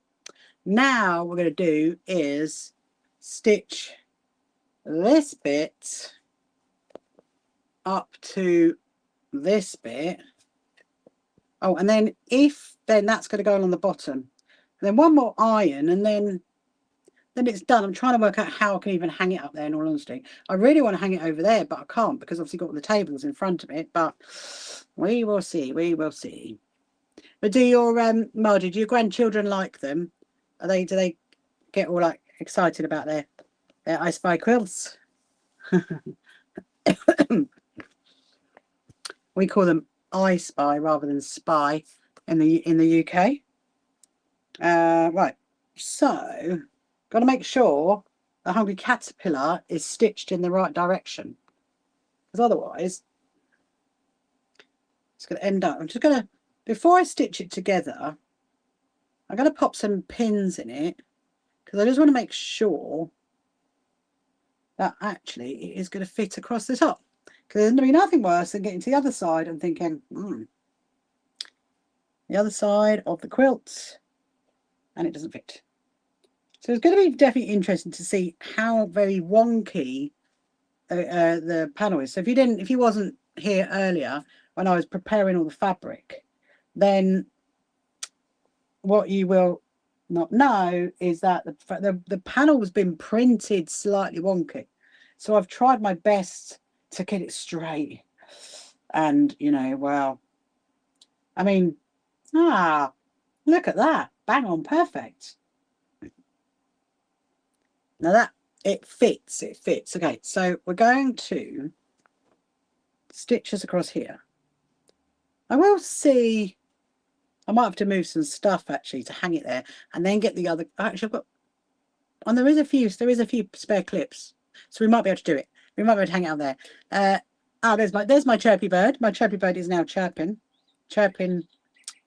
Now what we're going to do is stitch this bit up to this bit. Oh, and then that's going to go along the bottom. And then one more iron, and then it's done. I'm trying to work out how I can even hang it up there, in all honesty. I really want to hang it over there, but I can't because obviously got all the tables in front of it. But we will see. But do your Margie, do your grandchildren like them? Do they get all like excited about their I Spy quilts? We call them I Spy rather than Spy in the UK. Right, so got to make sure the Hungry Caterpillar is stitched in the right direction. Because otherwise, it's going to end up, I'm just going to, before I stitch it together, I'm going to pop some pins in it, because I just want to make sure that actually it is going to fit across the top. Because there's going to be nothing worse than getting to the other side and thinking, the other side of the quilt, and it doesn't fit. So it's going to be definitely interesting to see how very wonky the panel is. So if you wasn't here earlier when I was preparing all the fabric, then what you will not know is that the panel has been printed slightly wonky. So I've tried my best to get it straight. And, you know, well, I mean, look at that. Bang on, perfect. Now that, it fits. Okay, so we're going to stitch this across here. I will see, I might have to move some stuff actually to hang it there and then get the other, actually I've got, and there is a few spare clips. So we might be able to do it. We might be able to hang it out there. There's my chirpy bird. My chirpy bird is now chirping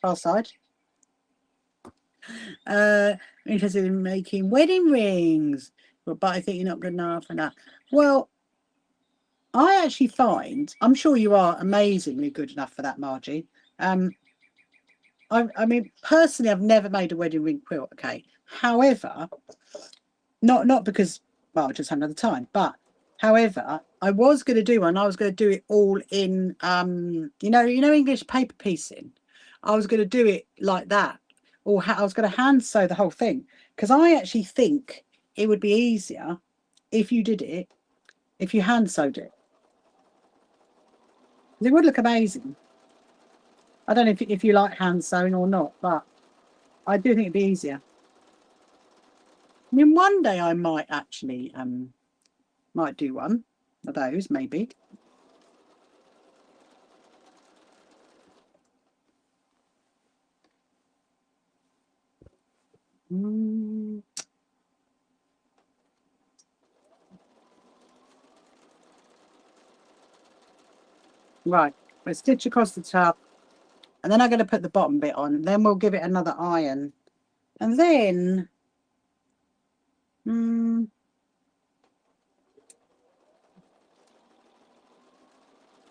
far side. Interested in making wedding rings, but I think you're not good enough for that. Well, I actually find, I'm sure you are amazingly good enough for that, Margie. I mean, personally, I've never made a wedding ring quilt. Okay, however, not because, well, I just had another time, but however, I was going to do one. I was going to do it all in, you know, English paper piecing. I was going to do it like that, or I was going to hand sew the whole thing, because I actually think it would be easier if you did it, if you hand sewed it. It would look amazing. I don't know if you like hand sewing or not, but I do think it'd be easier. I mean, one day I might actually might do one of those, maybe. Right, we'll stitch across the top, and then I'm going to put the bottom bit on. Then we'll give it another iron, and then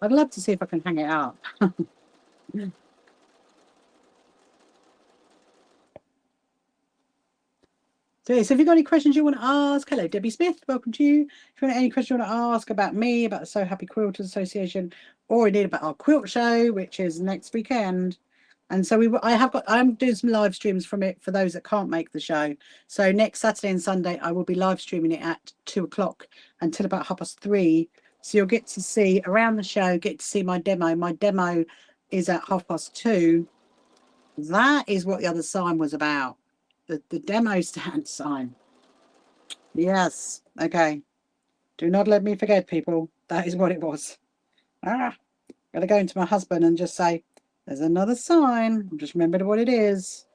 I'd love to see if I can hang it up. So if you've got any questions you want to ask, hello, Debbie Smith, welcome to you. If you want any questions you want to ask about me, about the So Happy Quilters Association, or indeed about our quilt show, which is next weekend. And so I'm doing some live streams from it for those that can't make the show. So next Saturday and Sunday, I will be live streaming it at 2 o'clock until about 3:30. So you'll get to see around the show, get to see my demo. My demo is at 2:30. That is what the other sign was about. The demo stand sign. Yes. Okay. Do not let me forget, people. That is what it was. Gotta go into my husband and just say, there's another sign. Just remember what it is.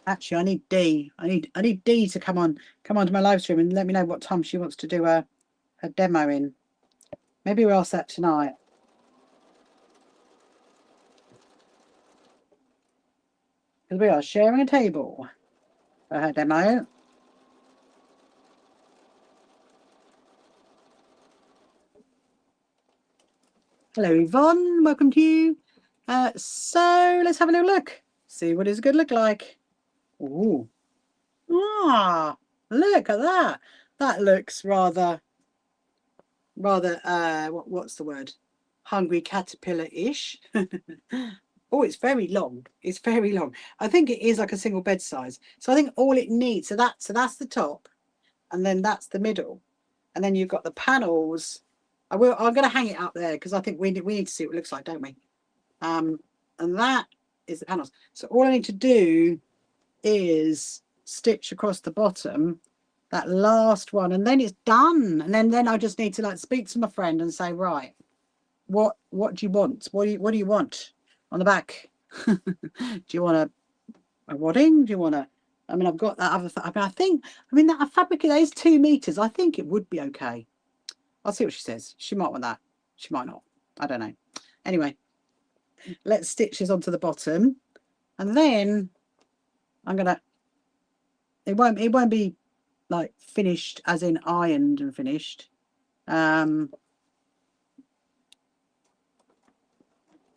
Actually, I need D. I need D to come on to my live stream and let me know what time she wants to do her demo in. Maybe we'll ask that tonight. Because we are sharing a table for her demo. Hello, Yvonne. Welcome to you. So let's have a little look. See what does good look like. Ooh. Look at that. That looks rather what's the word? Hungry caterpillar-ish. Oh, it's very long. It's very long. I think it is like a single bed size. So I think all it needs, so that's the top, and then that's the middle, and then you've got the panels. I'm going to hang it up there because I think we need to see what it looks like, don't we? And that is the panels. So all I need to do is stitch across the bottom that last one, and then it's done. And then I just need to like speak to my friend and say, right, what do you want? What do you want? on the back. Do you want a wadding? Do you want a? I mean, I've got that other. I mean, that fabric is 2 meters. I think it would be okay. I'll see what she says. She might want that. She might not. I don't know. Anyway, let's stitch this onto the bottom, and then I'm gonna. It won't be like finished as in ironed and finished. I'll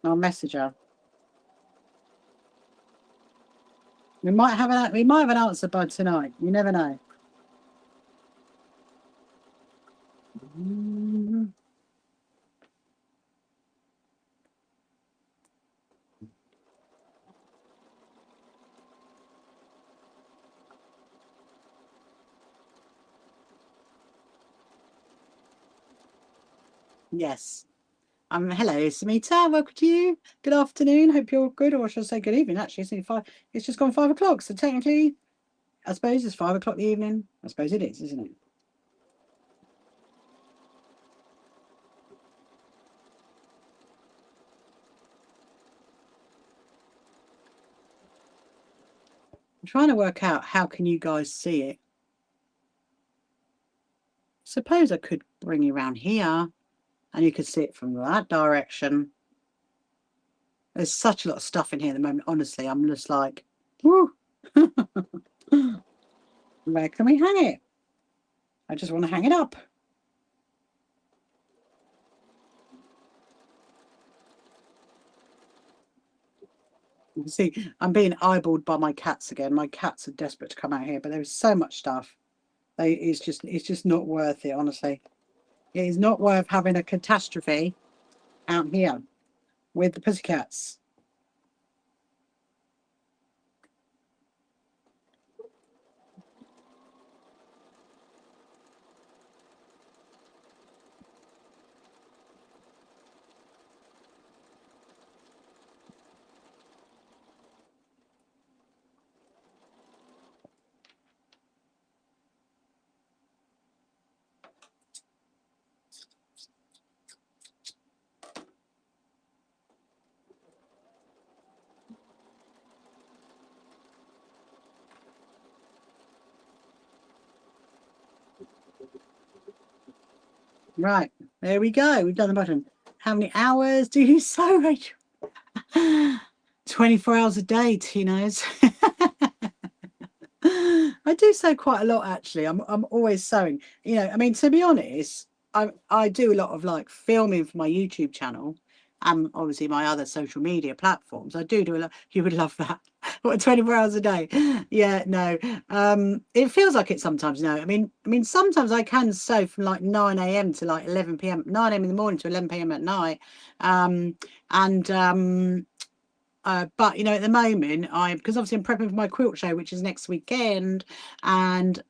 message her. We might have an answer by tonight. You never know. Yes. Hello, Samita. Welcome to you. Good afternoon. Hope you're good, or should I say good evening? Actually, it's only 5. It's just gone 5 o'clock. So technically, I suppose it's 5 o'clock in the evening. I suppose it is, isn't it? I'm trying to work out how can you guys see it. Suppose I could bring you around here, and you could see it from that direction. There's such a lot of stuff in here at the moment. Honestly, I'm just like, woo. Where can we hang it? I just want to hang it up. You can see I'm being eyeballed by my cats again. My cats are desperate to come out here, but there's so much stuff. It's just not worth it, honestly. It is not worth having a catastrophe out here with the pussycats. Right, there we go. We've done the button. How many hours do you sew, Rachel? 24 hours a day, Tino's. I do sew quite a lot, actually. I'm always sewing. You know, I mean, to be honest, I do a lot of like filming for my YouTube channel and obviously my other social media platforms. I do a lot. You would love that. What, 24 hours a day? Yeah, no. It feels like it sometimes. No, I mean, sometimes I can sew from like 9 a.m. to like 11 p.m. 9 a.m. in the morning to 11 p.m. at night. But you know, at the moment, because obviously I'm prepping for my quilt show, which is next weekend, and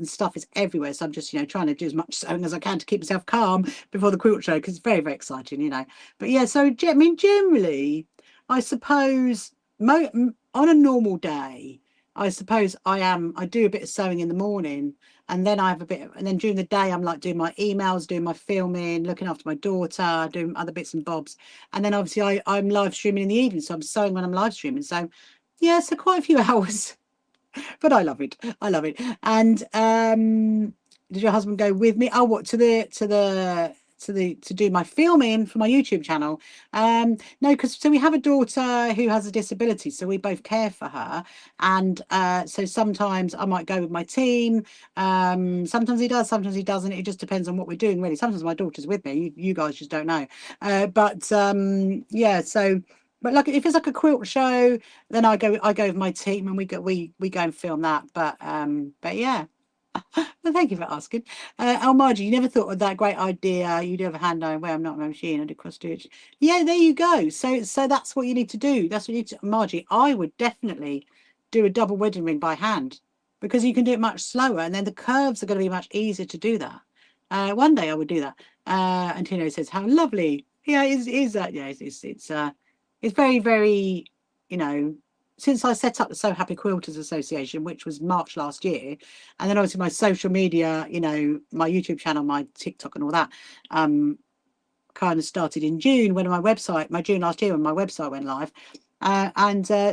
stuff is everywhere. So I'm just, you know, trying to do as much sewing as I can to keep myself calm before the quilt show, because it's very, very exciting, you know. But yeah, so I mean, generally, I suppose on a normal day, I suppose I do a bit of sewing in the morning, and then I have a bit and then during the day I'm like doing my emails, doing my filming, looking after my daughter, doing other bits and bobs. And then obviously I'm live streaming in the evening, so I'm sewing when I'm live streaming. So yeah, so quite a few hours, but I love it. I love it. And did your husband go with me? Oh, what to do my filming for my YouTube channel? No, because so we have a daughter who has a disability, so we both care for her. And so sometimes I might go with my team. Sometimes he does, sometimes he doesn't. It just depends on what we're doing, really. Sometimes my daughter's with me. You guys just don't know. But yeah, so but like if it's like a quilt show, then I go with my team and we go and film that. But yeah. Well, thank you for asking. Margie, you never thought of that great idea. You do have a hand iron where I'm not my machine. I do cross stitch. Yeah, there you go. So that's what you need to do. That's what you need to, Margie. I would definitely do a double wedding ring by hand because you can do it much slower, and then the curves are going to be much easier to do that. One day I would do that. And Tino says, "How lovely." Yeah, is that? Yeah, it's very, very, you know, since I set up the So Happy Quilters Association, which was March last year, and then obviously my social media, you know, my YouTube channel, my TikTok and all that, kind of started in June when my June last year when my website went live.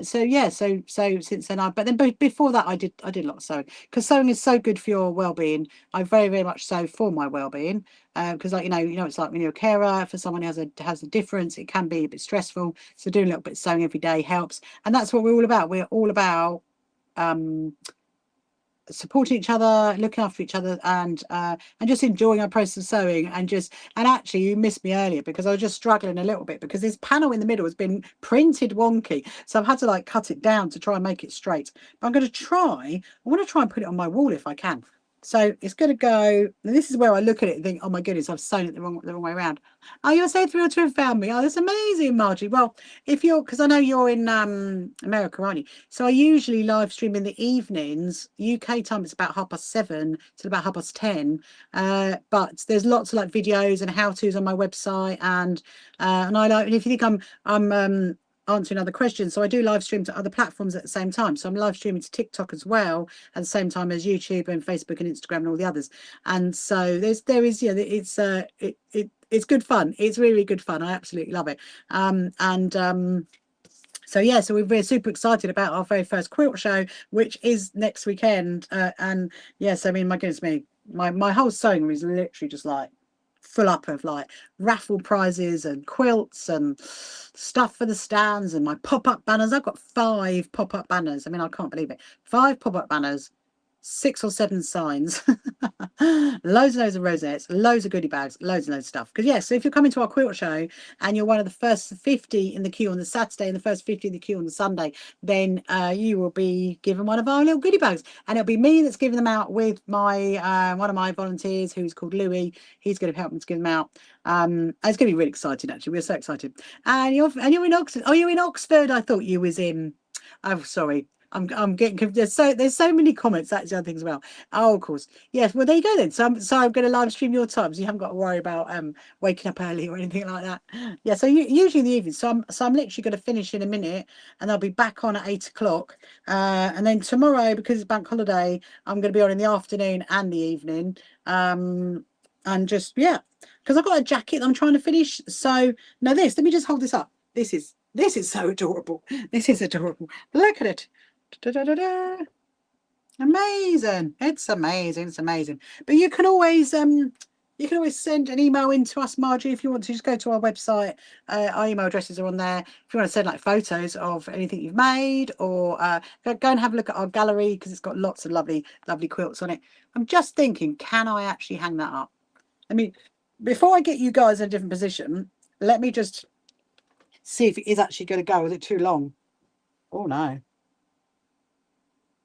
So yeah, so since then but then before that I did a lot of sewing, because sewing is so good for your well-being. I very much sew for my well-being, because like it's like when you're a carer for someone who has a difference, it can be a bit stressful, so doing a little bit of sewing every day helps, and that's what we're all about. We're all about supporting each other, looking after each other, and just enjoying our process of sewing. And actually, you missed me earlier because I was just struggling a little bit because this panel in the middle has been printed wonky, so I've had to like cut it down to try and make it straight. But I want to try and put it on my wall if I can. So it's going to go, and this is where I look at it and think, oh my goodness, I've sewn it the wrong way around. Oh, you're so thrilled to have found me. Oh, that's amazing, Margie. Well, because I know you're in America, aren't you? So I usually live stream in the evenings. UK time, it's about 7:30 till about 10:30. But there's lots of like videos and how-tos on my website, and I like, and if you think I'm answering other questions, so I do live stream to other platforms at the same time. So I'm live streaming to TikTok as well at the same time as YouTube and Facebook and Instagram and all the others. And so it's good fun. It's really good fun. I absolutely love it. So yeah, so we're super excited about our very first quilt show, which is next weekend. And yes, I mean, my goodness me, my whole sewing room is literally just like full up of like raffle prizes and quilts and stuff for the stands and my pop-up banners. I've got 5 pop-up banners. I mean, I can't believe it. 5 pop-up banners, 6 or 7 signs, loads of rosettes, loads of goodie bags, loads of stuff. Because yes, so if you're coming to our quilt show and you're one of the first 50 in the queue on the Saturday and the first 50 in the queue on the Sunday, then you will be given one of our little goodie bags, and it'll be me that's giving them out with my one of my volunteers who's called Louis. He's going to help me to give them out. It's going to be really exciting. Actually, we're so excited. And you're in Oxford. Oh, you're in Oxford. I thought you was in. Oh, sorry. I'm getting confused. There's so many comments. That's the other thing as well. Oh, of course. Yes. Well, there you go then. So I'm going to live stream your times. You haven't got to worry about waking up early or anything like that. Yeah. So usually in the evening. So I'm literally going to finish in a minute, and I'll be back on at 8 o'clock. And then tomorrow, because it's bank holiday, I'm going to be on in the afternoon and the evening. And just because I've got a jacket that I'm trying to finish. So now let me just hold this up. This is so adorable. This is adorable. Look at it. Da, da, da, da. Amazing. It's amazing. But you can always send an email in to us, Margie, if you want to. Just go to our website. Our email addresses are on there. If you want to send like photos of anything you've made, or go and have a look at our gallery, because it's got lots of lovely quilts on it. I'm just thinking, can I actually hang that up? I mean, before I get you guys in a different position, let me just see if it is actually going to go. Is it too long? Oh no.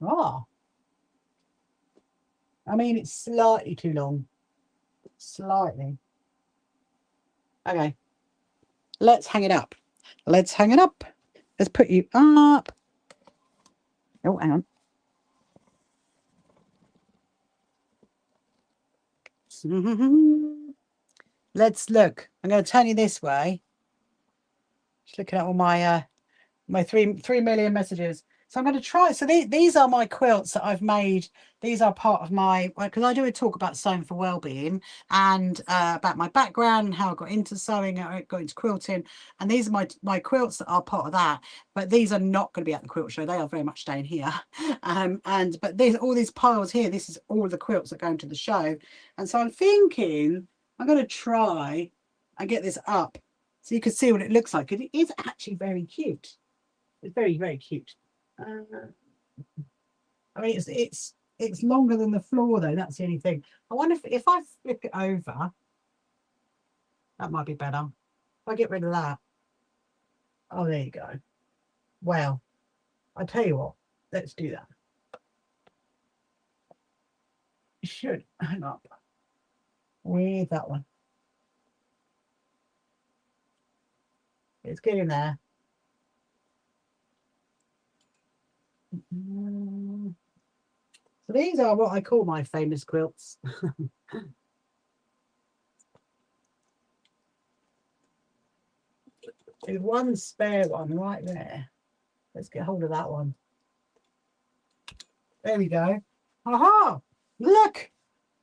Oh, I mean, it's slightly too long. Slightly. Okay. Let's hang it up. Let's hang it up. Let's put you up. Oh, hang on. Let's look. I'm going to turn you this way. Just looking at all my my 3 million messages. So I'm going to try. So these are my quilts that I've made. These are part of my, because I do a talk about sewing for well-being, and about my background and how I got into sewing, I got into quilting, and these are my quilts that are part of that. But these are not going to be at the quilt show. They are very much staying here. But there's all these piles here. This is all the quilts that go into the show, and so I'm thinking I'm going to try and get this up so you can see what it looks like. It is actually very cute. It's very cute. I mean, it's longer than the floor though. That's the only thing. I wonder if I flip it over, that might be better. If I get rid of that. Oh, there you go. Well, I tell you what. Let's do that. It should hang up with that one. It's getting there. So these are what I call my famous quilts. There's one spare one right there. Let's get hold of that one. There we go. Aha! Look!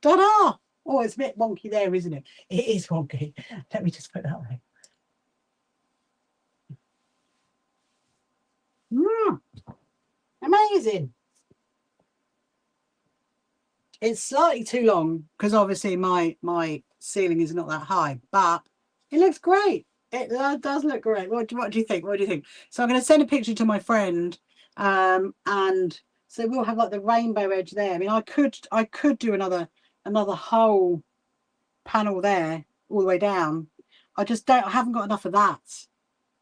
Ta-da! Oh, it's a bit wonky there, isn't it? It is wonky. Let me just put that way. Amazing. It's slightly too long because obviously my ceiling is not that high, but it looks great. It does look great. What do you think? What do you think? So I'm going to send a picture to my friend, and so we'll have like the rainbow edge there. I mean, I could do another whole panel there all the way down. I just don't. I haven't got enough of that.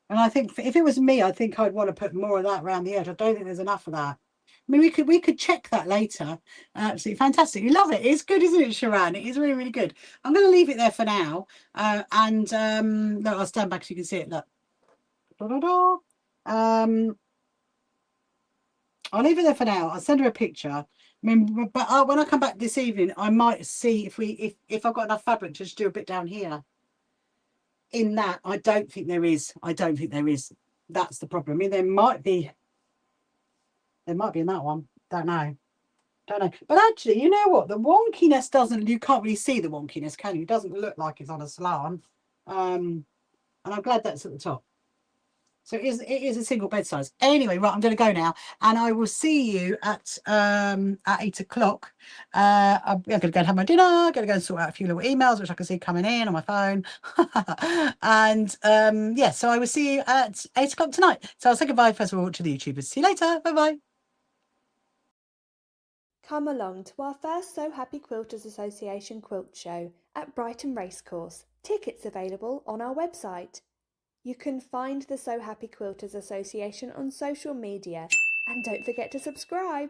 And I think if it was me, I think I'd want to put more of that around the edge. I don't think there's enough of that. I mean, we could check that later. Absolutely fantastic. You love it. It's good, isn't it, Sharon? It is really, really good. I'm going to leave it there for now. And look, I'll stand back so you can see it. Look. Da, da, da. I'll leave it there for now. I'll send her a picture. I mean, but when I come back this evening, I might see if I've got enough fabric to just do a bit down here. In that, I don't think there is. I don't think there is. That's the problem. I mean, there might be. There might be in that one. Don't know. Don't know. But actually, you know what? The wonkiness doesn't. You can't really see the wonkiness, can you? It doesn't look like it's on a slant. And I'm glad that's at the top. So it is a single bed size. Anyway, right, I'm going to go now, and I will see you at 8 o'clock. I'm going to go and have my dinner. I'm going to go and sort out a few little emails which I can see coming in on my phone. And yeah, so I will see you at 8 o'clock tonight. So I'll say goodbye first of all to the YouTubers. See you later. Bye bye. Come along to our first So Happy Quilters Association quilt show at Brighton Racecourse. Tickets available on our website. You can find the So Happy Quilters Association on social media, and don't forget to subscribe.